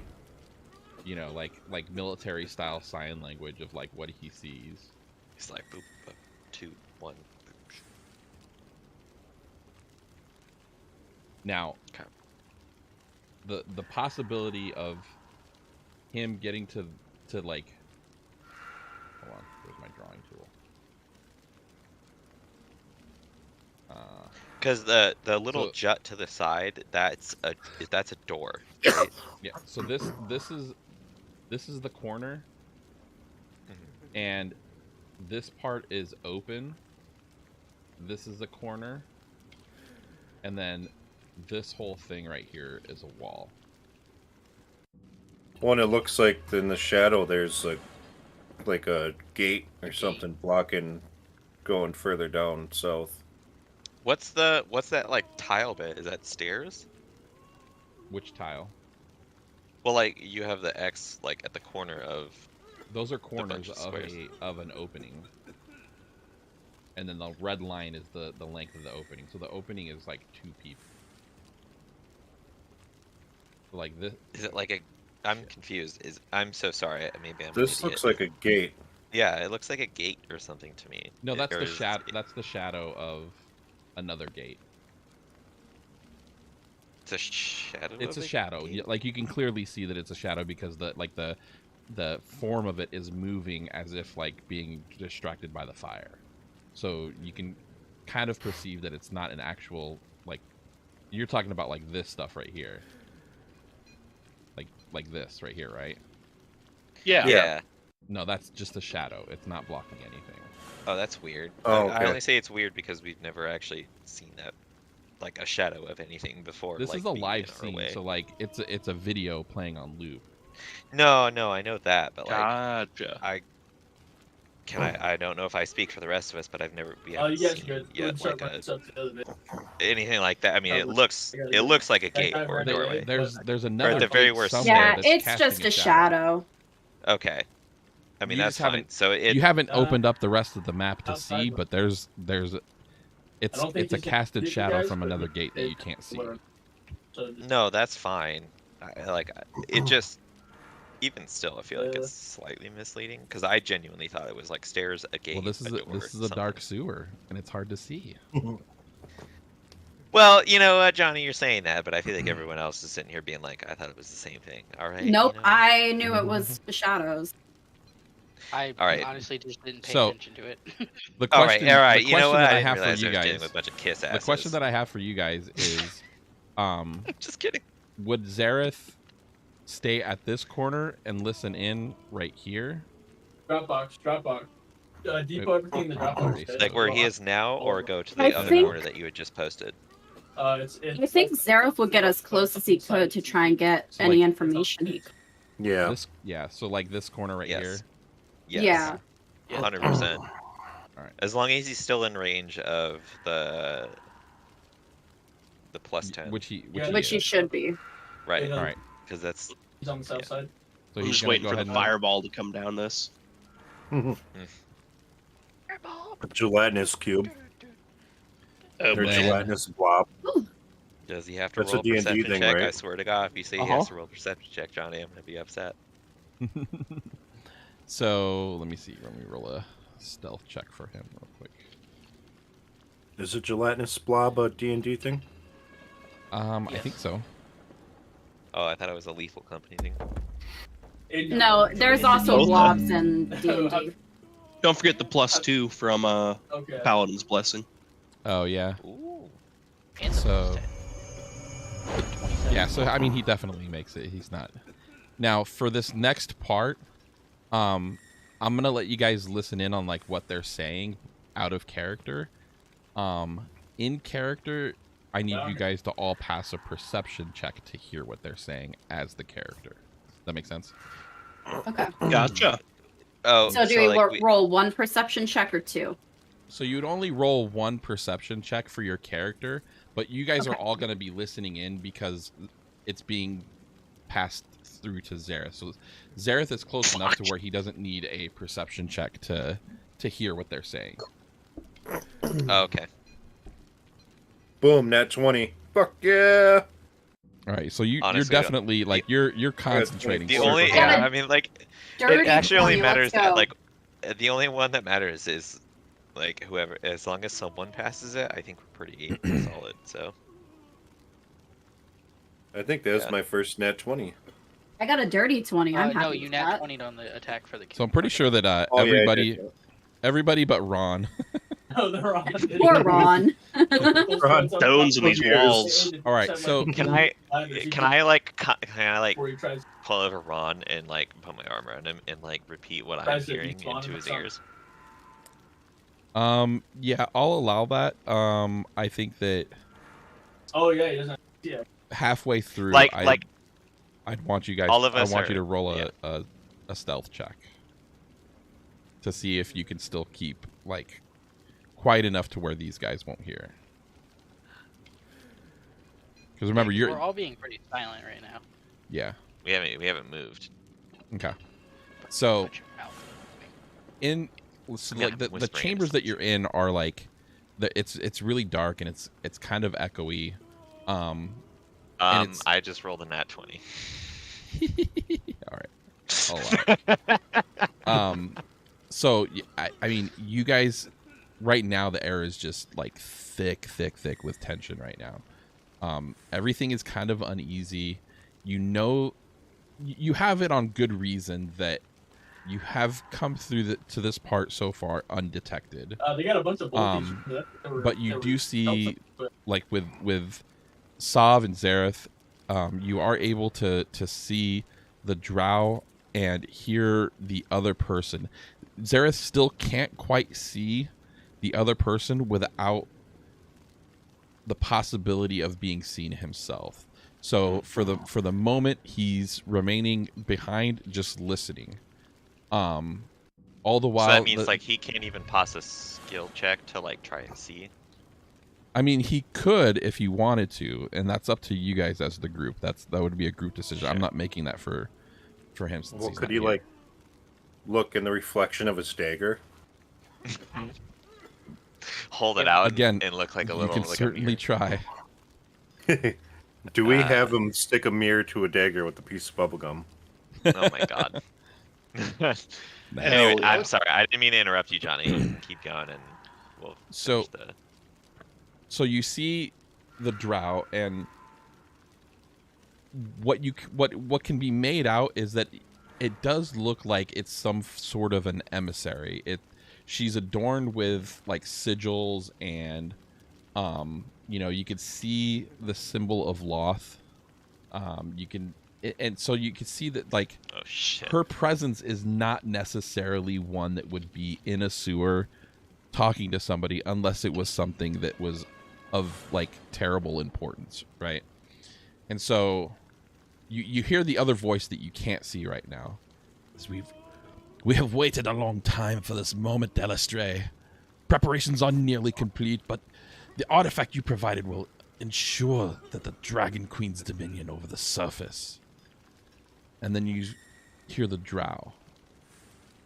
you know, like military style sign language of like what he sees. He's like, boop, boop, 2, 1. Now, Okay. the possibility of him getting to like, hold on, where's my drawing tool? Because the little So- jut to the side, that's a door, right? Yeah. So this this is the corner, and this part is open. This is the corner, and then this whole thing right here is a wall. One, it looks like in the shadow there's like a gate or something blocking going further down south. What's that like tile bit? Is that stairs? Which tile? Well, like you have the X like at the corner of. Those are corners of of an opening. And then the red line is the length of the opening. So the opening is like 2 people. Like this. Is it like a? I'm confused. I'm so sorry. Maybe I'm. This looks like a gate. Yeah, it looks like a gate or something to me. No, that's the shadow. That's the shadow of another gate. It's a shadow. It's a shadow. Like you can clearly see that it's a shadow because the form of it is moving as if like being distracted by the fire. So you can kind of perceive that it's not an actual, like, you're talking about like this stuff right here. Like this right here, right? Yeah. No, that's just a shadow. It's not blocking anything. Oh, that's weird. Oh, I okay. only say it's weird because we've never actually seen that, like a shadow of anything before. This like, is a being live in our scene, way. so like it's a video playing on loop. No, I know that, but like, Gotcha. I don't know if I speak for the rest of us, but we You haven't guys seen good. yet Start like running stuff together, man. anything like that. I mean, it was- looks I gotta go. like a gate or a There- doorway. There's another the very gate worst somewhere Yeah, that's it's casting just a shadow. Okay. I mean, You that's just fine. haven't- So You haven't opened up the rest of the map to outside see, one. but it's don't think it's a you can casted see shadow guys, from but another gate that it- you can't see. whatever. So just- no, that's fine. It just. Even still, I feel like it's slightly misleading because I genuinely thought it was like stairs, a gate. Well, this is a a, door, this is a something. dark sewer, and it's hard to see. Well, you know, Johnny, you're saying that, but I feel like everyone else is sitting here being like, I thought it was the same thing. All right. Nope, you know? I knew it was the shadows. I All right. honestly just didn't pay So- attention to it. The All question, right. All right. the You know question what? that I I didn't have for realize you I was dealing guys, with a bunch of kiss the asses. question that I have for you guys is, Just kidding. would Zareth stay at this corner and listen in right here? Dropbox. Depot everything in the Dropbox. okay? Like where he is now, or go to the I other think- corner that you had just posted. I think Zareth would get as close as he could to try and get So, any like- information he could. Yeah. So like this corner right here. Yes. Yeah. 100%. All right. As long as he's still in range of the plus 10. Which he Which he should be. Right. All right. Because that's He's on the south side. So I'm he's just gonna waiting go for ahead the and fireball to come down this. A gelatinous cube. Oh, Or man. gelatinous blob. does he have to That's roll a D&D perception thing, check? right? I swear to God, if you say he has to roll perception check, Johnny, I'm gonna be upset. So let me see. Let me roll a stealth check for him real quick. Is a gelatinous blob a D&D thing? I think so. Oh, I thought it was a lethal company thing. No, there's also blobs in D&D. Don't forget the +2 from Okay. Paladin's Blessing. Oh yeah. Ooh. And the So- plus 10. 27. Yeah, so I mean he definitely makes it. He's not. Now for this next part, I'm gonna let you guys listen in on like what they're saying out of character. In character, I need you guys to all pass a perception check to hear what they're saying as the character. That makes sense? Okay. Gotcha. Oh, So do we like roll one perception check or two? So you'd only roll one perception check for your character, but you guys are Okay. all going to be listening in because it's being passed through to Zareth. So Zareth is close enough to where he doesn't need a perception check to hear what they're saying. Oh, okay. Boom, nat 20. Fuck yeah! All right, so you're Honestly, definitely like you're concentrating. The super only, hard. yeah, I mean, like, Dirty it actually only 20, matters let's that, go. like, the only one that matters is, like, whoever, as long as someone passes it, I think we're pretty solid, so. I think that was Yeah. my first nat 20. I got a dirty 20. I'm happy no, with you that. nat 20 on the attack for the So I'm pretty sure that Oh, yeah, I everybody did. everybody but Ron. No, they're on. Poor Ron. Ron Stones in these walls. All right, so Can I, like, Before he tries call over Ron and like put my arm around him and like repeat what I'm Guys, if you hearing spawn into him his or something. ears. Yeah, I'll allow that. I think that Oh yeah, he doesn't. Yeah. halfway through, Like I'd want you guys. all of I us want you are- to roll yeah. a stealth check to see if you can still keep like quiet enough to where these guys won't hear. Because remember, Yeah, 'cause you're we're all being pretty silent right now. yeah. we haven't moved. Okay. So Shut your mouth. in so Yeah, like the whispering chambers that instance. you're in are like it's really dark and it's kind of echoey. it's- I just rolled a nat 20. All right. I'll allow it. So I mean, you guys, right now the air is just like thick with tension right now. Everything is kind of uneasy. You know, you have it on good reason that you have come through to this part so far undetected. They got a bunch of bullies. But you do see, like with Sav and Zareth, you are able to see the drow and hear the other person. Zareth still can't quite see the other person without the possibility of being seen himself. So for the moment, he's remaining behind, just listening. All the while, So that means like he can't even pass a skill check to like try and see. I mean, he could if he wanted to, and that's up to you guys as the group. That would be a group decision. I'm Sure. not making that for him. Since Well, he's could not he here. like look in the reflection of his dagger? Hold it out Again, and look like a you little. can like certainly try. Do we have him stick a mirror to a dagger with a piece of bubblegum? Oh my god. Anyway, I'm sorry. I didn't mean to interrupt you, Johnny. Keep going, and we'll. So- finish the... So you see the drow, and what can be made out is that it does look like it's some sort of an emissary. She's adorned with like sigils, and you could see the symbol of Loth. And so you can see that like Oh shit. her presence is not necessarily one that would be in a sewer talking to somebody unless it was something that was of like terrible importance, right? And so you hear the other voice that you can't see right now. We have waited a long time for this moment, Delastray. Preparations are nearly complete, but the artifact you provided will ensure that the Dragon Queen's dominion over the surface. And then you hear the drow.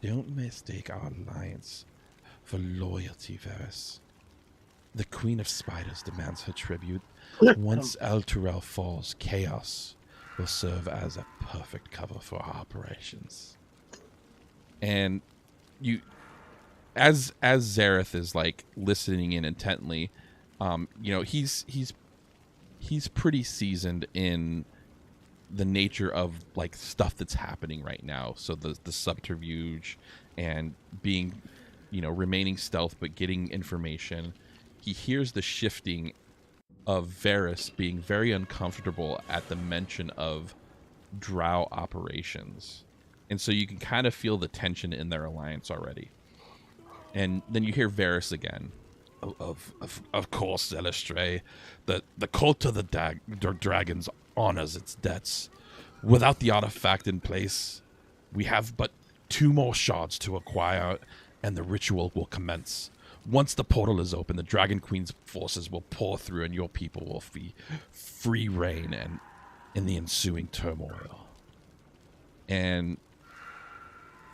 Don't mistake our alliance for loyalty, Varys. The Queen of Spiders demands her tribute. Once Elturel falls, chaos will serve as a perfect cover for our operations. And you, as Zareth is like listening in intently, he's pretty seasoned in the nature of like stuff that's happening right now. So the subterfuge and being, remaining stealth but getting information. He hears the shifting of Varys being very uncomfortable at the mention of drow operations. And so you can kind of feel the tension in their alliance already. And then you hear Varys again. Of course, Zelestray. The cult of the dragons honors its debts. Without the artifact in place, we have but 2 more shards to acquire, and the ritual will commence. Once the portal is open, the Dragon Queen's forces will pour through, and your people will be free reign and in the ensuing turmoil. And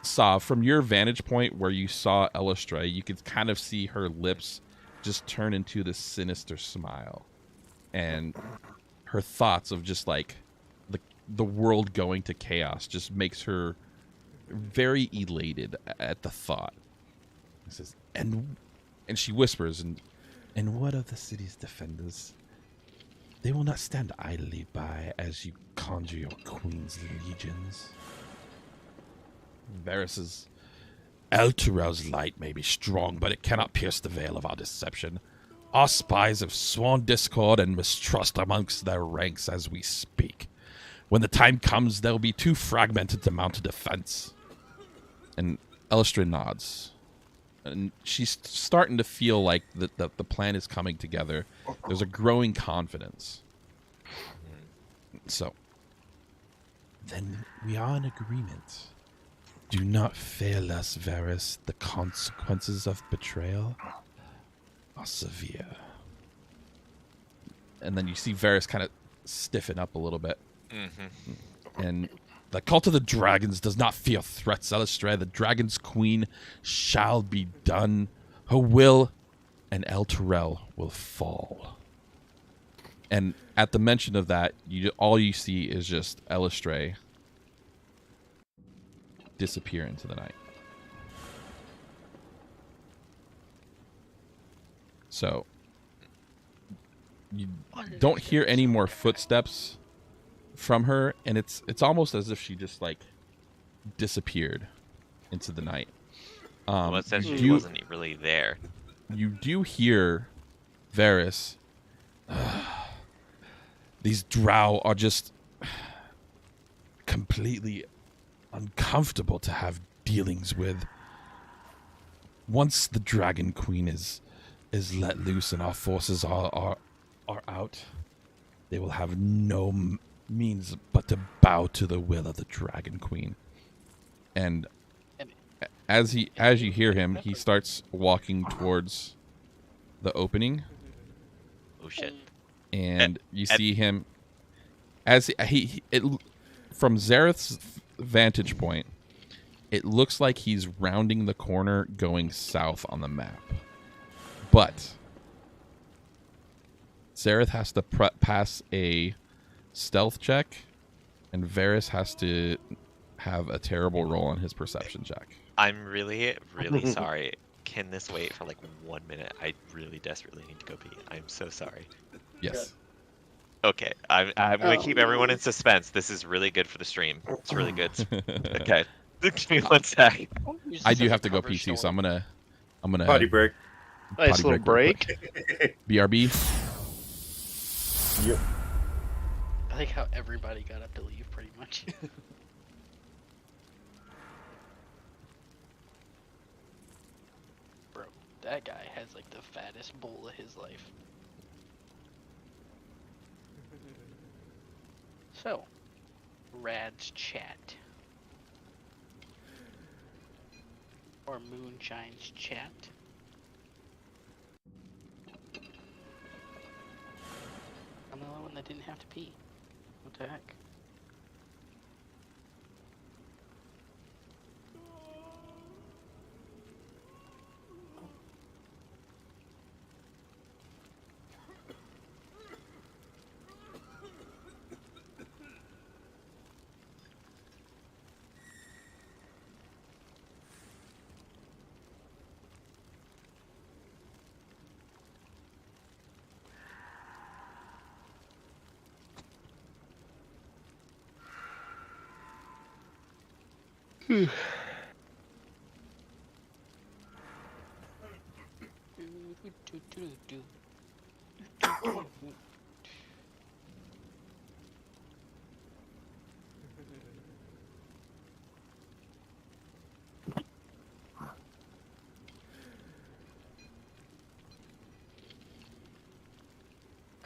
Sav, from your vantage point where you saw Elastray, you could kind of see her lips just turn into this sinister smile, and her thoughts of just like the world going to chaos just makes her very elated at the thought. It says, and she whispers, and what of the city's defenders? They will not stand idly by as you conjure your queen's legions. Varys says, Elturel's light may be strong, but it cannot pierce the veil of our deception. Our spies have sworn discord and mistrust amongst their ranks as we speak. When the time comes, they'll be too fragmented to mount a defense. And Elturel nods. And she's starting to feel like the plan is coming together. There's a growing confidence. So, then we are in agreement. Do not fail us, Varys. The consequences of betrayal are severe. And then you see Varys kind of stiffen up a little bit. And the cult of the dragons does not fear threats, Elturel. The dragon's queen shall be done. Her will, and Elturel will fall. And at the mention of that, all you see is just Elturel disappear into the night. So you don't hear any more footsteps from her, and it's almost as if she just like disappeared into the night. Well, it says she wasn't really there. You do hear Varys. These drow are just completely uncomfortable to have dealings with. Once the Dragon Queen is let loose and our forces are out, they will have no means but to bow to the will of the Dragon Queen. And as you hear him, he starts walking towards the opening. Oh shit. And you see him as from Zareth's vantage point, it looks like he's rounding the corner going south on the map. But Zareth has to pass a stealth check, and Varys has to have a terrible roll on his perception check. I'm really, really sorry. Can this wait for like 1 minute? I really desperately need to go pee. I'm so sorry. Yes. Okay, I'm going to keep everyone in suspense. This is really good for the stream. It's really good. Okay. Give me 1 sec. I do have to go PC, so I'm gonna Potty break. Nice little break. BRB. Yep. I like how everybody got up to leave, pretty much. Bro, that guy has like the fattest bowl of his life. So, Rad's chat. Or Moonshine's chat. I'm the only one that didn't have to pee. What the heck?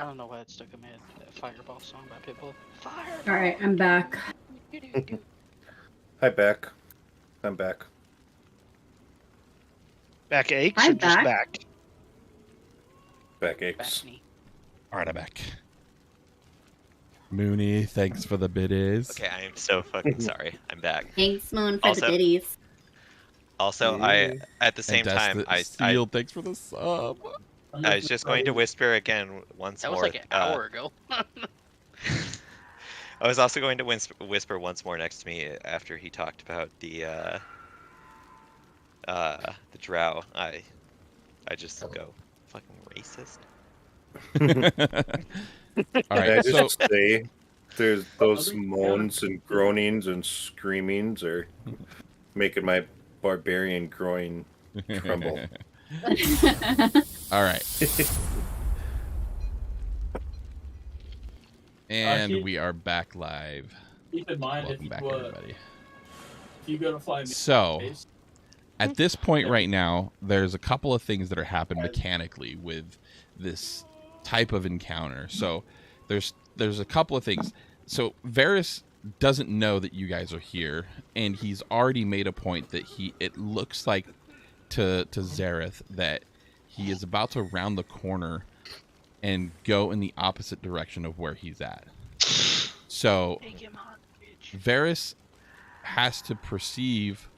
I don't know why it stuck in my head. That Fireball song by Pitbull. Fireball! Alright, I'm back. Hi, back. I'm back. Back aches I'm or just back. back? Back aches. Backney. Alright, I'm back. Mooney, thanks for the biddies. Okay, I am so fucking sorry. I'm back. Thanks, Moon, for Also- the biddies. Also, I at the same time, Steel, thanks for the sub. I was just going to whisper again once That more. was like an hour ago. I was also going to whisper once more next to me after he talked about the drow. I just go fucking racist. All Can I right, so just say, there's those moans and groanings and screamings are making my barbarian groin tremble. all right. And keep- we are back live. Keep in mind Welcome if back, you everybody. if you go to fly me So, base, at this point right now, there's a couple of things that are happening mechanically with this type of encounter. So, there's a couple of things. So, Varys doesn't know that you guys are here, and he's already made a point that it looks like to Zareth that he is about to round the corner and go in the opposite direction of where he's at. So Take him on, bitch. Varys has to perceive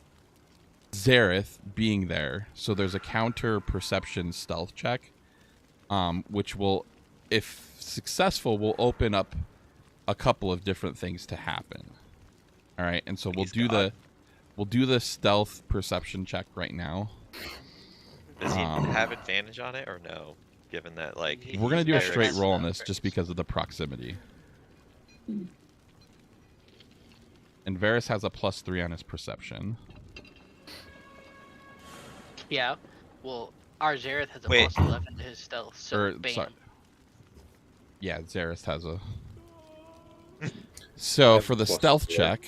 Zareth being there. So there's a counter perception stealth check, which will, if successful, will open up a couple of different things to happen. All right, and so we'll do the stealth perception check right now. Does he have advantage on it or no? Given that, like, We're gonna do a Varys- straight roll on this just because of the proximity. And Varys has a +3 on his perception. Yeah. Well, our Zareth has a Wait. +11 to his stealth, so Or, bam. sorry. Yeah, Zareth has a. So have for the plus stealth 4. check,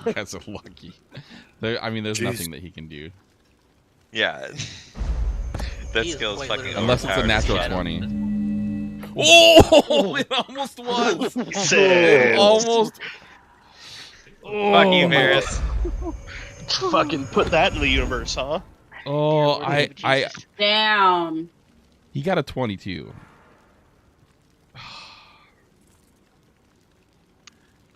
that's a lucky. There's Jeez. nothing that he can do Yeah. That He is skill is quite fucking literally unless it's a overpowered. natural Shadow. 20. Oh, it almost was. Sick. Almost. Fuck you, Oh, my Varys. Fucking put that in the universe, huh? Oh, Dear Lord of I Jesus. Damn. he got a 22.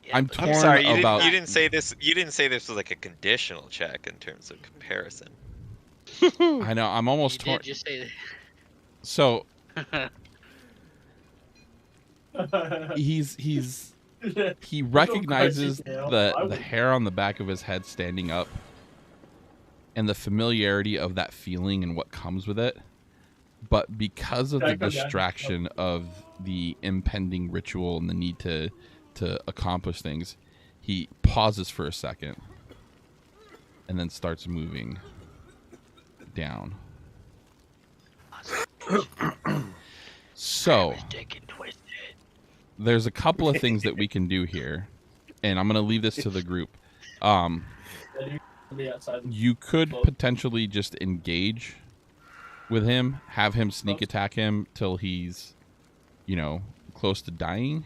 Yeah, I'm but- torn I'm sorry, you about. didn't say this. You didn't say this was like a conditional check in terms of comparison. I know. I'm almost You torn. did just say So that. he recognizes hell. the I would- hair on the back of his head standing up and the familiarity of that feeling and what comes with it. But because of Can I the come down? distraction of the impending ritual and the need to accomplish things, he pauses for a second and then starts moving down. So there's a couple of things that we can do here, and I'm going to leave this to the group. Be outside. You could potentially just engage with him, have him sneak attack him till he's, close to dying,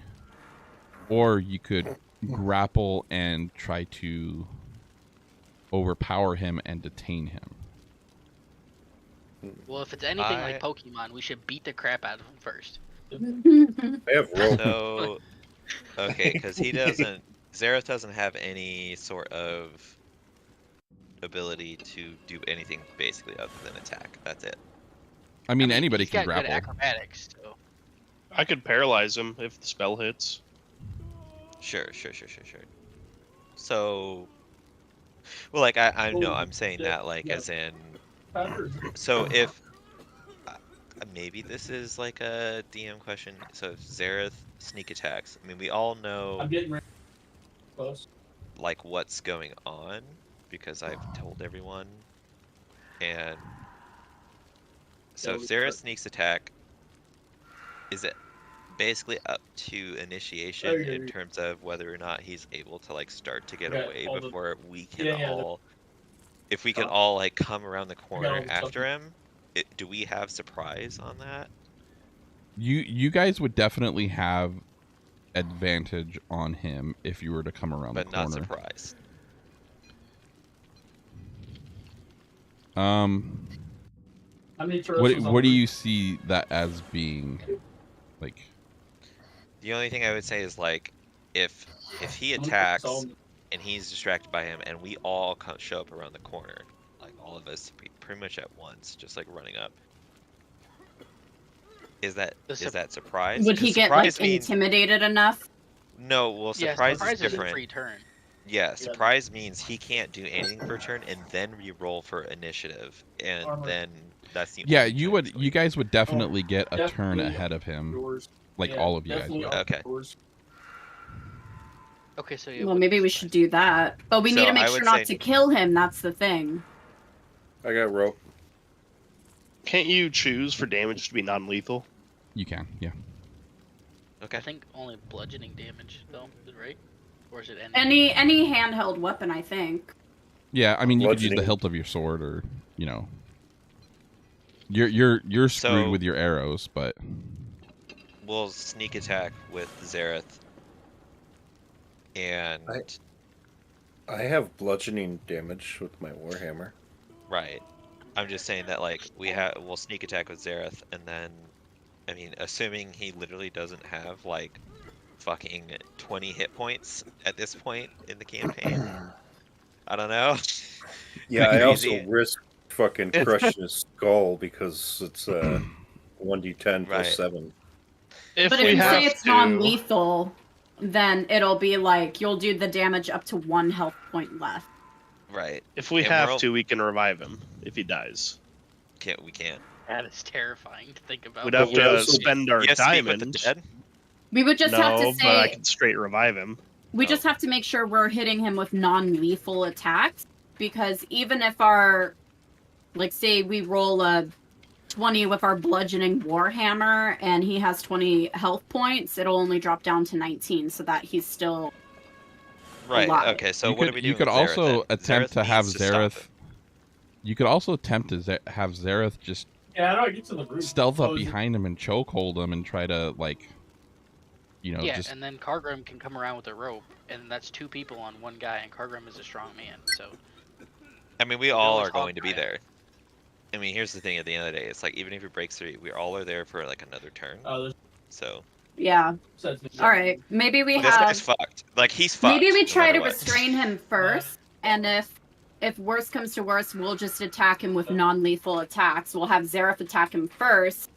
or you could grapple and try to overpower him and detain him. Well, if it's anything I- like Pokemon, we should beat the crap out of him first. I have rope. So, okay, because Zareth doesn't have any sort of ability to do anything basically other than attack. That's it. I mean, anybody he's can got good grapple. acrobatics, so. I could paralyze him if the spell hits. Sure. So, well, like I know I'm saying that like Yeah. as in, so if maybe this is like a DM question. So if Zareth sneak attacks, I mean we all know I'm getting ready. Close. like what's going on because I've told everyone. And so if Zareth sneaks attack, is it basically up to initiation Okay. in terms of whether or not he's able to like start to get Okay, away all the- before we can Yeah, yeah, the- all if we can Oh. all like come around the all corner the after him? Do we have surprise on that? You guys would definitely have advantage on him if you were to come around But the corner. not surprise. How many turrets What do you see that as being like? The only thing I would say is like if he attacks and he's distracted by him and we all show up around the corner, like all of us pretty much at once, just like running up. Is that surprise? Would he 'Cause get like surprise means- intimidated enough? No, well Yeah, surprise surprise is is a different. free turn. Yeah, surprise means he can't do anything for a turn and then re-roll for initiative, and Armor. then that's the Yeah, only you time would. he's You guys would definitely get a turn definitely ahead of him, Yours. like Yeah, all of you guys definitely would. all Okay. yours. Okay, so yeah. Well, what maybe is we surprise? should do that. But we So need to make I sure would not say- to kill him. That's the thing. I got rope. Can't you choose for damage to be non-lethal? You can, yeah. Okay. I think only bludgeoning damage, though, right? Or is it any? Any handheld weapon, I think. Yeah, I mean, you could use the Bludgeoning. hilt of your sword, or you know, you're screwed So- with your arrows, but We'll sneak attack with Zareth. And I have bludgeoning damage with my warhammer. right. I'm just saying that like we'll sneak attack with Zareth, and then I mean, assuming he literally doesn't have like fucking 20 hit points at this point in the campaign. I don't know. Yeah, I also Easy. risk fucking crushing his skull because it's 1d10 plus Right. 7. If But we if you have say it's to, non-lethal, then it'll be like you'll do the damage up to 1 health point left. Right. if we And have we're- to, we can revive him if he dies. We can't. That is terrifying to think about. We'd have we to also- spend our You guys speak with the diamond. dead? We would just have to No, but I say can straight revive him. we just have to make sure we're hitting him with non-lethal attacks, because even if our, like, say we roll a 20 with our bludgeoning warhammer and he has 20 health points, it'll only drop down to 19, so that he's still Right. alive. Okay. So you what could, do we do? you could with Zareth, also then? attempt Zareth to have needs stop Zareth. it. You could also attempt to have Zareth just Yeah, how do I get to the roof? stealth up Oh, is it- behind him and chokehold him and try to like, you know, Yeah, just and then Kargrim can come around with a rope, and that's 2 people on 1 guy, and Kargrim is a strong man, so... I mean, we all always are going to be hog tie. there. I mean, here's the thing. At the end of the day, it's like even if he breaks 3, we all are there for like another turn. Oh, there's So yeah. says All right, maybe we this have guy's fucked. Like he's fucked. maybe we no try matter to what. restrain him first, and if worse comes to worse, we'll just attack him with non-lethal attacks. We'll have Zareth attack him first,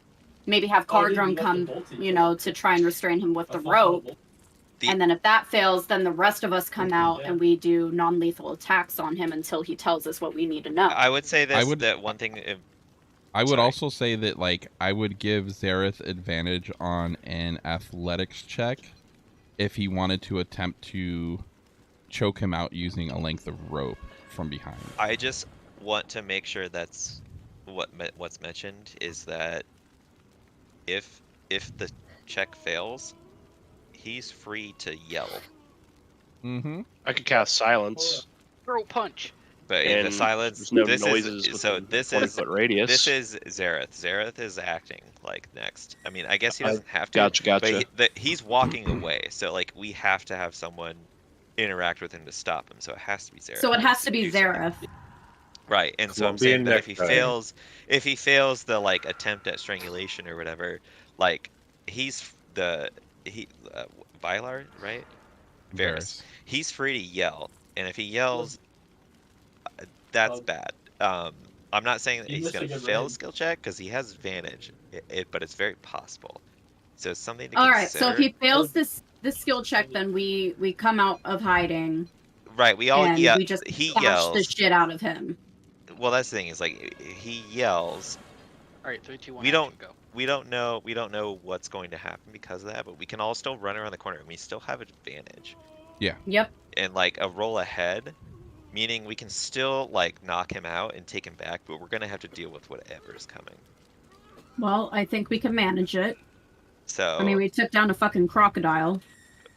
maybe have Oh, dude, Cardrum you got come, the bolty you know, bolt. to try and restrain him with the That's not rope. bolt. And then if that fails, then the rest of us come out Yeah. and we do non-lethal attacks on him until he tells us what we need to know. I would say this. would- That one thing. I would Sorry. also say that like I would give Zareth advantage on an athletics check if he wanted to attempt to choke him out using a length of rope from behind. I just want to make sure that's what's mentioned is that if the check fails, he's free to yell. Mm-hmm. I could cast silence. Throat punch! But And the silence. there's no this noises is so. within This 20 is foot radius. This is Zareth. Zareth is acting like next. I mean, I guess he doesn't have to. Gotcha. But he's walking away, so like we have to have someone interact with him to stop him. So it has to be Zareth. So it has to be do so. Zareth. Right, and so I'm Colombian saying that if he necktie. fails the like attempt at strangulation or whatever, like Vylar, right? Varys. He's free to yell, and if he yells, that's bad. I'm not saying that You he's missed a going to good fail raid. the skill check because he has advantage, but it's very possible. So it's something to All right, consider. so if he fails this skill check, then we come out of hiding right, we all and yell. we just He bash yells. the shit out of him. Well, that's the thing is like he yells. Alright, 3, 2, 1, We action, don't- go. We don't know what's going to happen because of that, but we can all still run around the corner and we still have advantage. Yep. And like a roll ahead, meaning we can still like knock him out and take him back, but we're gonna have to deal with whatever is coming. Well, I think we can manage it. So I mean, we took down a fucking crocodile.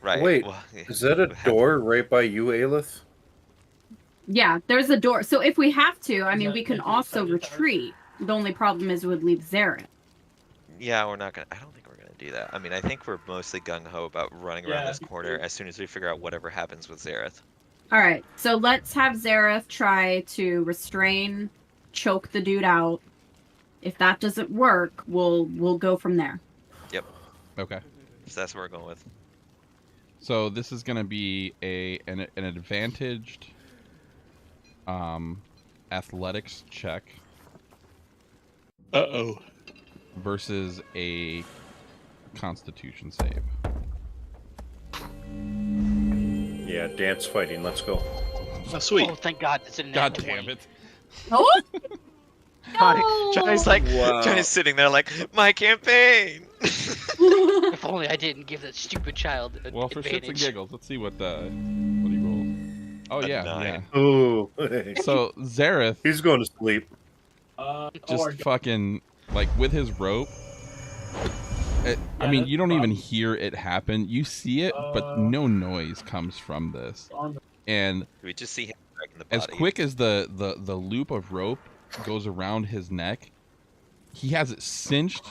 right. Wait, well, Is that a we have- door right by you, Aelith? Yeah, there's a door. So if we have to, I mean, that we can maybe also second tower? retreat. The only problem is we would leave Zareth. Yeah, we're not gonna. I don't think we're gonna do that. I mean, I think we're mostly gung ho about running around Yeah, this corner as soon as we figure out whatever happens with Zareth. All right, so let's have Zareth try to restrain, choke the dude out. If that doesn't work, we'll go from there. Okay. So that's what we're going with. So this is going to be an advantaged athletics check Uh-oh. versus a constitution save. Yeah, dance fighting. Let's go. Oh, sweet. Oh, thank God, it's in God damn it. Oh! Johnny's like, Wow. Johnny's sitting there like, my campaign. If only I didn't give that stupid child an Well, for shits and advantage. giggles, let's see what he rolls. Oh A yeah, 9. Ooh. yeah. So Zareth, He's going to sleep. just fucking like with his rope. I mean, you don't even hear it happen. You see it, but no noise comes from this. And We just see him dragging the body. as quick as the loop of rope goes around his neck, he has it cinched.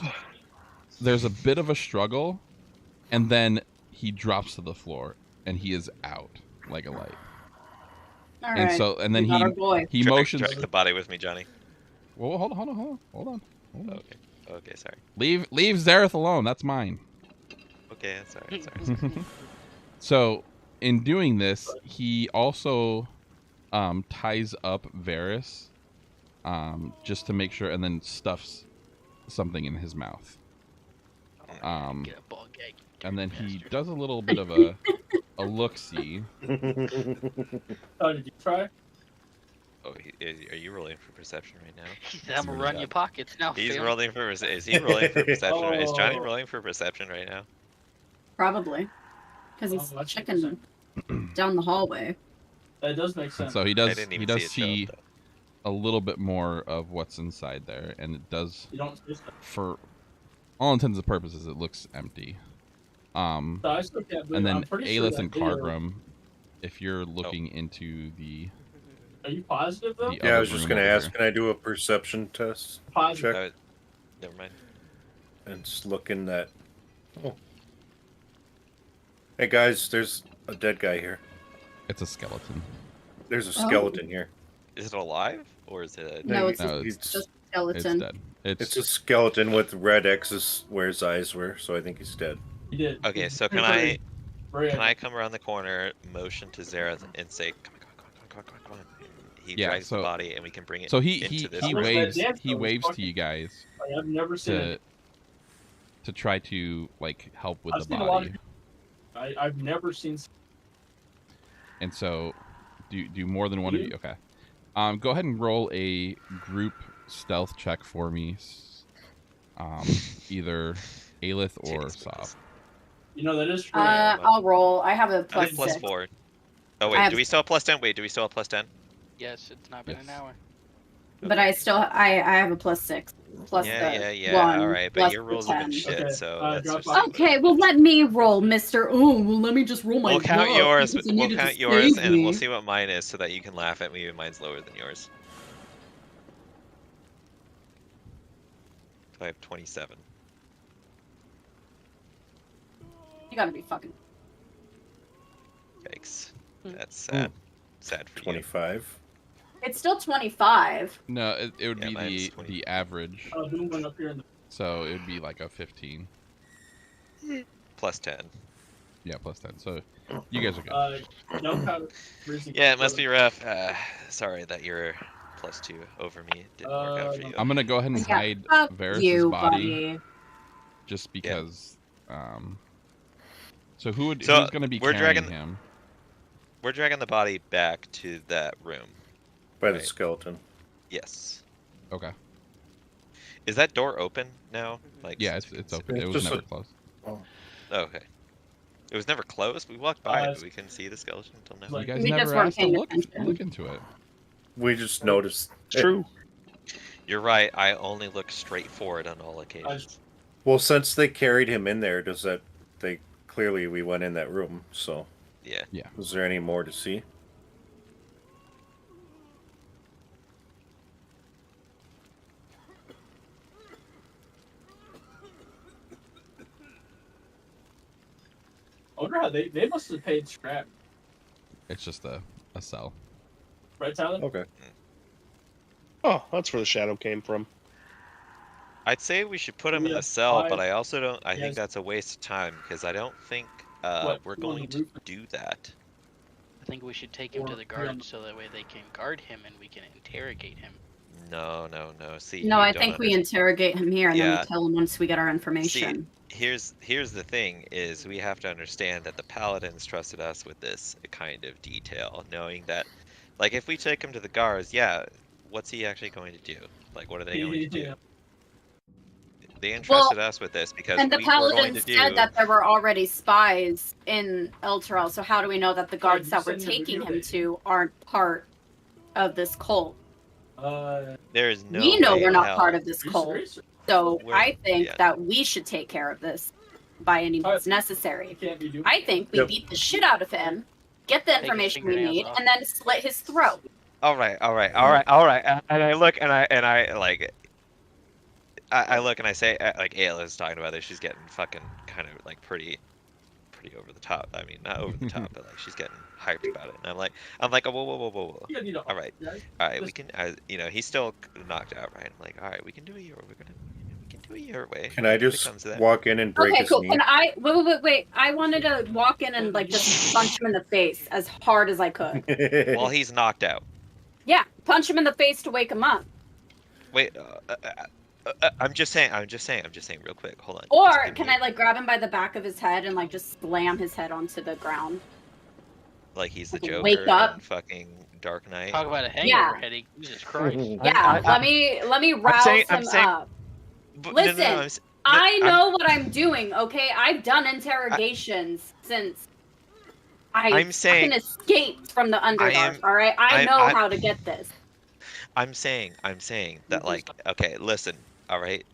There's a bit of a struggle, and then he drops to the floor, and he is out like a light. All And right. so, and then We got our boy. he Drag motions. the body with me, Johnny. Well, hold on. Okay, sorry. Leave Zareth alone. That's mine. Okay, sorry. So, in doing this, he also ties up Varys, just to make sure, and then stuffs something in his mouth. Get a ball gag, you And then dirty he bastard. does a little bit of a look-see. Oh, did you try? Oh, are you rolling for perception right now? He said, I'm gonna run your pockets now, He's fam. rolling for. Is he rolling for perception? Is Johnny Oh. rolling for perception right now? Probably. Because he's Oh, that's checking down the hallway. That does make And sense. so he I does didn't he even does see it show see up, though. a little bit more of what's inside there, and it does, You don't see stuff. for all intents and purposes, it looks empty. So I still can't believe And I'm then pretty sure Aelith that and video- Cargrim, if you're looking into the Are you positive though? the Yeah, I other was just room gonna over ask, here. can I do a perception test? Positive. Check. Never mind. And just look in that. Oh. Hey guys, there's a dead guy here. It's a skeleton. There's a skeleton here. Is it alive or is it? No, it's No, just it's a It's skeleton. dead. it's a skeleton with red X's where his eyes were, so I think he's dead. You did. Okay, so Very, can I come around the corner, motion to Zareth, and say, "Come on." He Yeah, drags so- the body, and we can bring it. So he into this he room. waves That he dance waves was to you guys Like, I've never seen to it. try to like help with I've the seen a lot body. of I've never seen. And so, do more than one of You? you? Okay. Go ahead and roll a group stealth check for me. Either Aelith or Titties, Sob. please. You know that is true. I'll roll. I have a I plus have plus 6. 4. Oh I wait, have- do we still have plus 10? Wait, do we still have plus 10? Yes, it's not been Yes. an hour. But I still I have a plus 6. Plus Yeah. the 1, All right, but plus your the rules have been 10. shit, Okay, so drop that's just. off. Okay, well let me roll, Mr. Oh, well let me just roll my We'll count luck yours. because I We'll needed to count yours, save and me. we'll see what mine is, so that you can laugh at me when mine's lower than yours. I have 27. You gotta be fucking. Yikes. Hmm. That's sad. Sad for you. 25. It's still 25. No, it would Yeah, be mine's 20. the average. Boom went up here in the. So it would be like a 15. Plus 10. Yeah, plus 10. So you guys are good. No powder. Yeah, it must be rough. Sorry that you're plus 2 over me. It didn't work out for you. I'm gonna go ahead and Yeah, hide fuck Varys' you, body buddy. just because. So who's So, gonna be we're carrying dragging- him? We're dragging the body back to that room. By the Right. skeleton. Yes. Okay. Is that door open now? Like, Yeah, since we it's can open. It's It was just never a- closed. Oh, okay. It was never closed. We walked by it, Uh, but we couldn't see the skeleton until now. You Like- guys We just never weren't asked to paying look attention. into it. We just noticed. It's true. You're right. I only look straight forward on all occasions. Well, since they carried him in there, does that they clearly we went in that room, so Yeah. is there any more to see? I wonder how they must have paid scrap, It's just a cell. right, Tyler? Okay. Oh, that's where the shadow came from. I'd say we should put him in Yeah, the cell, but five- I also don't. I Yes. think that's a waste of time because I don't think What, we're two on the going to roof? do that. I think we should take him to Or the three on guards so that way they can guard him and we can interrogate him. No. See. No, you I don't think we understand. interrogate him here and then Yeah. we tell him once we get our information. Here's the thing: is we have to understand that the paladins trusted us with this kind of detail, knowing that, like, if we take him to the guards, yeah, what's he actually going to do? Like, what are they going to do? Yeah. They entrusted us with this because And the we were going to paladins do. said that there were already spies in Elturel, so how do we know that the guards you that we're said never taking do him that. to aren't part of this cult? There is no We know way we're in not hell. part of this cult, so We're- I think yeah. that we should take care of this by any means necessary. I think we Yep. beat the shit out of him, get the Take his information we fingernails need, off. and then slit his throat. All right. And I look and I like. I look and I say, like, Ayla's talking about this. She's getting fucking kind of like pretty over the top. I mean, not over the top, but like she's getting hyped about it. And I'm like, oh, whoa. All right, we can. He's still knocked out, right? I'm like, all right, we can do it your way. We can do it your way. Can I when it just comes to that. walk in and break Okay, his cool. knee? Can I wait? I wanted to walk in and like just punch him in the face as hard as I could. While he's knocked out. Yeah, punch him in the face to wake him up. Wait. I'm just saying real quick. Hold on. Or Just give can me- I like grab him by the back of his head and like just slam his head onto the ground? Like he's the like, Joker wake up? in fucking Dark Knight. Talk about a hangover Yeah. headache. Jesus Christ. Yeah, let me rouse I'm him saying- up. But- Listen, I'm I know what I'm doing, okay? I've done interrogations since I'm saying- fucking escaped from the Underdark, all right? I know how to get this. I'm saying that, like, okay, listen, all right,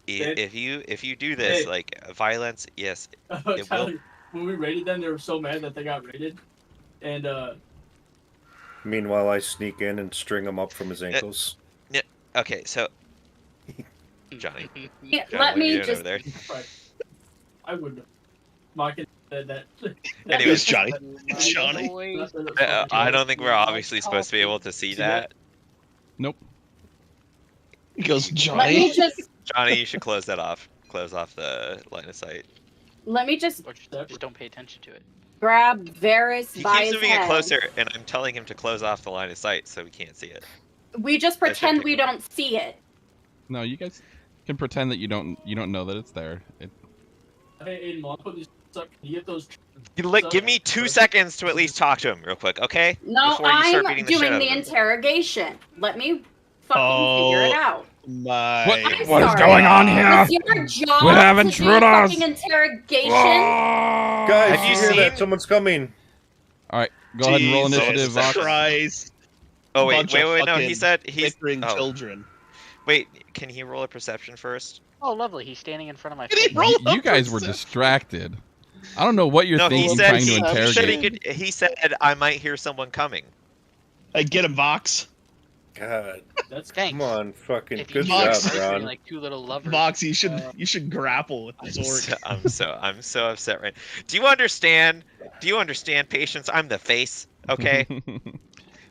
if you do this, Hey. like, violence, yes, it Tyler, will. when we raided them, they were so mad that they got raided, and Meanwhile, I sneak in and string him up from his ankles. Okay, so Johnny, Yeah, Johnny, let what are me you doing just. over there? right, I wouldn't have. Mocking that. Anyways, It's Johnny. It's Johnny. I don't think we're obviously supposed to be able to see that. Nope. He goes, Let me Johnny. just. Johnny, you should close that off. Close off the line of sight. Let me just Or just don't pay attention to it. grab Varys He by keeps his moving head. it closer, and I'm telling him to close off the line of sight so we can't see it. We just That should pretend take we a- don't see it. No, you guys can pretend that you don't know that it's there. Hey, Aiden, while I put these up, can you get those? Give me 2 seconds to at least talk to him real quick, okay? No, Before you start I'm beating the shit doing out the of him. interrogation. Let me fucking figure it out. My. I'm What is sorry. going on here? Is your job We have to do intruders! fucking interrogation? Guys, Have you hear that? seen- Someone's coming. All right, go ahead and roll Jesus initiative, Vox. Christ. Oh, wait, Bunch of no, he fucking said he's... Bickering Oh, children. wait, can he roll a perception first? Oh, lovely. He's standing in front of my Did he face. roll You guys were distracted. I don't know what you're No, he thinking said, trying to he said interrogate. he said, I might hear someone coming. Get him, Vox. God, That's Thanks. come on, fucking If you good see job, us Ron. like two little lovers. Vox, you should grapple with the sword. I'm so upset right now. Do you understand, Patience? I'm the face, okay?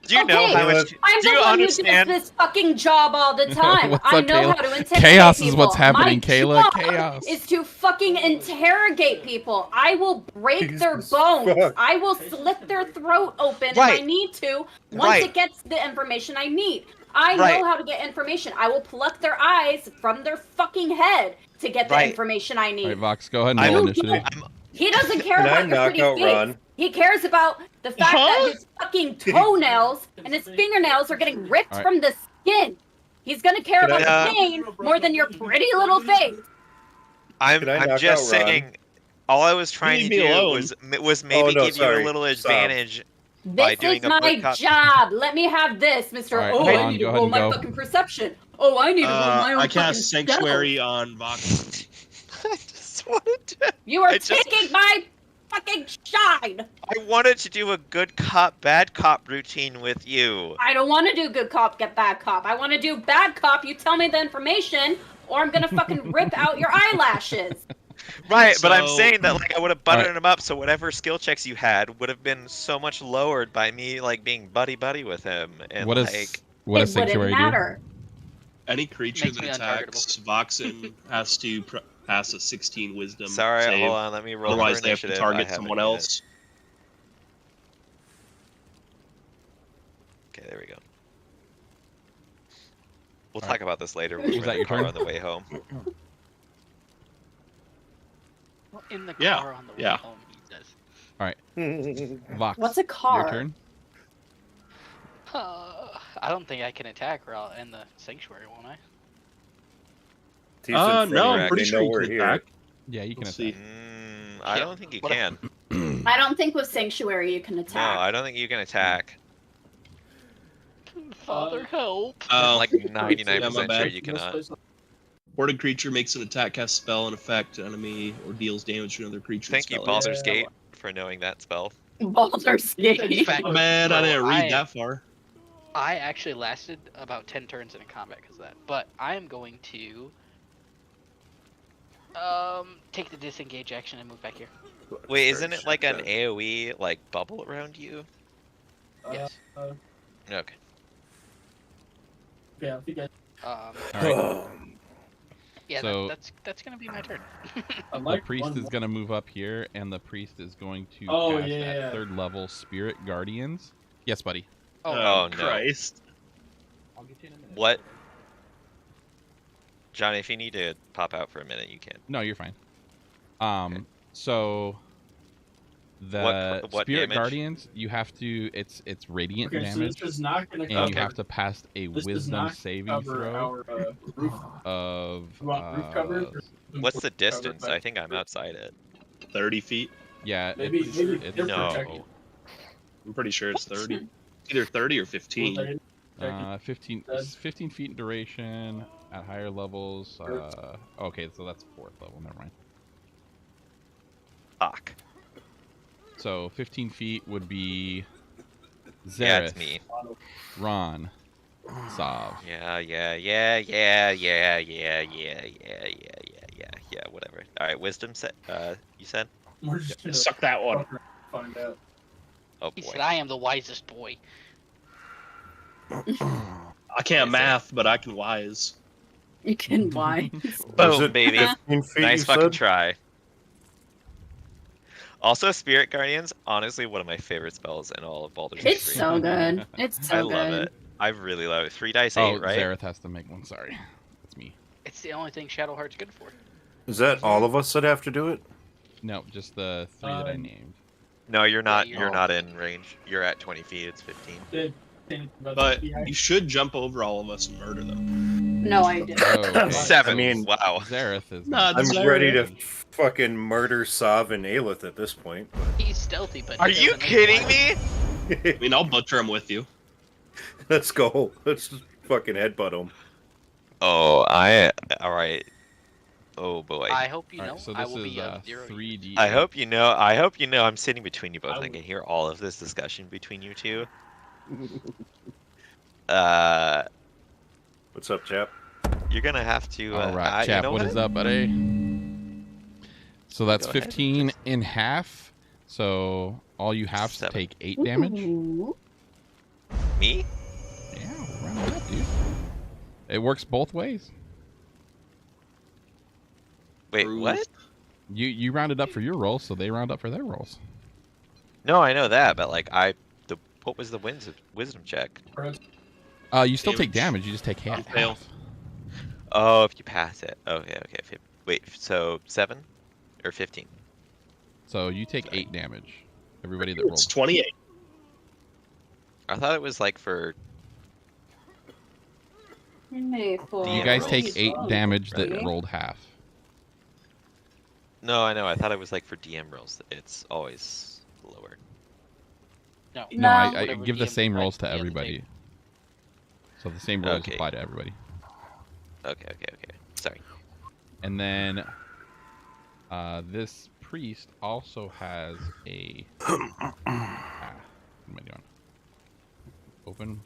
Do you know Okay, how much... I'm Do the you one understand? who does this fucking job all the time. What's I up, know Kayla? how to interrogate Chaos people. is what's happening, My Kayla. job Chaos. is to fucking interrogate people. I will break their Jesus bones. fuck. I will slit their throat open if Right. I need to. Once Right. it gets the information I need. I Right. know how to get information. I will pluck their eyes from their fucking head to get the Right. information I need. All right, Vox, go ahead and I'm- roll You initiative. don't- He doesn't care Can I about your knock pretty out face. Ron? He cares about the fact that Huh? his fucking toenails and his fingernails are getting ripped All right. from the skin. He's gonna care Can about I- the pain more than your pretty little face. Can I I'm knock just out Ron? saying, all I was trying Leave to me do alone. was maybe no, give you sorry. a little Stop. advantage. By This doing is a my quick cut. job. Let me have this, Mr. All right, oh, I Ron, need go to ahead roll and my go. fucking perception. Oh, I need to roll my own I fucking cast Sanctuary stealth. on Vox. I just wanted to. You are I just- taking my fucking shine. I wanted to do a good cop, bad cop routine with you. I don't want to do good cop, get bad cop. I want to do bad cop. You tell me the information, or I'm gonna fucking rip out your eyelashes. Right, but I'm So- saying that like I would have buttoned Alright. him up, so whatever skill checks you had would have been so much lowered by me like being buddy with him. And What like, is what does It wouldn't Sanctuary do? matter. Any creature Makes that me attacks Voxen has to pass a 16 Wisdom sorry, save. hold on, let me roll. Otherwise, for they have to initiative. I target haven't someone yet. else. Okay, there we go. We'll Alright. talk about this later. Was When we're that in your the car turn? on the way home. In the car Yeah, on the way yeah. home, he says. Vox. What's a car? Your turn. I don't think I can attack or I'll end the sanctuary, won't I? He's in front No, of I'm me, pretty they sure know you we're can here. attack. Yeah, you can Let's attack. see. I Yeah, don't think you what- can. I don't think with Sanctuary you can No, attack. I don't think you can attack. Father, help! Oh, Like yeah, my 99% sure bad. you cannot. Boarded creature makes an attack, cast spell, and effect to enemy, or deals damage to another creature. Thank you, spell. Baldur's Yeah. Gate, for knowing that spell. Baldur's Gate. fact, My bad, I So didn't read that far. I actually lasted about 10 turns in a combat because of that. But I am going to take the disengage action and move back here. Wait, isn't it like an AoE like bubble around you? Yes. Okay. Yeah, I think All right. Yeah, So- that's gonna be my turn. I The like priest one is going to move up here, and the priest is going to Oh, cast yeah, at yeah. 3rd level Spirit Guardians. Yes, buddy. Oh, no. Christ. I'll get you in a minute. What? Johnny, if you need to pop out for a minute, you can. No, you're fine. Okay. So the What Spirit damage? Guardians, you have to. It's radiant Okay, so damage, this is not gonna and cover. you have to pass a This does Wisdom not saving cover throw our roof. of. You want roof coverage? or What's the covered distance? by- I think I'm outside it. 30 feet. Yeah, Maybe they're No. protected. I'm pretty sure it's 30. Either 30 or 15. 15 Does- 15 feet in duration at higher levels. Okay, so that's 4th level. Never mind. Fuck. So 15 feet would be Zareth, Yeah, it's me. Ron, Sav. Yeah, whatever. Alright, wisdom set, you said? We're just gonna Suck that one. fuck around and find out. Oh He boy. said, "I am the wisest boy." I can't math, but I can wise. You can why? Boom, it baby. 15 feet, Nice you fucking said? try. Also, Spirit Guardians, honestly, one of my favorite spells in all of Baldur's Gate It's 3. so good. It's so I good. love it. I really love it. 3 dice 8, Oh, right? Zareth has to make one. Sorry, that's me. It's the only thing Shadowheart's good for. Is that all of us that have to do it? No, just the 3 that I Um, named. No, you're not. you're You're not. not in range. You're at 20 feet. It's 15. Did anything about But the FBI? you should jump over all of us and murder them. No, I did. Oh, okay. 7. I mean- wow. Zareth is. Nah, I'm Zareth. ready to fucking murder Sav and Aelith at this point. He's stealthy, but Are he you doesn't make kidding light. me? I mean, I'll butcher him with you. Let's go. Let's just fucking headbutt him. Oh, all right. Oh boy. I hope you All know. right, so I this will is be a 0. 3D. I hope you know. I hope you know. I'm sitting between you both. I And I would- can hear all of this discussion between you two. What's up, chap? You're gonna have to. All right, you chap. know What is up, buddy? So that's Go ahead. 15 in half. So all you have to 7. take 8 damage. Ooh. Me? Yeah, round it up, dude. It works both ways. Wait, Proof. what? You rounded up for your rolls, so they round up for their rolls. No, I know that, but like what was the wisdom check? You still take Damage. damage. You just take half. Fail. half. Oh, if you pass it. Okay. Wait, so 7 or 15? So you take Sorry. 8 damage. Everybody that It's rolled. 28. I thought it was like for. Hey, for You DM guys rolls. take 8 damage that Right. rolled half. No, I know. I thought it was like for DM rolls. It's always lower. No. No, I Whatever give the DM same rolls to at the end of the everybody. table. So the same rolls Okay. apply to everybody. Okay. Sorry. And then this priest also has a. What am I doing? Open.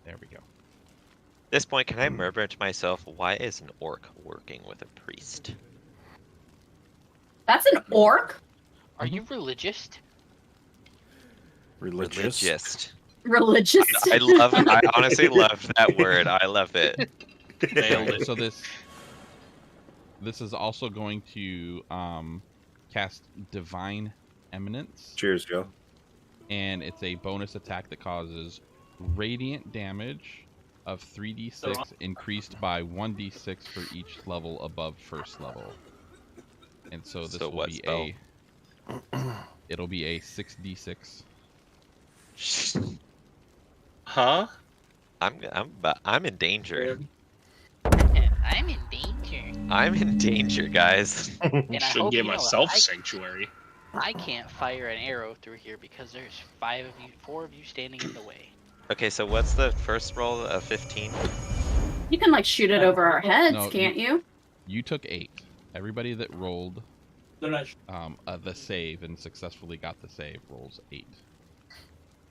There we go. At this point, can I murmur to myself, why is an orc working with a priest? That's an orc? Are you religious? Religious. Religious? I honestly love that word. I love it. Nailed it. So this is also going to cast Divine Eminence, Cheers, Joe. and it's a bonus attack that causes radiant damage of 3d6 increased by 1d6 for each level above first level. And so this So will what be spell? it'll be a 6d6. Huh? I'm in danger. I'm in danger. I'm in danger, guys. And I Should hope give you know myself I- sanctuary. I can't fire an arrow through here because there's 4 of you standing in the way. Okay, so what's the first roll of 15? You can like shoot it over our heads, No, can't you? You took 8. Everybody that rolled They're not. the save and successfully got the save rolls 8.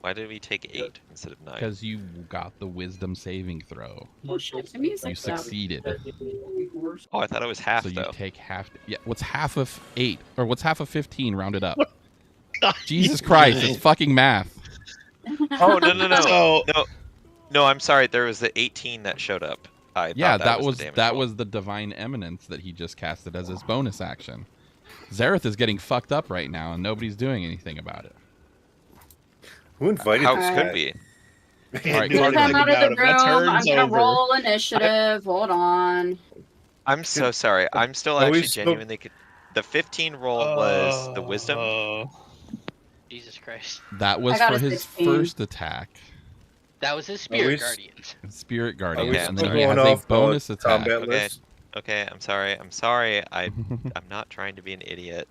Why did we take 8 instead of 9? Because you got the wisdom saving throw. Oh shit, the music's You up. succeeded. Oh, I thought it was half So you though. take half. Yeah, what's half of 8? Or what's half of 15 rounded up? Jesus Christ, it's fucking math. Oh no. So No, I'm sorry. There was the 18 that showed up. Yeah, that was the damage that roll. was the divine eminence that he just casted as his bonus action. Zareth is getting fucked up right now, and nobody's doing anything about it. Who invited How this could guy? be? All right, Get Carter, them out of the That room. I'm turn's gonna over. roll initiative. Hold on. I'm so sorry. I'm still Are we actually still- genuinely. The 15 roll was the wisdom. Jesus Christ. That was I got for a his 16. first attack, That was his we spirit s- guardians. Spirit Are Guardian, we and still then he has going a off bonus the attack. combat Okay. list? Okay, I'm sorry. I'm not trying to be an idiot.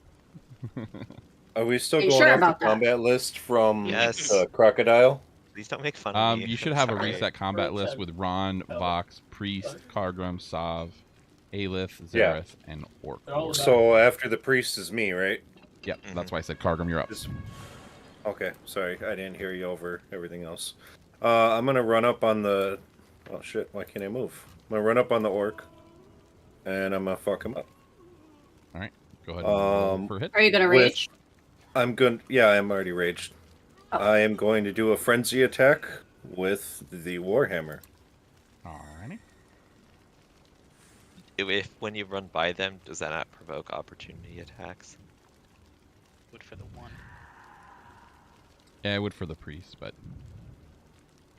Are we still Are you going sure off about the that? combat list from Yes. Crocodile? Please don't make fun of me. You should I'm have a sorry. reset combat list with Ron, Vox, Priest, Kargrim, Sav, Aelith, Yeah. Zareth, and Orc. They're all Lord. So after the priest is me, right? Yep, that's why I said Kargrim, you're up. Okay, sorry, I didn't hear you over everything else. I'm gonna run up on the. Oh shit! Why can't I move? I'm gonna run up on the orc, and I'm gonna fuck him up. All right, go ahead and roll Um, for hit. Are you gonna With- reach? I'm going. Yeah, I'm already raged. Oh. I am going to do a frenzy attack with the warhammer. Alrighty. If when you run by them, does that not provoke opportunity attacks? Would for the one. Yeah, I would for the priest, but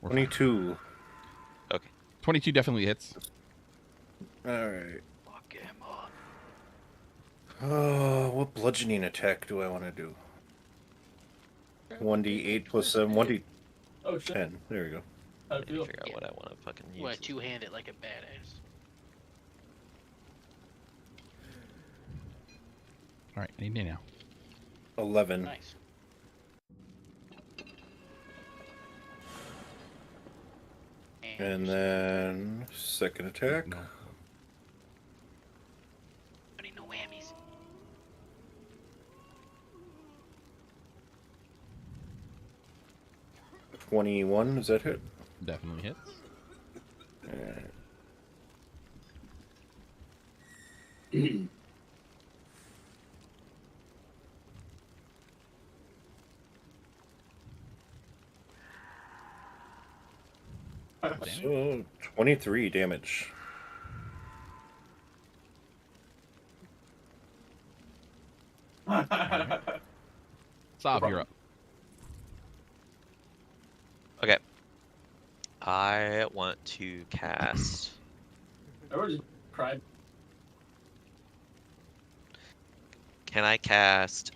we're fine. 22. 22 definitely hits. All right. Fuck him up. What bludgeoning attack do I want to do? 1d8 plus 7. 1d10. Oh shit. There we go. How I to need feel? to figure out what I want to fucking use. What, two-handed like a badass. All right, I need you now. 11. Nice. And then second attack. No. I need no whammies. $21. Does that hit? Definitely hits. Alright. So 23 damage. Sav, you're up. Okay. I want to cast. I already cried. Can I cast?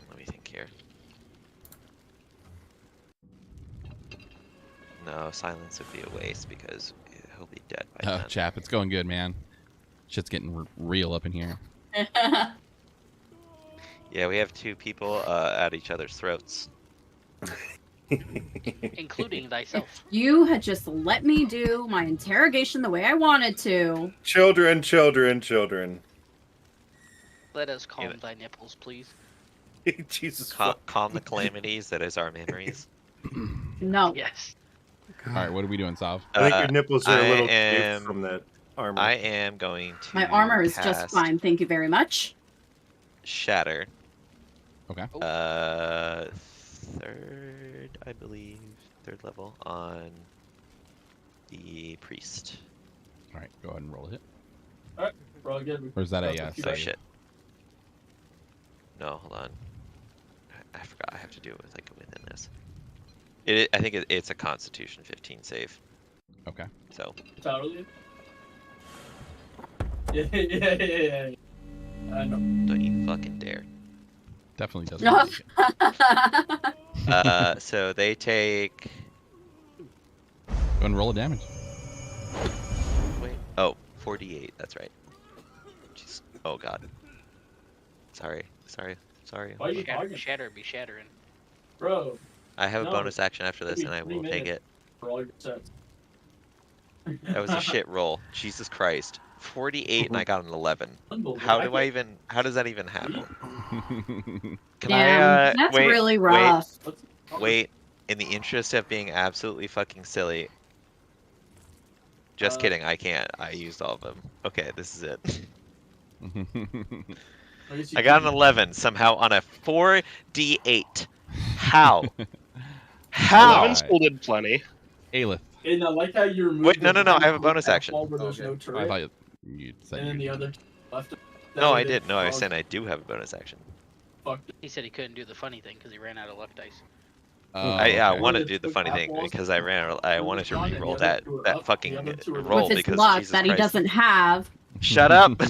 Let me think here. No, silence would be a waste because he'll be dead by Oh, then. chap, it's going good, man. Shit's getting real up in here. Yeah, we have two people at each other's throats. Including thyself. You had just let me do my interrogation the way I wanted to. Children, children, children. Let us calm Yeah. thy nipples, please. Jesus. Calm the calamities that is our memories. No. Yes. All right, what are we doing, Sav? I think your nipples are a I little am- chafed from that armor. I am going to. My armor is just cast fine, thank you very much. Shatter. Okay. Third, I believe, third level on the priest. All right, go ahead and roll a hit. We're all good. Or is that a Yeah, Oh save? shit. No, hold on. I forgot I have to do it with like within this. I think it's a Constitution 15 save. Okay. So Totally. Yeah. I know. don't you fucking dare. Definitely doesn't. make it. So they take. Go ahead and roll a damage. Wait. Oh, 48. That's right. Jeez. Oh god. Sorry. Why are you Shatter, talking? shatter be shattering. Bro. I have a No, bonus action after this, it'll and be I will 3 take minutes. it. For all your sets. That was a shit roll. Jesus Christ. 48 and I got an 11. Unbelievable. How do I can't- even? How does that even happen? Can Damn, I? that's wait, really rough. Wait. In the interest of being absolutely fucking silly. Just kidding. I can't. I used all of them. Okay, this is it. I got an 11 somehow on a 4d8. How? How? 11 still did plenty. Aelith. And I like how you removed. Wait, no, the no, no, one I have a bonus at action. wall Where there's Okay. no I turret, thought you'd said and then you the other left. No, I did. No, I was saying I do have a bonus action. He said he couldn't do the funny thing because he ran out of luck dice. I okay. wanted to do the funny thing because I wanted to re-roll that fucking roll With his because luck Jesus that he Christ. doesn't have. Shut up.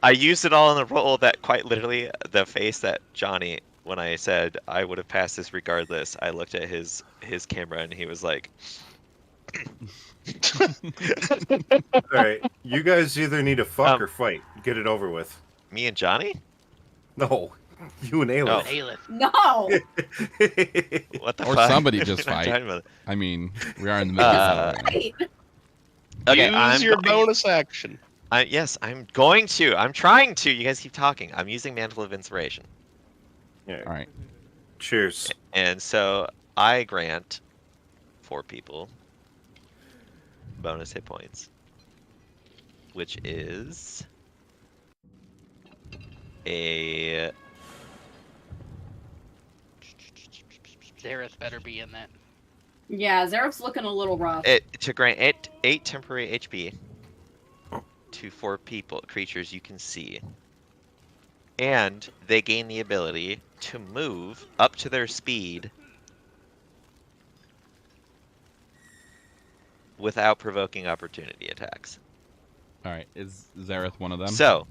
I used it all in the roll that quite literally the face that Johnny, when I said I would have passed this regardless, I looked at his camera and he was like, Alright, you guys either need to fuck Um, or fight. Get it over with. me and Johnny? No, you and Aelith. Aelith. No. What the Or fuck? somebody just What am I fight. talking about? I mean, we are in the middle of battle right now. Right. Okay, Use I'm your going- bonus action. yes, I'm going to. I'm trying to. You guys keep talking. I'm using Mantle of Inspiration. All right. Cheers. And so I grant 4 people bonus hit points, which is a Zareth better be in that. Yeah, Zareth's looking a little rough. to grant 8 temporary HP to 4 creatures you can see, and they gain the ability to move up to their speed without provoking opportunity attacks. All right. Is Zareth one of them? So,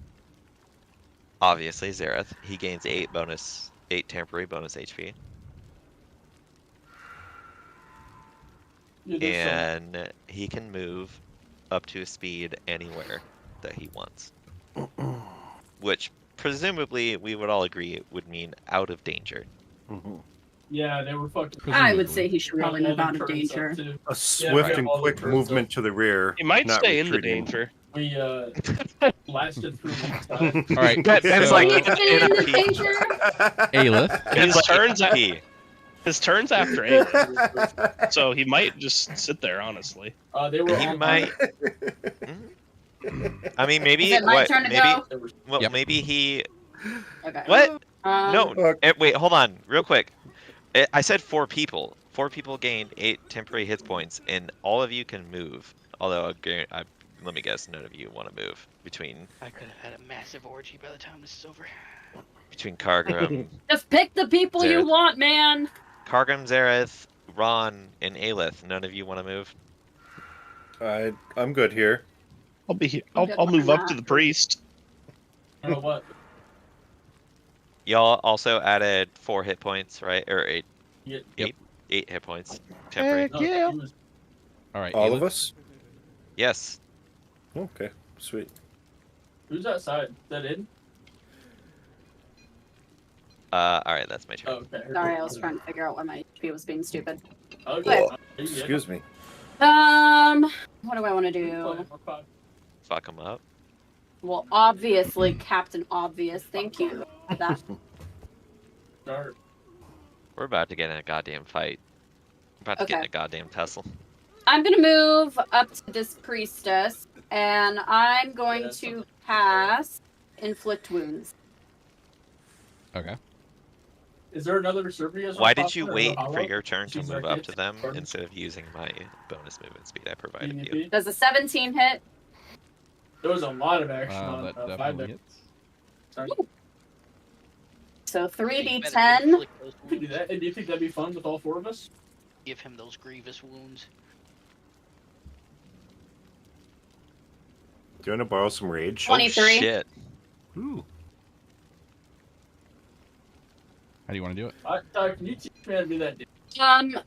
obviously, Zareth, he gains 8 temporary bonus HP, Yeah, there's some- and he can move up to a speed anywhere that he wants. Which, presumably, we would all agree would mean out of danger. Mhm. Yeah, they were fucking. I would say he should really move out of All the turrets up, danger. too. A swift right. and All the quick turrets movement up. to the rear. He might not stay in the retreating. danger. We blasted through one side. All right. Ben's so, like, He's in the NP. danger. Aelith. His turns NP. His turn's after 8, so he might just sit there. Honestly, They were He on might. I mean, maybe. Is it my what? turn to Maybe. go? They were- Well, Yep. maybe he. Okay. What? Um, No. Fuck. Wait. Hold on. Real quick. I said 4 people. 4 people gained 8 temporary hit points, and all of you can move. Although, let me guess, none of you want to move between I could have had a massive orgy by the time this is over. Kargrim, Just pick the people you Zareth. want, man. Zareth, Ron, and Aelith. None of you want to move. I'm good here. I'll be here. I'm good I'll move up behind to that. the priest. I don't know what. Y'all also added 4 hit points, right? Or 8. Yeah, Yep. 8 hit points. Temporary. no, Yeah. he was- All right. All Aelith. of us? Yes. Okay, sweet. Who's that side? Is that in? All right, that's my turn. Oh, okay. Sorry, I was trying to figure out why my HP was being stupid. Okay. Oh, Yeah. excuse me. What do I want to do? Fuck them up. Well, obviously, Captain Obvious. Thank you for that. Start. We're about to get in a goddamn fight. We're about to get in Okay. a goddamn tussle. I'm gonna move up to this priestess, and I'm going Yeah, to cast Inflict Wounds. Okay. Is there another server you guys Why want to did pop you in, or wait hollow? for your turn to Seems move like up it's to them starting. instead of using my bonus movement speed I provided you? DNP? Does a 17 hit? There was a lot of action on That 5 definitely there. hits. Sorry. So You better 3d10. inflict those We could do wounds. that. And do you think that'd be fun with all 4 of us? Give him those grievous wounds. Do you want to borrow some rage? 23. Oh, shit. Ooh. How do you want to do it? Can you teach me how to do that?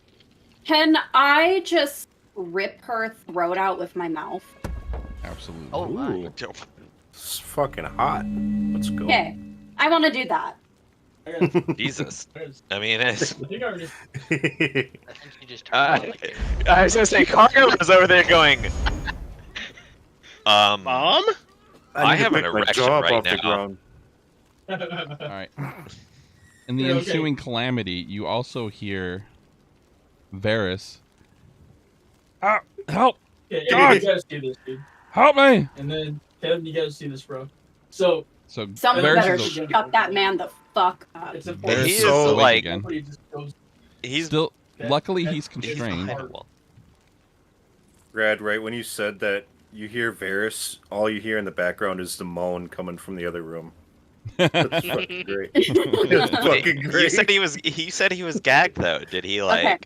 Can I just rip her throat out with my mouth? Absolutely. Oh my. Ooh. It's fucking hot. Let's go. Okay, I want to do that. Jesus. I mean, it's... I think I already. I think you just turned on like I was gonna say, Cargo was over there going... Mom? I need to have an pick my erection jaw up right off the now. ground. All right. In the You're okay. ensuing calamity, you also hear Varys. Help! Yeah, God! you gotta see this, dude. Help me! And then Kevin, you gotta see this, bro. So So Someone Varys better is shut that man the fuck up. it's Varys important. He is is awake like... again. Everybody just goes. He's... Still, Okay. luckily That he's is constrained. hard. Brad, right when you said that you hear Varys, all you hear in the background is the moan coming from the other room. That's fucking great. That's fucking great. You said he was gagged though. Did he like... Okay.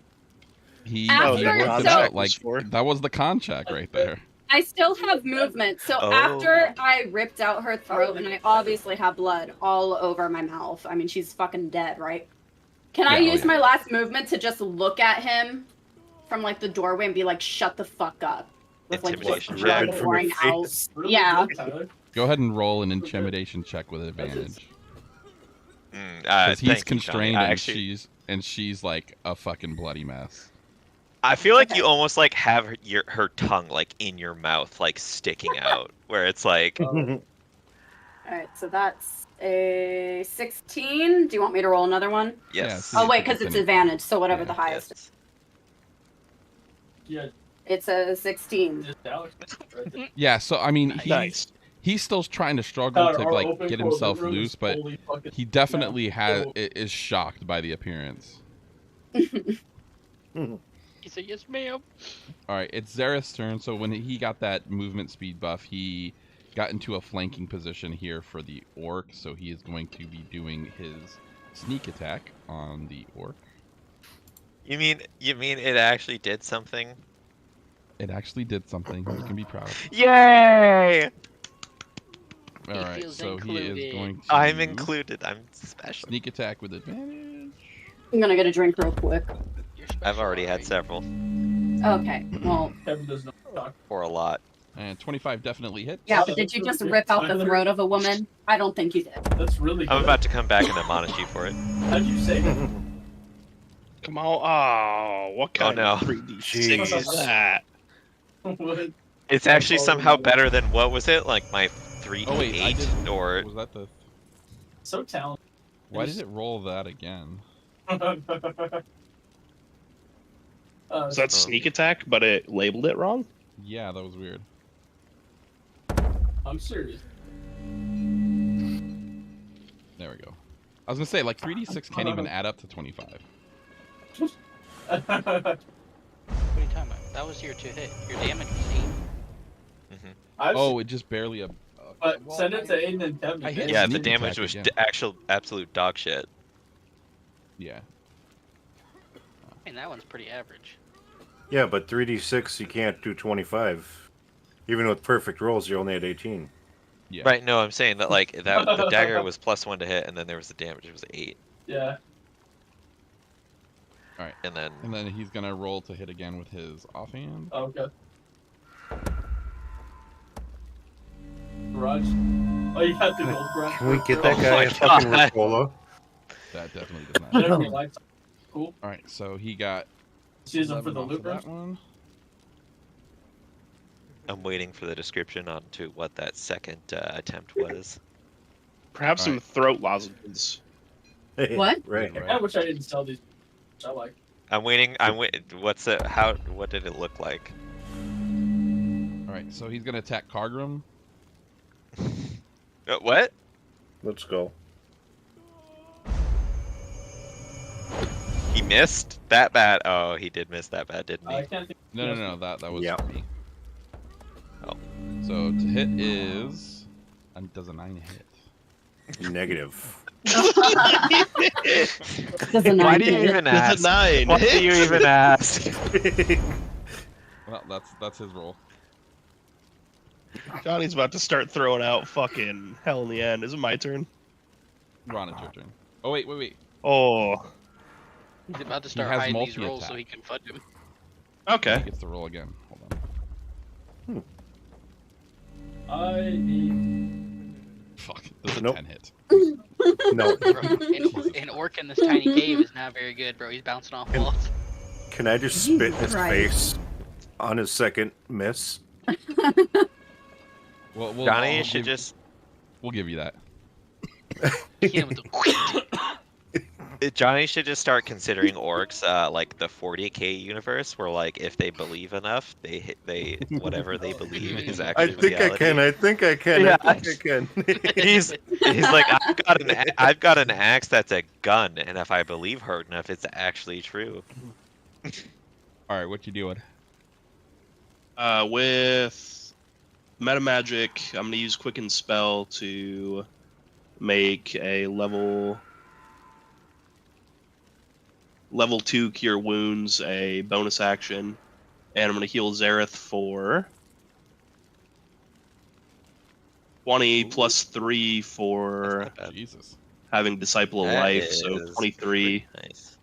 He After- worked it so- out. Like that was the con check right there. I still have movement, so Oh. after I ripped out her throat, and I obviously have blood all over my mouth. I mean, she's fucking dead, right? Can I Yeah, use yeah. my last movement to just look at him from like the doorway and be like, "Shut the fuck up," with like just Intimidation blood check. pouring out? Really Yeah. good, Tyler. Go ahead and roll an intimidation check with advantage. Because Thank he's you, Johnny. constrained I and actually... she's like a fucking bloody mess. I feel like Okay. you almost like have her tongue like in your mouth, like sticking out, where it's like... All right, so that's a 16. Do you want me to roll another one? Yes. Yeah, Oh wait, because it's advantage, so whatever Yeah. the highest. Yes. Yeah, It's a 16. just Alex. Right there. Yeah, so I mean, Nice. he's still trying to struggle Tyler, to our like open get quote himself room is loose, but holy fucking- he definitely Yeah. is shocked by the appearance. He said, "Yes, ma'am." All right, it's Zareth's turn. So when he got that movement speed buff, he got into a flanking position here for the orc. So he is going to be doing his sneak attack on the orc. You mean it actually did something? It actually did something. You can be proud. Yay! All right, feels so he is included. going to I'm included. I'm special. sneak attack with advantage. I'm gonna get a drink real quick. You're I've special, already had alright. several, Okay, well, Kevin does not talk. or a lot. And 25 definitely hits. yeah, but did you just rip out the throat of a woman? I don't think you did. That's really good. I'm about to come back and admonish you for it. How'd you say that? Come on. Oh, what kind no. of 3D6 is that? What? It's actually somehow better than, what was it? Like my 3d8 Oh wait, I did. or... Was that the? So talented. Why did it roll that again? Is that sneak attack, but it labeled it wrong? Yeah, that was weird. I'm serious. There we go. I was gonna say like 3d6 can't even add up to 25. What are you talking about? That was your 2 hit. Your damage was 8. Oh, it just barely But send it to Aiden and Kevin. I hit Yeah, the sneak damage attack was again. absolute dog shit. Yeah. I mean, that one's pretty average. Yeah, but 3d6 you can't do 25. Even with perfect rolls, you're only at 18. Yeah. Right, no, I'm saying that like the dagger was +1 to hit, and then there was the damage, it was 8. Yeah. Alright. And then And then he's gonna roll to hit again with his offhand. Okay. Garage. Oh, you got the gold garage. Can we get that Oh guy my a fucking God. Ricola? That definitely does not. Generally likes it. Cool. Alright, so he got She's in for 11 the off loot of room. that one. I'm waiting for the description on to what that second attempt was. Perhaps some Alright. throat lozenges. What? Right. Yeah, I wish I didn't sell these. I like. I'm waiting. What's it? What did it look like? Alright, so he's gonna attack Kargrim. What? Let's go. He missed that bad. Oh, he did miss that bad, didn't he? I can't think. No, that was Yeah. me. Oh. So to hit is does a 9 hit? Negative. Doesn't Why do you matter. even It's ask? a 9. Why do you even ask? Well, that's his roll. Johnny's about to start throwing out fucking hell in the end. Is it my turn? Ron, it's your turn. Oh wait. Oh, He's about to start has hiding these rolls multi-attack. so he can fudge him. okay. He gets to roll again. Hold on. I need. Fuck. This is a Nope. 10 hit. No. Bro, in orc in this tiny cave is not very good, bro. He's bouncing off walls. Can I just spit in his Right. face on his second miss? Well, Johnny should just. We'll give you that. Hit him with the- Johnny should just start considering orcs like the 40k universe, where like if they believe enough, they whatever they believe is I actually think reality. I can. I think I can. Yeah. I think I can. He's like, I've got an axe that's a gun, and if I believe hard enough, it's actually true. All right, what you doing? With meta magic, I'm gonna use Quicken Spell to make a level 2 Cure Wounds a bonus action, and I'm gonna heal Zareth for 20 plus 3 for Jesus. having Disciple of That Life, so is 23, pretty nice.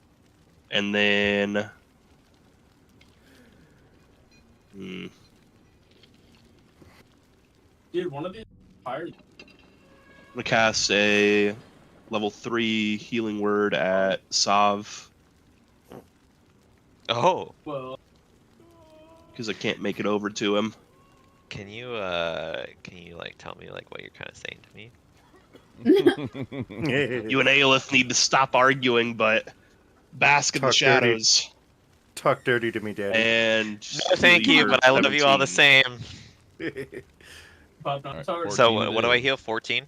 and then Dude, one of these fired. I'm gonna cast a level 3 Healing Word at Sav Oh, Well, because I can't make it over to him. can you like tell me like what you're kind of saying to me? You and Aelith need to stop arguing, but bask in the Talk dirty. shadows. Talk dirty to me, Daddy. And No, thank you, but I love you all the 17. same. Bob Alright, Ontharr. So 14 what do I is- heal? 14?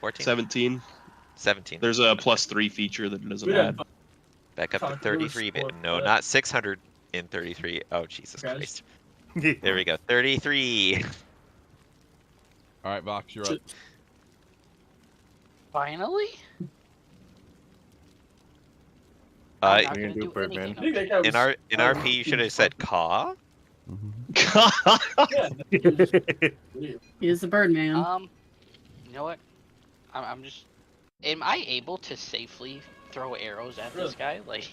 14? 17. 17. There's a plus 3 feature that it doesn't Yeah, add. Back up to Talk to us 33. for No, that. not 600 in 33. Oh, Jesus Guys. Christ. There we go. 33. All right, Vox, you're up. Finally? I'm not You gonna can do do Birdman. anything. I think that guy was, In RP, you should have said caw. yeah, that was- He's a bird man. You know what? I'm just. Am I able to safely throw arrows at this guy? Like,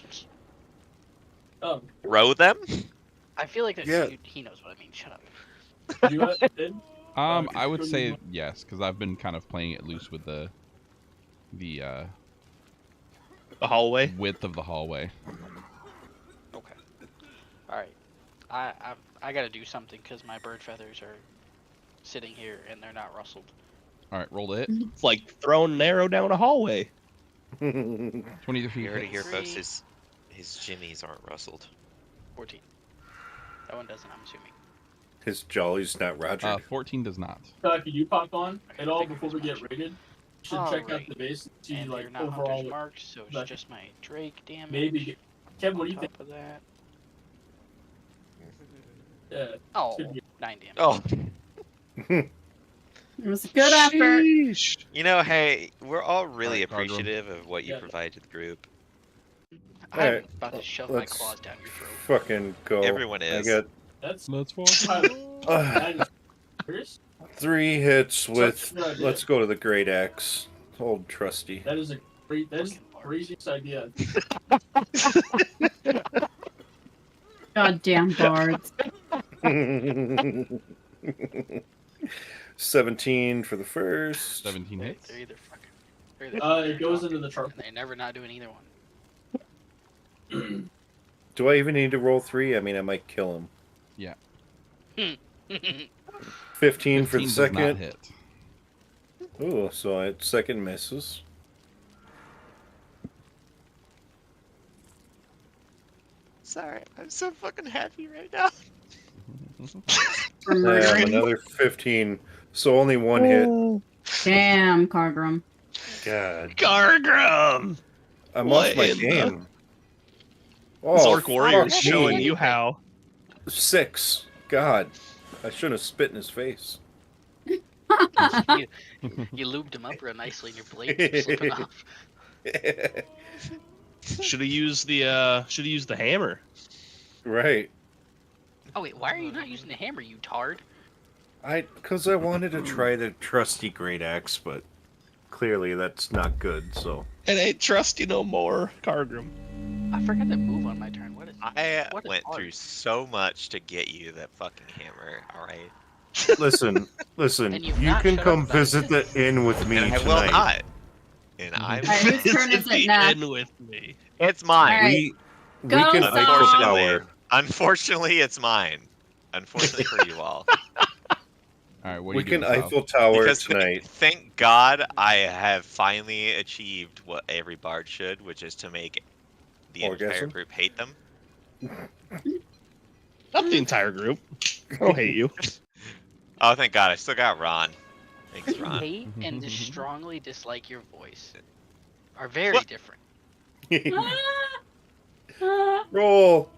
Oh, Row them? I feel like that Yeah. he knows what I mean. Shut up. you did? I would say yes, because I've been kind of playing it loose with the The hallway. width of the hallway. Okay. All right. I gotta do something because my bird feathers are sitting here and they're not rustled. All right, roll it. It's like throwing an arrow down a hallway. 23 You heard it here, Three. folks. His jimmies aren't rustled. 14. That one doesn't. I'm assuming. His jolly's not Roger. 14 does not. If you pop on Okay, at all fingers before we get crossed. rated, you should check out Alright. the base and see And like they're not overall. hunters marked, so it's but just my Drake damage. Maybe Kevin, what do you on think? top of that. Yeah, Oh, should be- 9 damage. Oh, It was a good effort. Sheesh. you know, hey, we're all really Alright, Cargo. appreciative of what you Yeah. provide to the group. I'm Alright, about to shove my let's claws down your throat. fucking go. Everyone I is. got that's Let's fall. serious? 3 hits with. Such a good idea. Let's go to the great axe. Old trusty. That is a great. That is Fucking the craziest idea. Goddamn bards. 17 for the first. 17 They're hits. either fucking. They're either It goes fucking into the chart. and they're never not doing either one. Do I even need to roll 3? I mean, I might kill him. 15 for the 15 does not second. hit. Ooh, so I second misses. Sorry, I'm so fucking happy right now. For murdering. Another 15. So only 1 hit. Damn, Cargrim. God. Gargrum! I'm What off my in the- game. Zork Warrior's fuck showing me. you how. 6. God. I shouldn't have spit in his face. you lubed him up real nicely and your blade keeps slipping off. Should have used the hammer. Right. Oh wait, why are you not using the hammer, you tard? Because I wanted to try the trusty great axe, but clearly that's not good, so. It ain't trusty no more, Cargrim. I forgot to move on my turn. What is I What is went art? through so much to get you that fucking hammer, alright? Listen, And you you've not can shut come up about visit it. the inn with me And I tonight. will not. And I'm Alright, whose turn is it now? in with me. It's mine. Alright. We Go, can Sav. Eiffel Tower. Unfortunately, it's mine. Unfortunately for you all. All right, what We are you can doing, Sal? Eiffel Tower Because tonight. thank God I have finally achieved what every bard should, which is to make the entire Orgasm? group hate them. Not the entire group. I don't hate you. Oh, thank God, I still got Ron. Thanks, You Ron. hate and strongly dislike your voice are very What? different. Roll.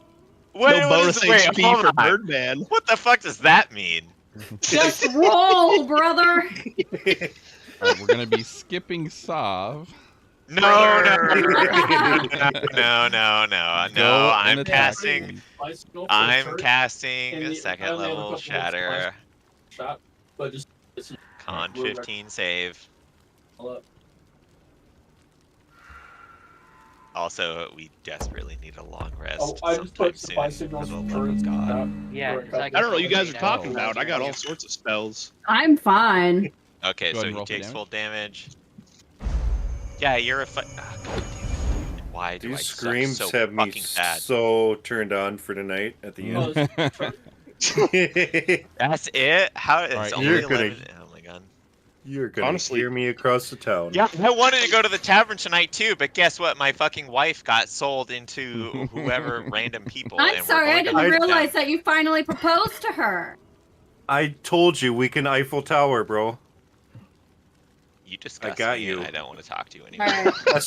Wait, No what bonus is, wait, HP hold for on. Birdman. What the fuck does that mean? Just roll, brother. All right, we're gonna be skipping Sav. No, Go no. and I'm attack. casting. Bicycle for I'm turret, casting and a I second only have a level couple of shatter. shot, but just it's Con we're 15 save. all up. Also, we desperately need a long rest. Oh, I just put sometime supply soon, signals for the for love of God. turret. Yeah, Or it's like I don't know what you guys are now. talking about. I got all sorts of spells. I'm fine. Okay, Go ahead so and he roll for takes damage. full damage. Yeah, you're a God damn. Why do I These suck screams so have me fucking bad? so turned on for tonight at the Oh, end. it's turret. That's it? How? It's Alright, only you're gonna- 11. Oh my God. You're gonna Honestly- hear me across the town. Yeah, I wanted to go to the tavern tonight too, but guess what? My fucking wife got sold into whoever random people. I'm and we're sorry, I going to didn't hunt them realize down. that you finally proposed to her. I told you we can Eiffel Tower, bro. You disgust got me, you. and I don't want to talk to you anymore. Alright.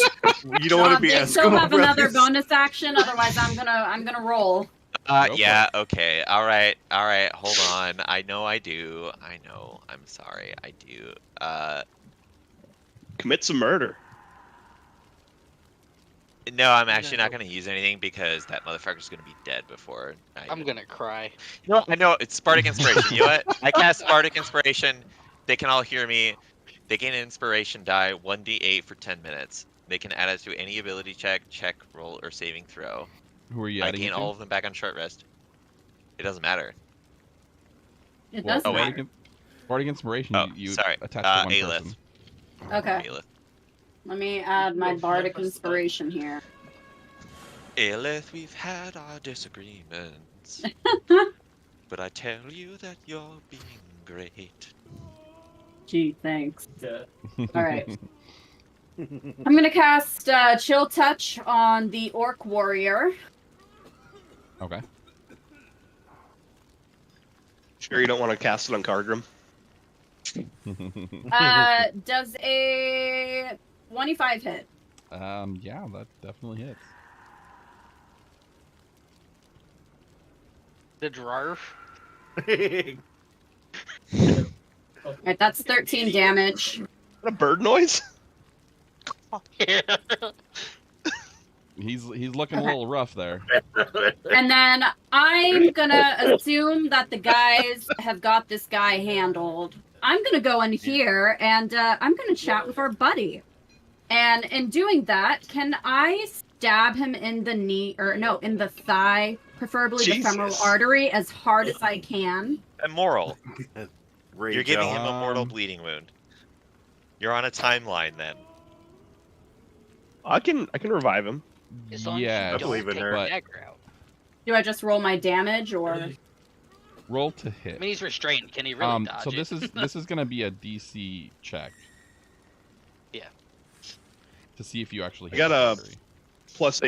You don't want to be They Eskimo still have another brothers. bonus action, otherwise I'm gonna roll. Go for Yeah, okay. All right. Hold on. I know I do. I know. I'm sorry. I do. Commit some murder. No, I'm actually not going to use anything because that motherfucker's going to be dead before I'm gonna cry. No, I know. It's Spartic Inspiration. You know what? I cast Spartic Inspiration. They can all hear me. They gain an inspiration die 1d8 for 10 minutes. They can add it to any ability check, roll, or saving throw. Who are you I adding gain it to? all of them back on short rest. It doesn't matter. It Well, does oh, wait. matter. Bardic Inspiration, Oh, you sorry. attach to one Aelith. person. Okay, Aelith. let me add my bardic inspiration here. Aelith, we've had our disagreements. But I tell you that you're being great. Gee, thanks. Yeah. Alright. I'm gonna cast Chill Touch on the Orc Warrior. Okay. Sure you don't want to cast it on Cargrim? Does a 25 hit? Yeah, that definitely hits. The dwarf. Alright, that's 13 damage. Is that a bird noise? Yeah. He's looking a little rough there. And then I'm gonna assume that the guys have got this guy handled. I'm gonna go in here and I'm gonna chat with our buddy. And in doing that, can I stab him in the knee, or no, in the thigh, preferably the femoral Jesus. artery, as hard as I can? Immoral. Rage You're giving out. him a mortal bleeding wound. You're on a timeline then. I can revive him. As long Yeah, as you believe don't in take her. the dagger out. Do I just roll my damage, or? roll to I hit. mean, he's restrained. Can he really dodge So it? this is gonna be a DC check. Yeah. To see if you actually I hit got the a- artery.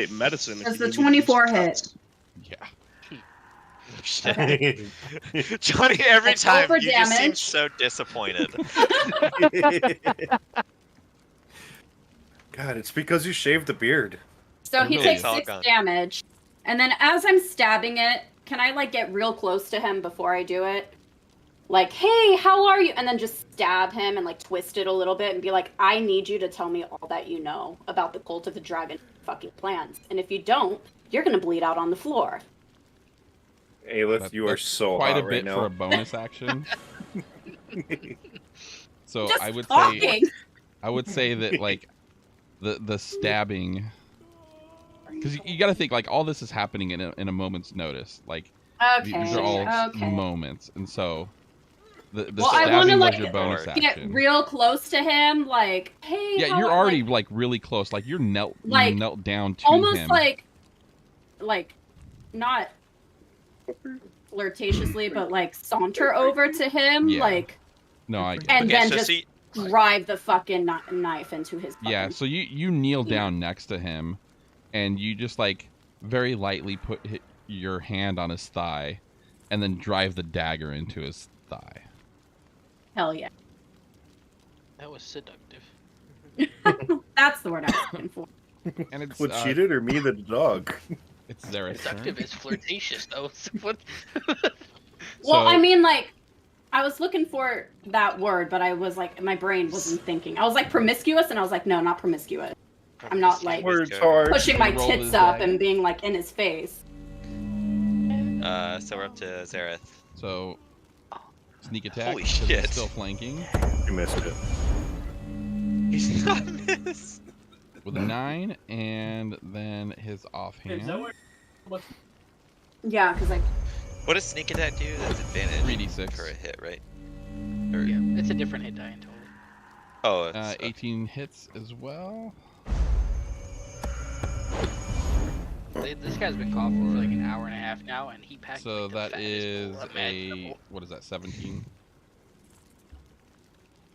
+8 medicine. if Does you the need me to 24 use hit? cuts. Yeah. Johnny, every Let's roll time for you just seem damage. so disappointed. God, it's because you shaved the beard. So he Really? takes It's all 6 gone. damage. And then as I'm stabbing it, can I like get real close to him before I do it? Like, hey, how are you? And then just stab him and like twist it a little bit and be like, I need you to tell me all that you know about the cult of the dragon fucking plans. And if you don't, you're gonna bleed out on the floor. Aelith, you are That's so quite hot a bit right for now. a bonus action. So Just I would talking. say that like the stabbing, because you got to think like all this is happening in a moment's notice. Like Okay. these are all okay. moments, and so The Well, I wanna, stabbing was like, your bonus get action. real close to him, like, hey. Yeah, how you're are- already like really close. Like you're knelt down to almost him. like not flirtatiously, but like saunter over to him, Yeah. like. No, I. And Okay, then so just see- drive the fucking knife into his. Yeah, fucking- so you kneel down next to him, and you just like very lightly hit your hand on his thigh, and then drive the dagger into his thigh. Hell yeah. That was seductive. That's the word I was looking for. And it's What, cheated or me the dog? It's Zara's turn. Seductive is flirtatious, though. So what? Well, I mean, like, I was looking for that word, but I was like, my brain wasn't thinking. I was like promiscuous, and I was like, no, not promiscuous. I'm not like Words hard. pushing my Roll tits his up dagger. and being like in his face. So we're up to Zareth. So sneak attack. Holy 'cause he's shit. Still flanking You missed it. He's not miss. with a 9, and then his Is that offhand. what? Yeah, because like What does sneak attack do? That's advantage 3d6 for a hit, right? Yeah, it's a different hit die in total. Oh, it's, 18 hits as well. This guy's been coughing for like an hour and a half now, and he packed. So like, the that fattest is bowl a imaginable. what is that? 17.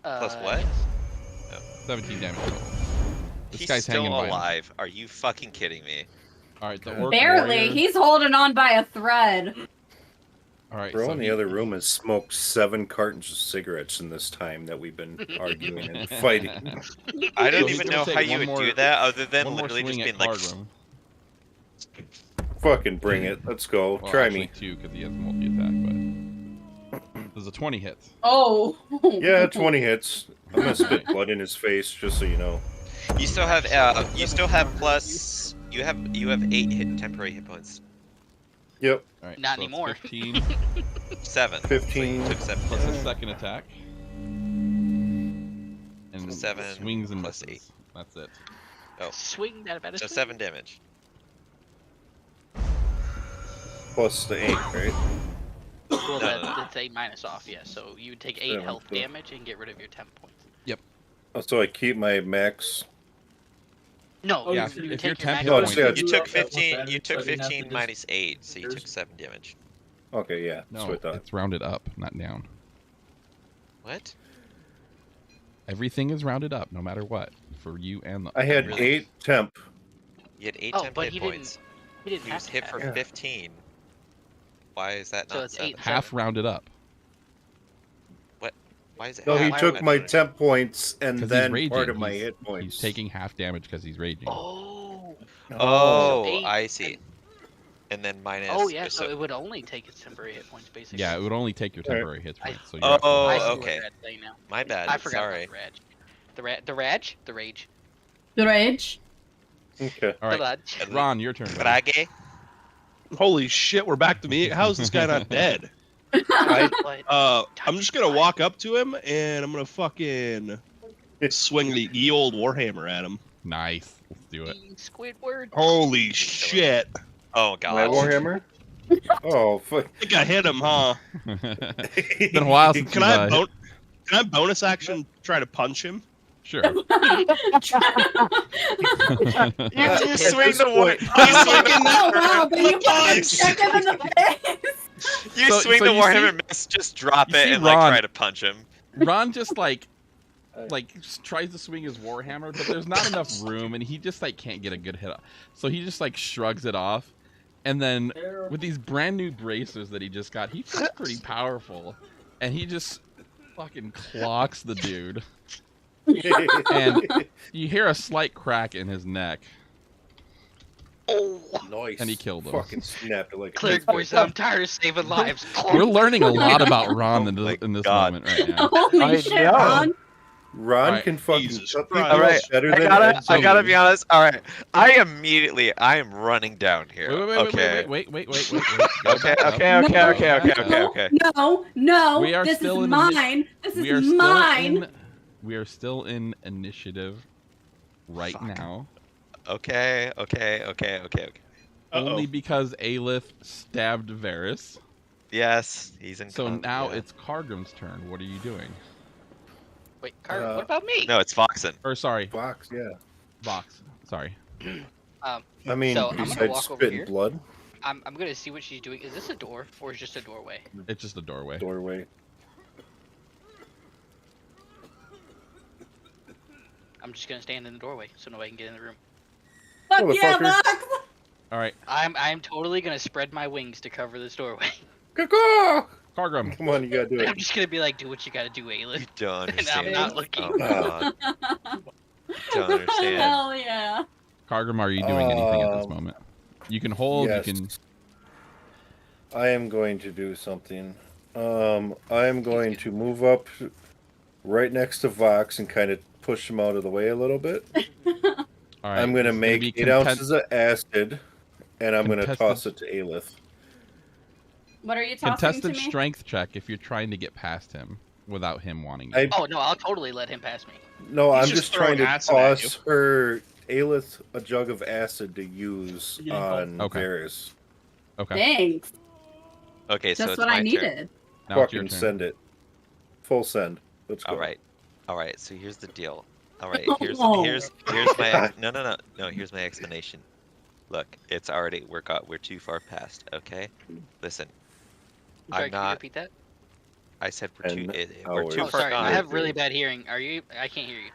plus what? yes. 17 damage total. This he's guy's still hanging by him. alive. Are you fucking kidding me? All right, the orc barely. warrior- He's holding on by a thread. All right, Bro so in the other room has smoked 7 cartons of cigarettes in this time that we've been arguing and fighting. I don't So he's even gonna know take how you one would more- do that other than one more literally just swing being at like, Cargrim. Fucking bring it. Let's go. Well, Try actually me. 2 because he has multi attack, but there's a 20 hits. Oh. Yeah, 20 hits. I'm gonna spit blood in his face, just so you know. you still have plus. You have 8 temporary hit points. Yep. All right, Not so it's anymore. 15 7. 15. So you took 7 plus damage. his second attack. And 7 swings and plus misses. That's it. Oh, Swing that about a so swing. 7 damage. Plus the 8, right? Well, No. that's 8 minus off, yeah. So you would take 8 Seven, health so- damage and get rid of your 10 points. Oh, so I keep my max. No, Oh, Yeah, so you if take your your temp max hit points. points- You Yeah. took 15. You took So I didn't have to 15 just- minus 8, so you took 7 damage. Okay, yeah. That's No, what I thought. it's rounded up, not down. What? Everything is rounded up, no matter what, for you and the. I had Really? 8 temp. You had 8 Oh, temp but hit he points. He didn't He have was to hit have for it. Yeah. 15. Why is that So not it's 7? 8. half rounded up Why is it No, half? he why took would- my temp points and 'cause he's then raging. part of my He's- hit points. He's taking half damage because he's raging. Oh. Oh, So 8 I see. And then minus. Oh yeah, so it would only take its temporary hit points basically. Yeah, it would only take your Alright. temporary hit points. So you're Oh, at full I health. see what okay. Rad's saying now. My bad. I forgot Sorry. about the rage. The rage? The rage. The rage. Okay. All right, The rage. Ron, your turn. buddy. Brage? Holy shit, we're back to me. How's this guy not dead? But- I'm just gonna walk up to him and I'm gonna fucking swing the ye old warhammer at him. Nice. Let's do it. Squidward. Holy shit! Oh, My God. Warhammer? Oh, fuck. I think I hit him, huh? It's been a while since Can you've, I can I bonus action try to punch him? Sure. You just At swing this the war. point- You Oh swing wow, but you fucking You check him in the face. You So- swing so the you warhammer, see- miss, just drop you it see and like Ron- try to punch him. Ron just like tries to swing his warhammer, but there's not enough room, and he just like can't get a good hit. So he just like shrugs it off, and then with these brand new bracers that he just got, he feels pretty powerful, and he just fucking clocks the dude, and you hear a slight crack in his neck, Oh. Nice. and he killed him. Fucking snapped it like a Cleric pizza. voice, I'm tired of saving lives. We're learning a lot about Ron Oh my in this God. moment right now. Holy I shit, know. Ron. Ron Alright. can fucking Jesus cut people Christ. All right, up better I than gotta Ed be Zoe. honest. All right, I am running down here. Okay. Wait. Go Okay, back up. okay. Go back up. okay. No, We are this still is in the mid- mine. This We is are still mine. in. We are still in initiative right Fuck. now, Okay. only because Aelith stabbed Varys. Yes, he's in. So now yeah. it's Cargrim's turn. What are you doing? Wait, what about me? No, it's Foxen. Or sorry, Fox, yeah. Vox. Sorry. I mean, So I'm gonna besides walk over spit here. and blood, I'm gonna see what she's doing. Is this a door or is it just a doorway? It's just a doorway. doorway. I'm just gonna stand in the doorway so nobody can get in the room. Fuck yeah, Motherfucker. Vox! All right, I'm totally gonna spread my wings to cover this doorway. Caw-caw! Cargrim. Come on, you gotta do I'm it. just gonna be like, do what you gotta do, You Aelith. don't And understand. I'm not looking. Oh, God. Don't understand. Hell yeah. Cargrim, are you doing anything at this moment? You can hold. Yes. You can. I am going to do something. I am going to move up right next to Vox and kind of push him out of the way a little bit. All right. I'm going to this is make be 8 ounces of acid, and I'm going to Contested- toss it to Aelith. What are you tossing contested to me? strength check if you're trying to get past him without him wanting you. I- Oh no, I'll totally let him pass me. No, He's I'm just just trying to throwing acid at toss her Aelith a jug of acid to use Yeah. on Okay. Varys. Okay. Thanks. Okay, so That's it's what my I turn. needed. Now it's your Fucking turn. send it. Full send. Let's go. All right. So here's the deal. All right, here's Oh. here's my no. Here's my explanation. Look, it's already we're too far past. Okay, listen. I'm sorry, I'm can you not. repeat that? I said we're too. And We're too Oh, hours. far sorry, I gone. have really bad hearing. Are you? I can't hear you.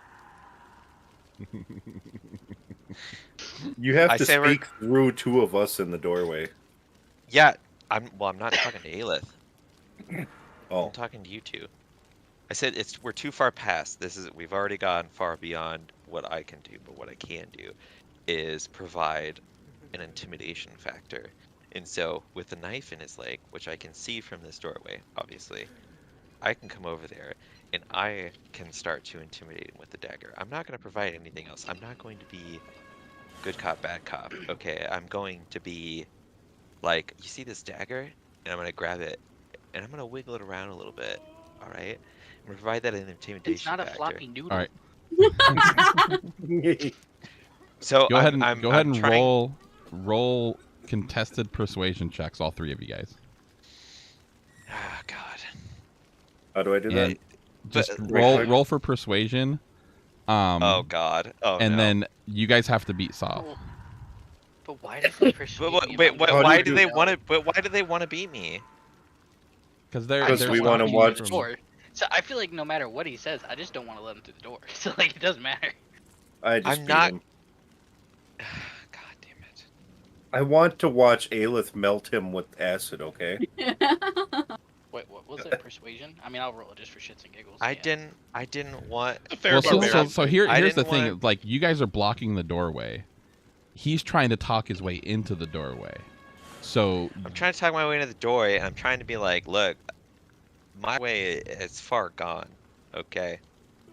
You have I to say we're- speak through 2 of us in the doorway. Yeah, I'm not talking to Aelith. Oh. I'm talking to you two. I said we're too far past. We've already gone far beyond what I can do, but what I can do is provide an intimidation factor. And so with the knife in his leg, which I can see from this doorway, obviously, I can come over there and I can start to intimidate him with the dagger. I'm not going to provide anything else. I'm not going to be good cop, bad cop. Okay, I'm going to be like, you see this dagger? And I'm going to grab it and I'm going to wiggle it around a little bit. All right? I'm going to provide that an intimidation It's not a factor. floppy noodle. All right. So Go ahead and I'm and trying... roll contested persuasion checks, all 3 of you guys. Oh, God. How do I do that? And just But- roll for persuasion. Oh, God. Oh, and no. then you guys have to beat Sav. Oh, but why does he persuade me Wait, about How do why you do do they that? want to? But why do they want to beat me? Because they're Because they're we wanna stopping you watch- from- door? So I feel like no matter what he says, I just don't want to let him through the door. So like it doesn't matter. I just I'm beat not- him. God damn it. I want to watch Aelith melt him with acid, okay? Wait, what was it? Persuasion? I mean, I'll roll it just for shits and giggles. I yeah. didn't want. A fair Well, barbarian. so I here's the didn't thing. wanna- Like, you guys are blocking the doorway. He's trying to talk his way into the doorway. So I'm trying to talk my way into the door, and I'm trying to be like, look, my way is far gone. Okay,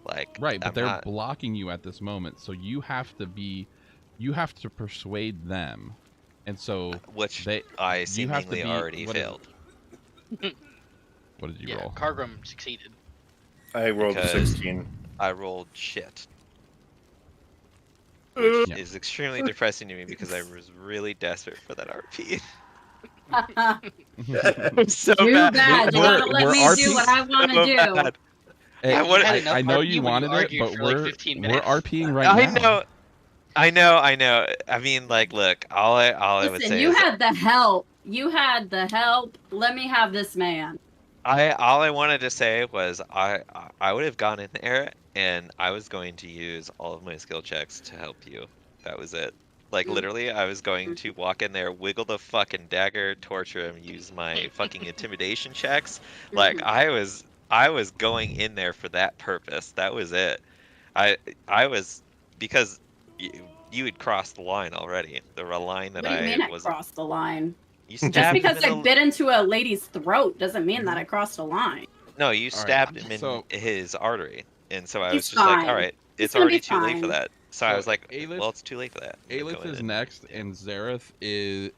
like right, but I'm they're not- blocking you at this moment. So you have to persuade them, and so which they I you have to seemingly be- already what is- failed. What did you Yeah, roll? Cargrim succeeded. I rolled a Because- 16. I rolled shit, Yeah. which is extremely depressing to me because I was really desperate for that RP. I'm so Too bad. bad. You We're- gotta let we're me RP do what I want to so do. bad. Hey, I wanna- had enough I know RP you when you wanted it, argued but for, like, we're 15 we're minutes. RPing right I now. know. I mean, like, look, all I would Listen, say you is, had the help. You had the help. Let me have this man. all I wanted to say was I would have gone in there and I was going to use all of my skill checks to help you. That was it. Like literally, I was going to walk in there, wiggle the fucking dagger, torture him, use my fucking intimidation checks. Like I was going in there for that purpose. That was it. I was because you had crossed the line already. The line that What do you mean I was. crossed the line? You Just stabbed him because in I the- bit into a lady's throat doesn't mean that I crossed a line. No, you All right, stabbed him in so- his artery, and so I He's was just like, fine. all right, He's it's gonna already be too late for fine. that. So I So was like, Aelith- well, it's too late for that. I'm gonna Aelith go is in. next, and Zareth is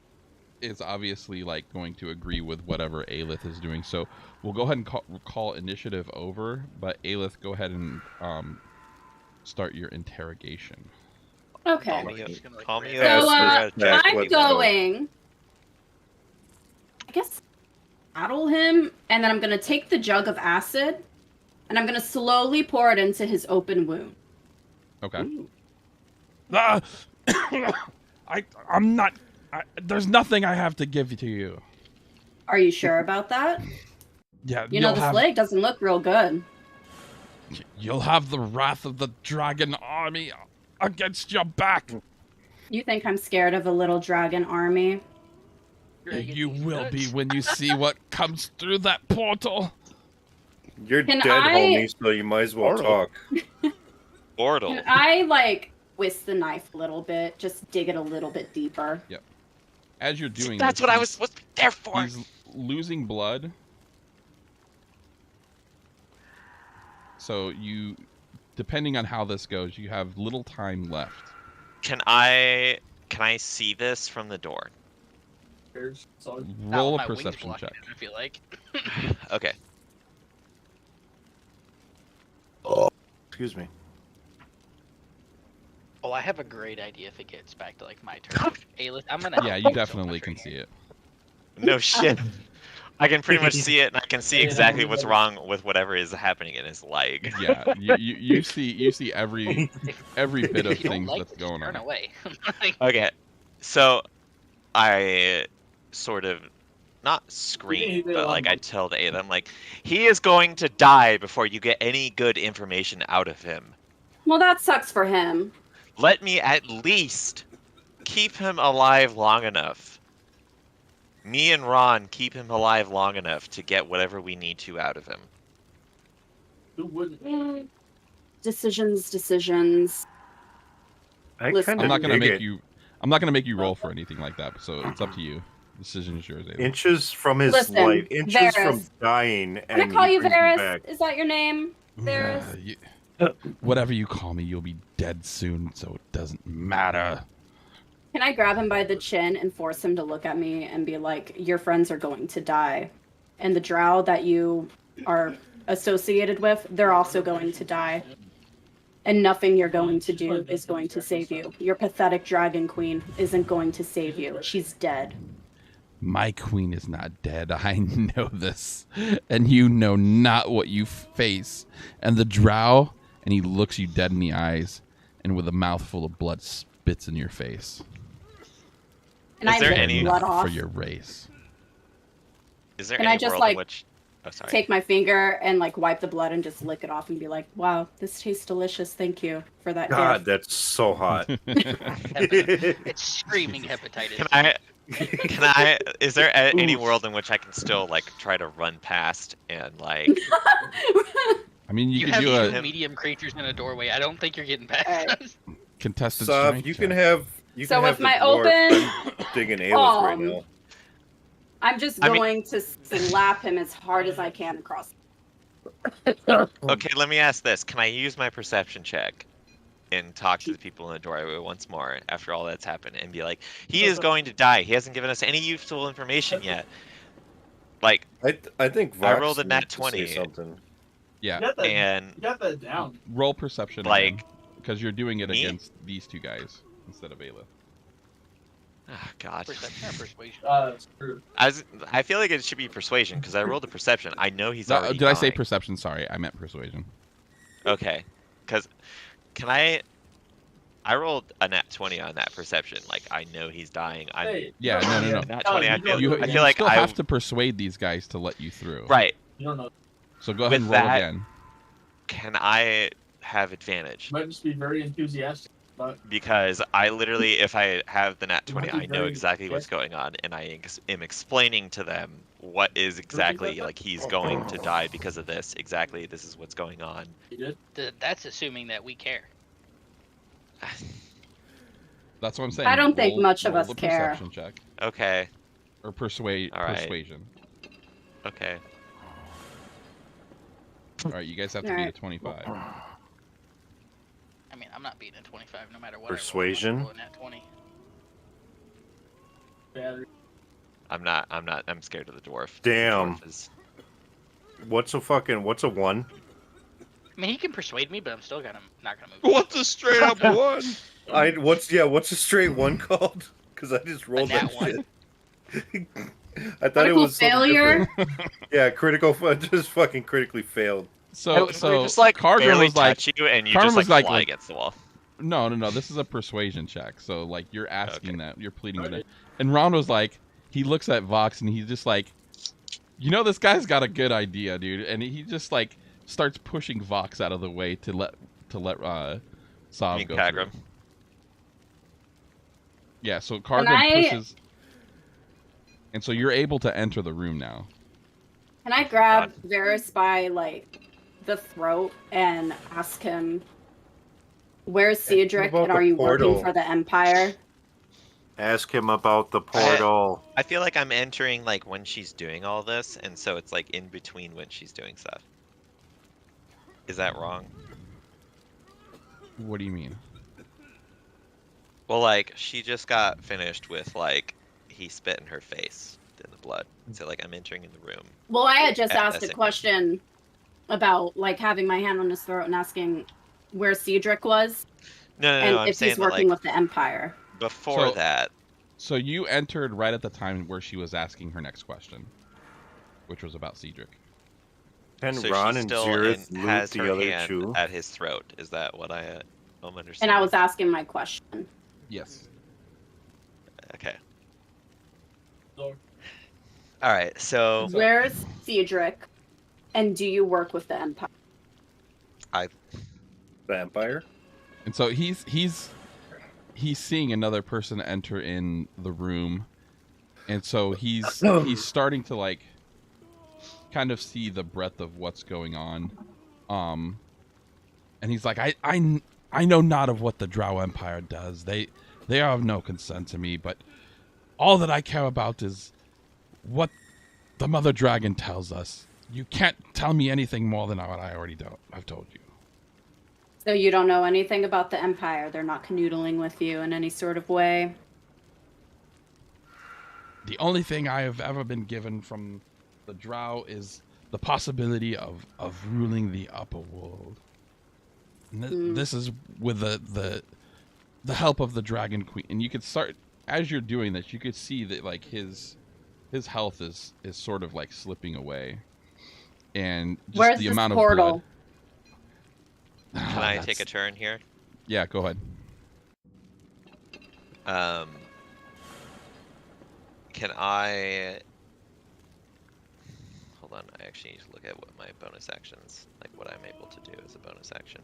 obviously like going to agree with whatever Aelith is doing. So we'll go ahead and call initiative over. But Aelith, go ahead and start your interrogation. Okay. Call me, Just gonna, like, call me grab So, a Yeah, cigarette check Jack, if I'm let's you want. going. I guess rattle him, and then I'm gonna take the jug of acid, and I'm gonna slowly pour it into his open wound. Okay. I'm not. There's nothing I have to give to you. Are you sure about that? Yeah, You know, this leg doesn't look real good. You'll have the wrath of the dragon army against your back. You think I'm scared of a little dragon army? You will be when you see what comes through that portal. You're Can dead, I- homie, so you might as well talk. Portal. Can I, like, whisk the knife a little bit? Just dig it a little bit deeper. Yep. As you're doing That's this, what I was supposed to be there for. he's losing blood. So you, depending on how this goes, you have little time left. Can I see this from the door? Roll a my wings perception blocking check. it, I feel like. Okay. Excuse me. Oh, I have a great idea if it gets back to like my turn. Aelith, I'm gonna. Yeah, help you so definitely much can right see here. it. No shit. I can pretty much see it, and I can see exactly what's wrong with whatever is happening in his leg. Yeah, you see every bit of If you don't things like that's it, just going turn on. away. Like, Okay, so I sort of not scream, but like I tell the Aether, I'm like, he is going to die before you get any good information out of him. Well, that sucks for him. Let me at least keep him alive long enough. Me and Ron keep him alive long enough to get whatever we need to out of him. Who wouldn't? Decisions. I Listen. kind I'm of not gonna dig make it. you. I'm not gonna make you roll for anything like that. So it's up to you. Decision is yours, Aiden. Inches from his Listen, life, inches from Varys. dying, Can I and call he you brings him Varys? back. Is that your name? Varys? Whatever you call me, you'll be dead soon, so it doesn't matter. Can I grab him by the chin and force him to look at me and be like, your friends are going to die. And the drow that you are associated with, they're also going to die. And nothing you're going to do is going to save you. Your pathetic dragon queen isn't going to save you. She's dead. My queen is not dead. I know this. And you know not what you face. And the drow, and he looks you dead in the eyes, and with a mouthful of blood spits in your face. And Is I there lick any- blood For off. your race. Is there Can I any just, world like, in which... Oh, sorry. Take my finger and like wipe the blood and just lick it off and be like, wow, this tastes delicious. Thank you for that God, gift. that's so hot. it's screaming hepatitis. Can I, is there any world in which I can still, like, try to run past and, like... I mean, you You could have do two a medium creatures in a doorway. I don't think you're getting past Alright. us. contested Sav, strength you check. can have. You So can with have my the dwarf. open I'm digging Aelith right now. I'm just I mean- going to slap him as hard as I can across. Okay, let me ask this. Can I use my perception check and talk to the people in the doorway once more after all that's happened and be like, he is going to die. He hasn't given us any useful information yet. Like, I think I Vox rolled a nat needs to say 20. something. Yeah, You got that, and you got that down. roll perception like, because you're doing it me? against these two guys instead of Ayla. oh god. Perception or persuasion? Screw. I feel like it should be persuasion because I rolled a perception. I know he's No, already did I say dying. perception? Sorry, I meant persuasion. Okay, because can I rolled a nat 20 on that perception. Like I know he's dying. I'm Hey, Yeah, no. nat Oh, 20. I you feel, You, I you feel like still I have to persuade these guys to let you through. right. You don't know. So go ahead With and roll that- again. Can I have advantage? You might just be very enthusiastic. But Because I literally, if I have the nat 20, might be I know very exactly what's going on, and I am explaining to them what is exactly, like, he's going to die because of this. Exactly, this is what's going on. you did. That's assuming that we care. That's what I'm saying. I don't think Roll- much of roll us the care. Perception check Okay, or All right. persuasion. okay. All right, you guys have to All beat right. a 25. I mean, I'm not beating a 25 no matter what. Persuasion? I roll. I'm rolling at 20. Battery. I'm scared of the dwarf. Damn. The dwarf is... What's a 1? I mean, he can persuade me, but I'm still not gonna move. What's a straight up one? What's a straight 1 called? Because I just rolled nat that one. shit. I thought it Critical was something failure. different. Yeah, just fucking critically failed. So we so just like Cargrim barely was like, touch you, and you Cargrim just was like like, fly against the wall. no, this is a persuasion check. So like you're asking Okay. that, you're pleading with it. And Ron was like, he looks at Vox and he's just like, this guy's got a good idea, dude. And he just like starts pushing Vox out of the way to let Sav You go mean through. Kagrim? Yeah, so Can Cargrim I- pushes, and so you're able to enter the room now. Can I grab Varys by like the throat and ask him, "Where's Cedric, about and are the you working portal. for the Empire?" Ask him about the portal. I feel like I'm entering like when she's doing all this, and so it's like in between when she's doing stuff. Is that wrong? What do you mean? Well, like she just got finished with like he spit in her face in the blood, so like I'm entering in the room. Well, I had just Yeah, asked that's a it. question about like having my hand on his throat and asking where Cedric was No, and I'm if saying he's that, working like with the Empire. before So- that. So you entered right at the time where she was asking her next question, which was about Cedric. Can So Ron she's and still Zirith in, loot has the her other hand two? at his throat. Is that what I'm And understanding? I was asking my question. Yes. Okay. So, All right. So Where's Cedric, and do you work with the Empire? Vampire? And so he's seeing another person enter in the room, and so he's starting to like kind of see the breadth of what's going on, and he's like, I know not of what the Drow Empire does. They are of no concern to me, but all that I care about is what the Mother Dragon tells us. You can't tell me anything more than what I already I've told you. So you don't know anything about the Empire. They're not canoodling with you in any sort of way. The only thing I have ever been given from the Drow is the possibility of ruling the upper world. And this is with the help of the Dragon Queen. And you could start, as you're doing this, you could see that like his health is sort of like slipping away. And just Where's the this amount portal? of blood. can I take a turn here? Yeah, go ahead. Can I? Hold on. I actually need to look at what my bonus actions, like what I'm able to do as a bonus action.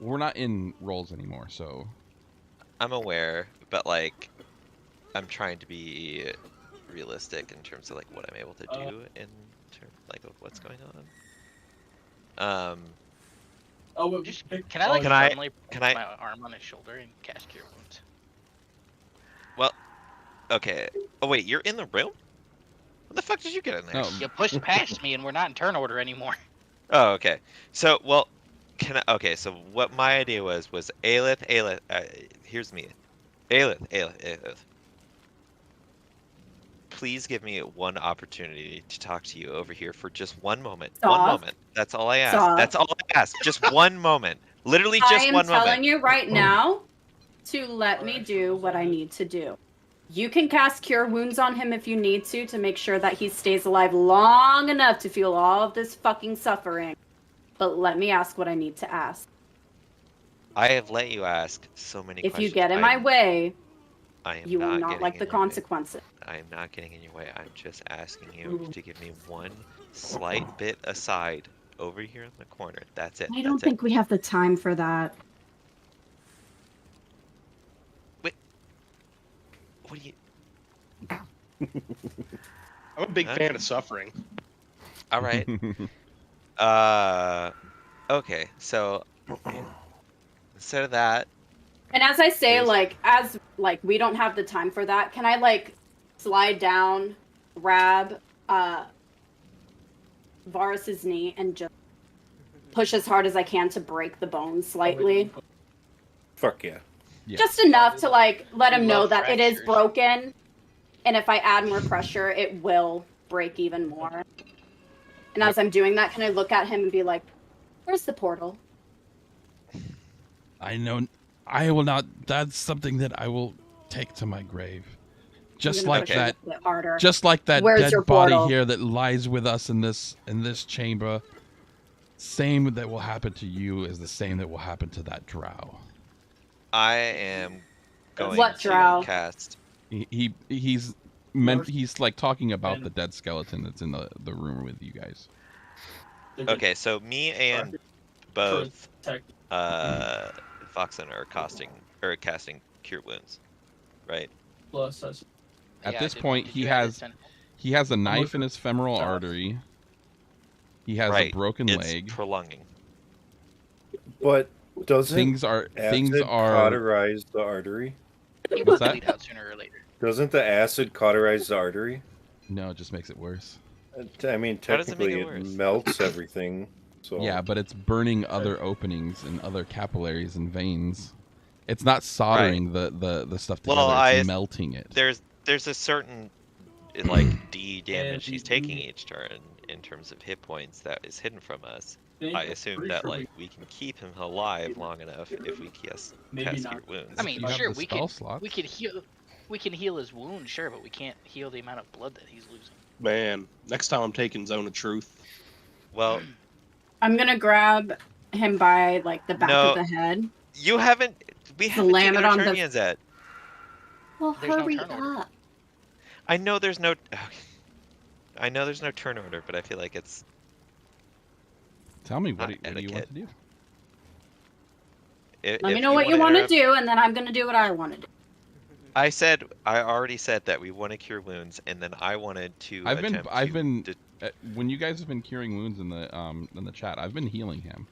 We're not in rolls anymore, so I'm aware, but like, I'm trying to be realistic in terms of like what I'm able to do in terms like of what's going on. oh, well, Just can I like Can I- firmly can put I- my arm on his shoulder and cast Cure Wounds? Okay. Oh wait, you're in the room? What the fuck did you get in there? no, You pushed past me, and we're not in turn order anymore. Oh, okay. So, well, okay, so what my idea was Aelith, here's me. Aelith. Please give me one opportunity to talk to you over here for just one moment. One Soft. moment. That's all I ask. Soft. That's all I ask. Just one moment. Literally just I am one telling moment. you right now to let me do what I need to do. You can cast Cure Wounds on him if you need to make sure that he stays alive long enough to feel all of this fucking suffering. But let me ask what I need to ask. I have let you ask so many If questions. you get in my way, I am you will not getting like in the your way. consequences. I am not getting in your way. I'm just asking you to give me one slight bit aside over here in the corner. That's it. I don't That's think we have the time for that. What do you? I'm a big Huh? fan of suffering. All right. Okay. So instead of that, And as I say, Yes. we don't have the time for that, can I slide down, grab Varus's knee and just push as hard as I can to break the bone slightly? Fuck yeah. Yeah. Just enough to let him We know love that it is fractures. broken, and if I add more pressure, it will break even more. And as I'm doing that, can I look at him and be like, "Where's the portal?" I know I will not. That's something that I will take to my grave. Just I'm gonna like push it that. a bit harder. Just like that Where's dead your body portal? here that lies with us in this chamber. Same that will happen to you is the same that will happen to that drow. I am going What to drow? cast. He's like talking about the dead skeleton that's in the room with you guys. Okay, so me and both Foxen are casting Cure Wounds, right? Plus, us. At Yeah, this did- point, did he you add has it in- he has a knife in his femoral Josh. artery. He has Right, a broken it's leg. prolonging. But doesn't Things are cauterize the artery? He What's will that? bleed out sooner or later. Doesn't the acid cauterize the artery? No, it just makes it worse. I mean, How does it make technically, it worse? melts everything. So Yeah, but it's burning other openings and other capillaries and veins. It's not soldering the stuff together. Well, it's melting it. There's a certain like D damage he's taking each turn in terms of hit points that is hidden from us. I assume that like we can keep him alive long enough if we cast Maybe Cure not. Wounds. I mean, You have sure, the we spell can slots. we can heal his wound, sure, but we can't heal the amount of blood that he's losing. Man, next time I'm taking Zone of Truth. Well, I'm gonna grab him by like the back No. of the head. you haven't. We haven't Slam taken it our on turn the- yet. Well, There's no hurry turn order. up. I know there's no. I know there's no turn order, but I feel like it's. Tell me Not what do you want etiquette. to do? Let me know what you want to do, and then I'm gonna do what I want to do. I already said that we want to cure wounds, and then I wanted to. I've been to- when you guys have been curing wounds in the chat, I've been healing him,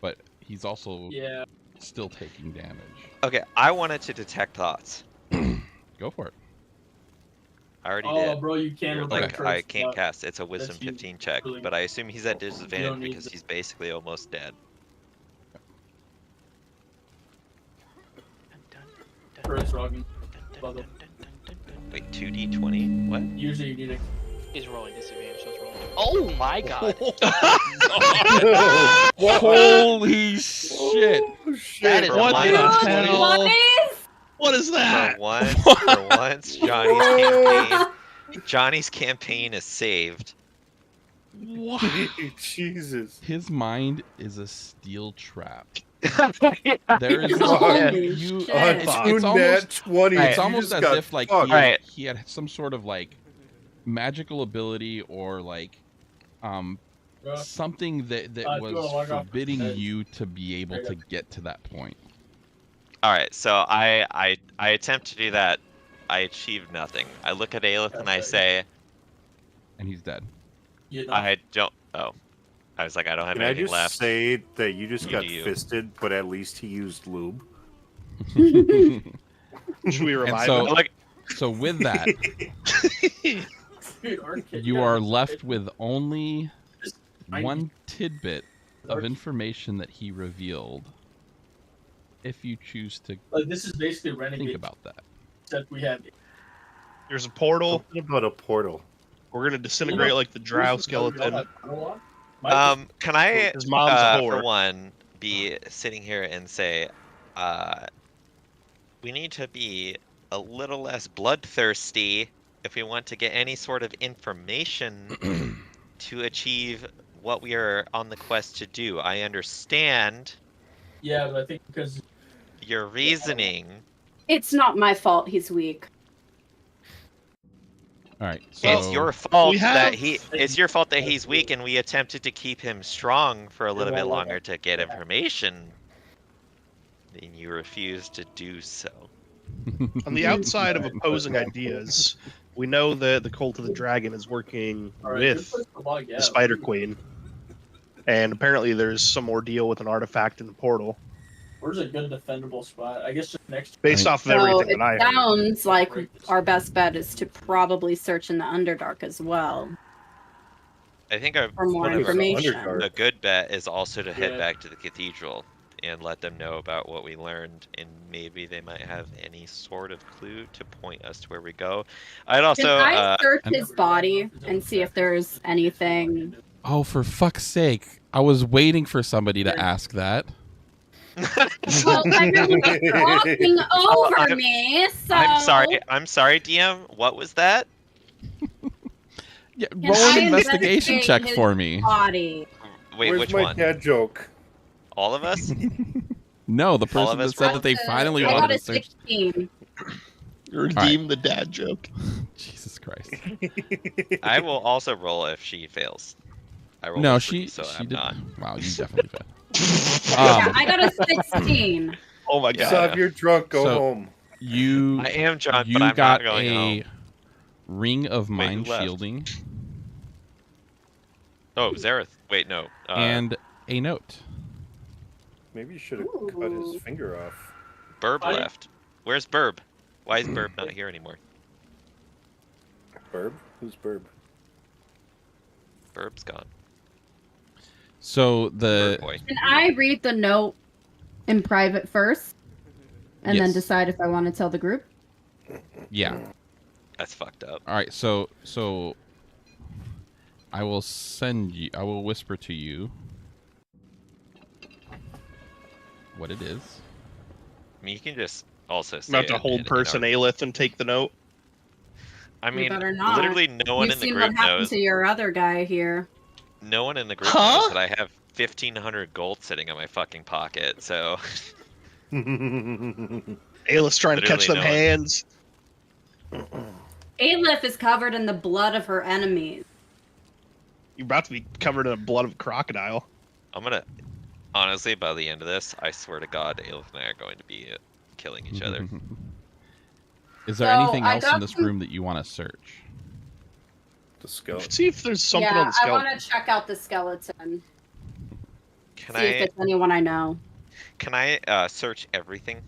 but he's also Yeah. still taking damage. Okay, I wanted to detect thoughts. Go for it. I already Oh, did. bro, you can with Like that I first can't stuff. cast. It's a Wisdom That's you 15 check, really- but I assume he's at don't disadvantage need because the- he's basically almost dead. First Rogan. Wait, 2d20? What? Usually you need a. He's rolling disadvantage, so it's rolling. Oh my god! Holy shit! That is What a the lot. hell? Bunnies! What is that? For once, Johnny's campaign is saved. What? Jesus. His mind is a steel trap. There is Holy you. shit. It's On almost 20. Right. it's you almost just as got if like fucked. Right. he had some sort of like magical ability or like something that was log off. forbidding you to be able to get to that point. All right, so I attempt to do that. I achieve nothing. I look at Aelith and I say, And he's dead. You know, I don't. Oh, I was like, I don't have Can I anything just left. say that you just You got do you. fisted, but at least he used lube? Should we revive so- him? Like, So with that, dude, Arcade, you yeah, are it's- left with only I- one tidbit of information that he revealed. If you choose to Like, this is basically think Renegade, about that. except we have. There's a portal. Something about a portal. We're gonna disintegrate like the drow skeleton. can I, His mom's a for whore. one, be sitting here and say, we need to be a little less bloodthirsty if we want to get any sort of information to achieve what we are on the quest to do. I understand Yeah, but I think because your reasoning. It's not my fault he's weak. All right. So It's your fault We that have- it's your fault that he's weak, and we attempted to keep him strong for a little bit longer to get information. And you refused to do so. On the outside of opposing ideas, we know that the Cult of the Dragon is working with the Spider Queen. And apparently there's some ordeal with an artifact in the portal. Where's a good defendable spot? I guess just next. Based off of So everything it that I heard. sounds like our best bet is to probably search in the Underdark as well I think our, for more one of our- information. Underdark. a good bet is also to head Yeah. back to the cathedral and let them know about what we learned, and maybe they might have any sort of clue to point us to where we go. I'd also Can I search and- his body and see if there's anything? Oh, for fuck's sake! I was waiting for somebody to ask that. Well, everyone's talking over me, so... I'm sorry, DM. What was that? Yeah, Can roll an I investigation investigate check his for me. Body. Wait, Where's which my one? dad joke? All of us? No, the All person of that us said roll? that they finally I got wanted a to search. 16. Redeem the dad joke. Jesus Christ. I will also roll if she fails. I rolled No, a 3, she so I'm did. not. Wow, you definitely failed. Yeah, I got a 16. Oh my Yeah. god. Sav, you're drunk. Go So- home. You I am drunk, you but I'm got not going a home. ring of Wait, mind who left? shielding Oh, Zareth. Wait, no. and a note. Maybe you should have cut his finger off. Burb left. Where's Burb? Why is Burb not here anymore? Burb? Who's Burb? Burb's gone. So the Burb boy. Can I read the note in private first? And then Yes. decide if I want to tell the group? yeah. That's fucked up. All right, so I will send you. I will whisper to you what it is. I mean, you can just also say Not it to hold in person our- Aelith and take the note. I You mean, better not. literally no one You've in the seen group what happened knows. to your other guy here. No one in the group Huh? knows that I have 1,500 gold sitting in my fucking pocket. So Aelith's trying to catch them Literally no one. hands. Aelith is covered in the blood of her enemies. You're about to be covered in the blood of a crocodile. I'm gonna honestly, by the end of this, I swear to God, Aelith and I are going to be killing each other. Is there So, anything I else in got this some- room that you want to search? The skeleton. See if there's something yeah, on the I skeleton. want to check out the skeleton. Can See if I? it's anyone I know. Can I search everything?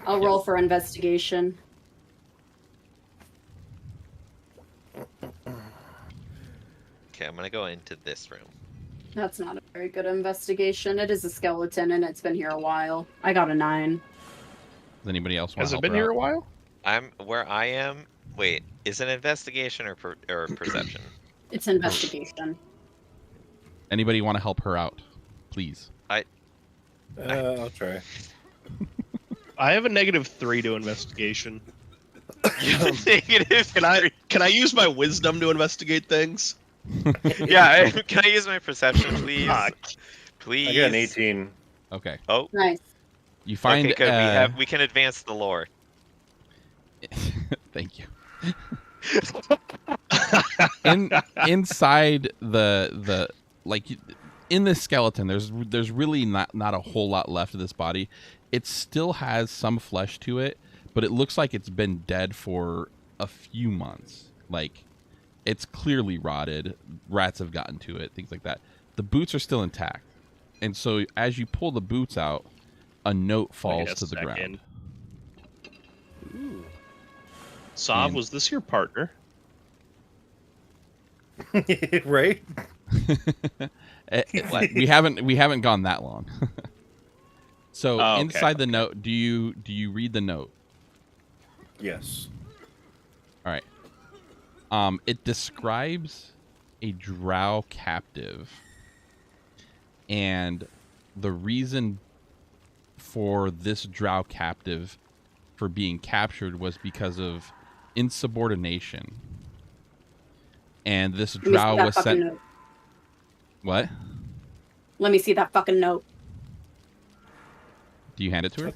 I'll roll for investigation. Okay, I'm gonna go into this room. That's not a very good investigation. It is a skeleton and it's been here a while. I got a 9. Does anybody else want Has to it help been her here out? a while? I'm where I am. Wait, is it investigation or perception? It's investigation. Anybody want to help her out? Please. I'll try. I have a -3 to investigation. Negative. Can I use my wisdom to investigate things? Yeah. Can I use my perception, please? Fuck. Please. I got an 18. Okay. Oh. Nice. You find. Okay, good. We can advance the lore. Thank you. Inside the like in this skeleton, there's really not a whole lot left of this body. It still has some flesh to it, but it looks like it's been dead for a few months. Like it's clearly rotted. Rats have gotten to it, things like that. The boots are still intact, and so as you pull the boots out, a note falls to the ground. Ooh. Sav, And- was this your partner? Right? We haven't gone that long. So Oh, okay, inside the note, do you read the note? Yes. All right. It describes a drow captive, and the reason for this drow captive for being captured was because of insubordination. And this Let me see drow that was fucking sent. note. What? Let me see that fucking note. Do you hand it to her?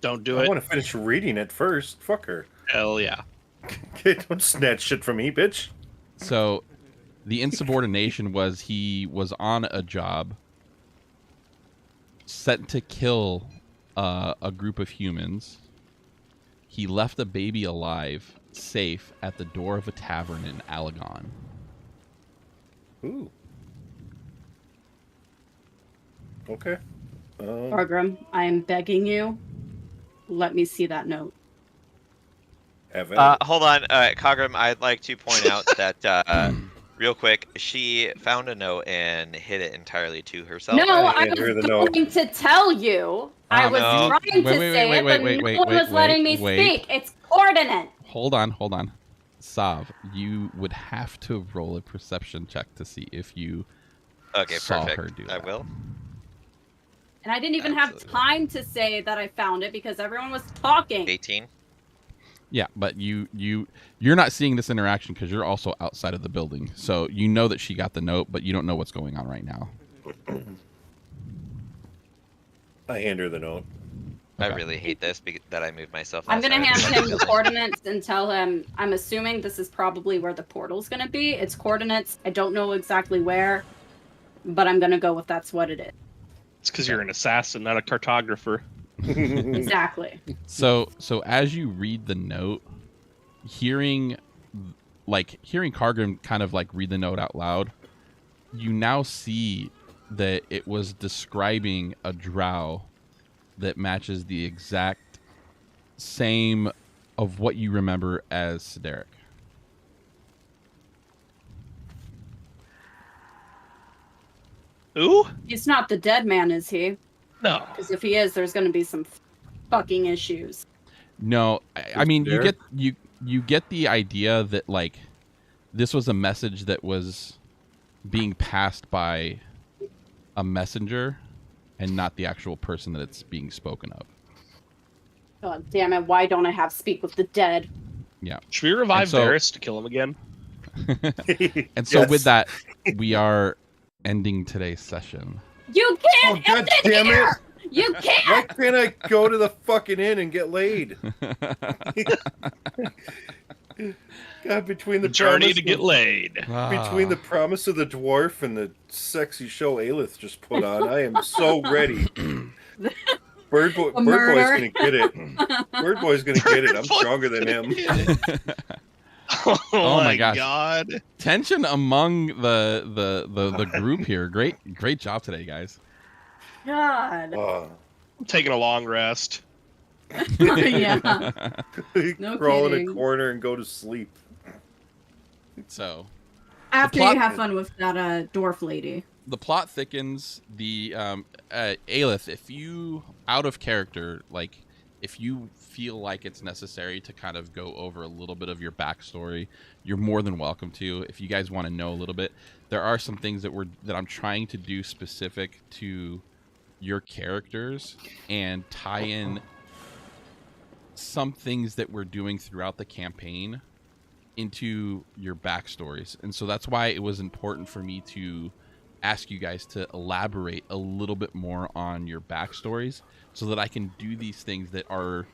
Don't do I it. want to finish reading it first. Fuck her. Hell yeah. Don't snatch shit from me, bitch. So, the insubordination was he was on a job set to kill a group of humans. He left a baby alive, safe, at the door of a tavern in Alagon. Ooh. Okay. Orgrim, I am begging you. Let me see that note. Evan. Hold on, Cogram. I'd like to point out that real quick, she found a note and hid it entirely to herself. No, I didn't hear was the note. going to tell you. I was no. trying to say it, but no one was letting me speak. It's coordinate. Hold on. Sav, you would have to roll a perception check to see if you Okay, saw perfect. her do I that. will. And I didn't even Absolutely. have time to say that I found it because everyone was talking. 18. Yeah, but you're not seeing this interaction because you're also outside of the building. So you know that she got the note, but you don't know what's going on right now. I hand her the note. I Okay. really hate this that I moved myself. I'm gonna outside of hand him the building. coordinates and tell him I'm assuming this is probably where the portal's gonna be. It's coordinates. I don't know exactly where, but I'm gonna go with that's what it is. It's because you're an assassin, not a cartographer. Exactly. So as you read the note, hearing Cargrim kind of like read the note out loud, you now see that it was describing a drow that matches the exact same of what you remember as Sideric. Who? He's not the dead man, is he? No. Because if he is, there's gonna be some fucking issues. No, I mean there? you get the idea that like this was a message that was being passed by a messenger and not the actual person that it's being spoken of. God damn it! Why don't I have speak with the dead? Yeah. Should we revive And so- Varys to kill him again? And so Yes. with that, we are ending today's session. You Oh, can't God end it damn it! here! You Why can't! can't I go to the fucking inn and get laid? God, between the The journey promise to get of- laid. Between the promise of the dwarf and the sexy show Aelith just put on, I am so ready. Bird Boy's murder. gonna get it. Bird Boy's gonna get it. I'm stronger than him. Oh my gosh. God. Tension among the group here. Great job today, guys. God. I'm taking a long rest. Yeah. No Crawl in kidding. a corner and go to sleep. So After plot- you have fun with that dwarf lady. the plot thickens. The Aelith, if you out of character, like if you feel like it's necessary to kind of go over a little bit of your backstory, you're more than welcome to. If you guys want to know a little bit, there are some things that I'm trying to do specific to your characters and tie in some things that we're doing throughout the campaign into your backstories. And so that's why it was important for me to ask you guys to elaborate a little bit more on your backstories so that I can do these things that are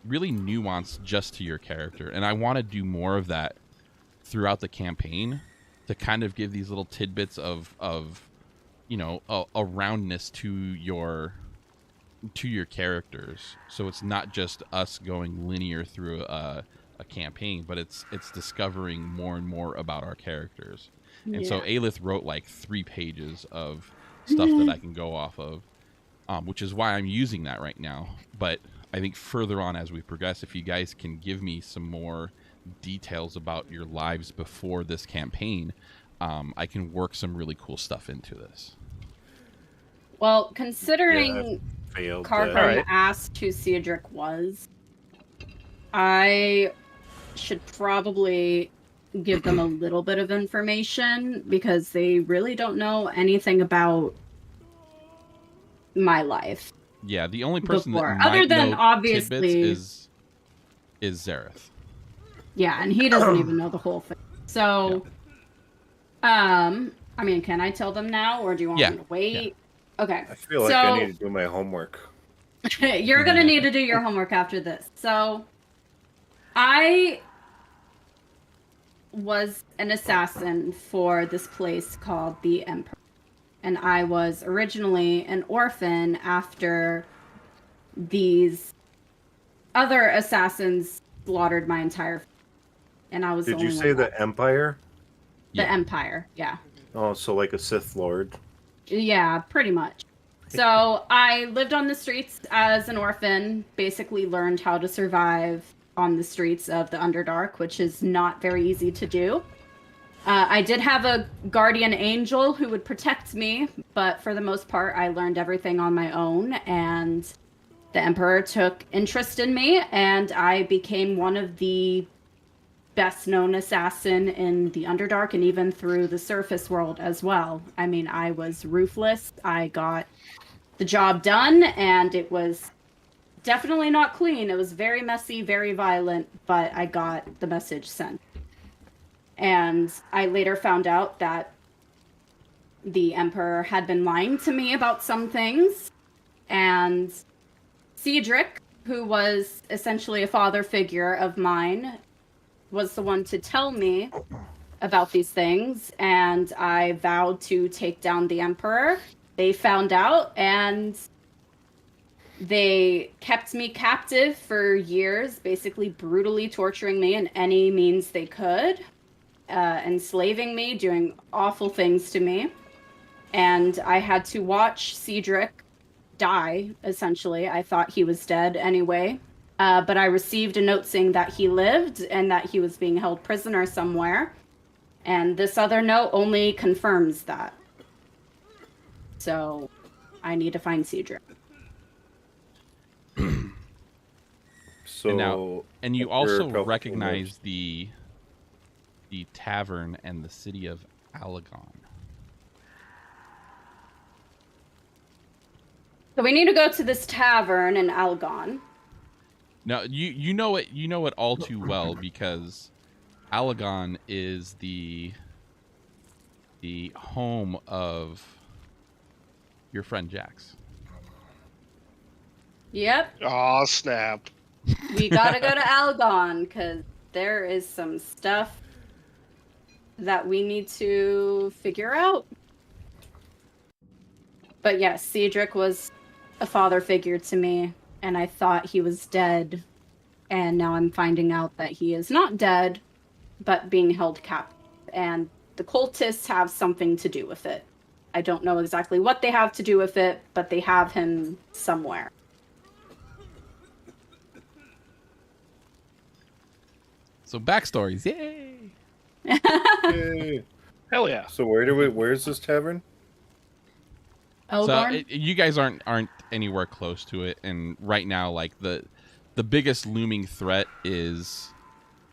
really nuanced just to your character. And I want to do more of that throughout the campaign to kind of give these little tidbits of you know, a roundness to your characters. So it's not just us going linear through a campaign, but it's discovering more and more about our characters. And so Aelith wrote like 3 pages of stuff that I can go off of, which is why I'm using that right now. But I think further on as we progress, if you guys can give me some more details about your lives before this campaign, I can work some really cool stuff into this. Well, considering Failed. Cargrim Alright. asked who Cedric was, I should probably give them a little bit of information because they really don't know anything about my life. Yeah, the only person Before. that Other might than know obviously- tidbits is Zareth. Yeah, and he doesn't even know the whole thing. So, I mean, can I tell them now, or do you want Yeah, me to wait? Okay. I feel like I need to do my homework. You're gonna need to do your homework after this. So, I was an assassin for this place called the Emperor. And I was originally an orphan after these other assassins slaughtered my entire family. And I was Did the you only say one the left. Empire? The Yeah. Empire, yeah. Oh, so like a Sith Lord. Yeah, pretty much. So I lived on the streets as an orphan, basically learned how to survive on the streets of the Underdark, which is not very easy to do. I did have a guardian angel who would protect me, but for the most part, I learned everything on my own, and the Emperor took interest in me, and I became one of the best known assassin in the Underdark and even through the surface world as well. I mean, I was ruthless. I got the job done, and it was definitely not clean. It was very messy, very violent, but I got the message sent. And I later found out that the Emperor had been lying to me about some things, and Cedric, who was essentially a father figure of mine, was the one to tell me about these things, and I vowed to take down the Emperor. They found out, and they kept me captive for years, basically brutally torturing me in any means they could, enslaving me, doing awful things to me. And I had to watch Cedric die, essentially. I thought he was dead anyway. But I received a note saying that he lived and that he was being held prisoner somewhere. And this other note only confirms that. So I need to find Cedric. So and you after also recognize the tavern and the city of Alagon. So we need to go to this tavern in Alagon. Now you know it all too well, because Alagon is the home of your friend Jax. Yep. Aw, snap. We gotta go to Alagon, because there is some stuff that we need to figure out. But yes, Cedric was a father figure to me, and I thought he was dead. And now I'm finding out that he is not dead, but being held captive. And the cultists have something to do with it. I don't know exactly what they have to do with it, but they have him somewhere. So backstories, yay! Yay. Hell yeah. So where's this tavern? Elgorn? So you guys aren't anywhere close to it, and right now, like the biggest looming threat is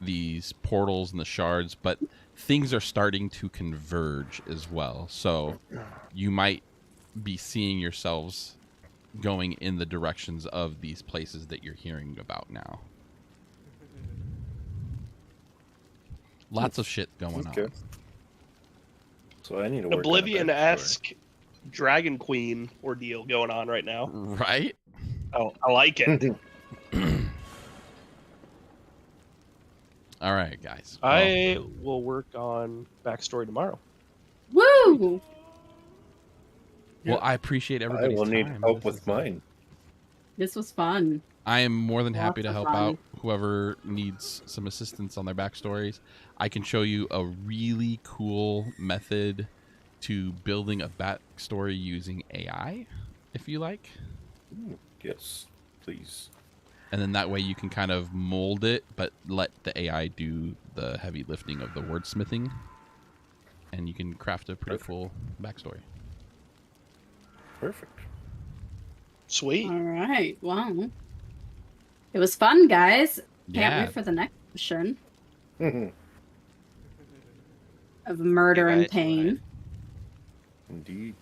these portals and the shards, but things are starting to converge as well. So you might be seeing yourselves going in the directions of these places that you're hearing about now. Lots of shit going on. So I need to work Oblivion-esque Dragon Queen ordeal going on right now. Right? Oh, I like it. All right, guys. I will work on backstory tomorrow. Woo! Well, I appreciate everybody's I will need time. help with mine. This was fun. I am more than happy to Lots of help fun. out whoever needs some assistance on their backstories. I can show you a really cool method to building a backstory using AI, if you like. Yes, please. And then that way you can kind of mold it, but let the AI do the heavy lifting of the wordsmithing. And you can craft a pretty cool backstory. Perfect. Sweet. All right. Wow. It was fun, guys. Can't Yeah. wait for the next mission Mhm. of murder Yeah, and it's pain. Indeed.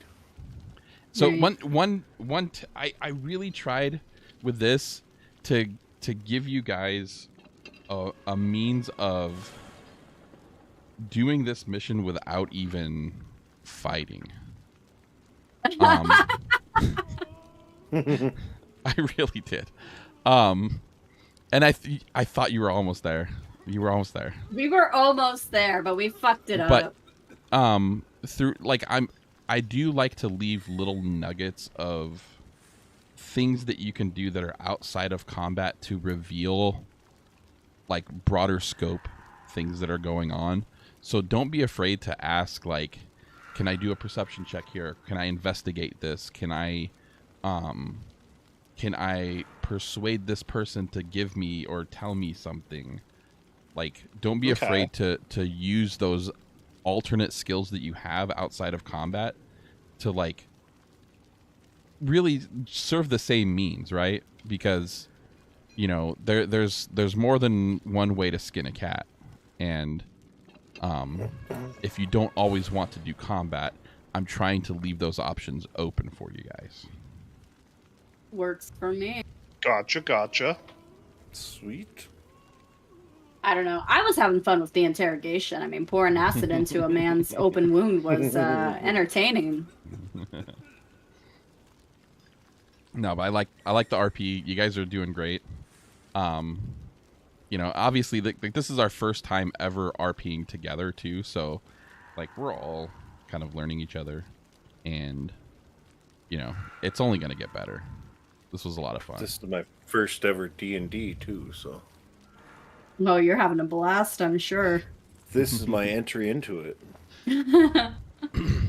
So Right. I really tried with this to give you guys a means of doing this mission without even fighting. I really did. And I thought you were almost there. You were almost there. We were almost there, but we fucked it But up. through like I do like to leave little nuggets of things that you can do that are outside of combat to reveal like broader scope things that are going on. So don't be afraid to ask, like, can I do a perception check here? Can I investigate this? Can I persuade this person to give me or tell me something? Like, don't be afraid to use those alternate skills that you have outside of combat to like really serve the same means, right? Because you know there's more than one way to skin a cat, And if you don't always want to do combat, I'm trying to leave those options open for you guys. Works for me. Gotcha. Sweet. I don't know. I was having fun with the interrogation. I mean, pouring acid into a man's open wound was entertaining. No, but I like the RP. You guys are doing great. You know, obviously, this is our first time ever RPing together too. So, like, we're all kind of learning each other, and you know, it's only gonna get better. This was a lot of fun. This is my first ever D&D too, so. Oh, you're having a blast, I'm sure. This is my entry into it.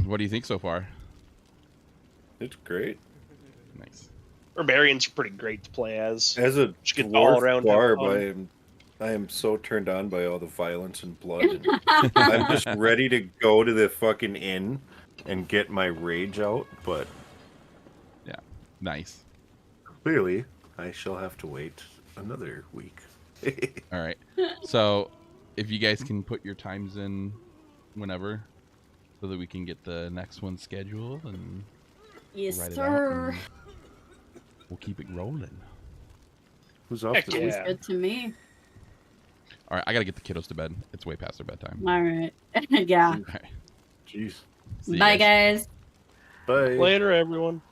What do you think so far? It's great. Nice. Barbarians are pretty great to play as. As a Just get all dwarf around barb, I am so turned on by all the violence and blood. And I'm just ready to go to the fucking inn and get my rage out, but yeah, nice. Clearly, I shall have to wait another week. All right. So, if you guys can put your times in whenever, so that we can get the next one scheduled and yes, write it sir. out, and we'll keep it rolling. Who's off this week? Sounds good to me. All right, I gotta get the kiddos to bed. It's way past their bedtime. All right. Yeah. All right. Jeez. See you Bye, guys. Bye. Later, everyone.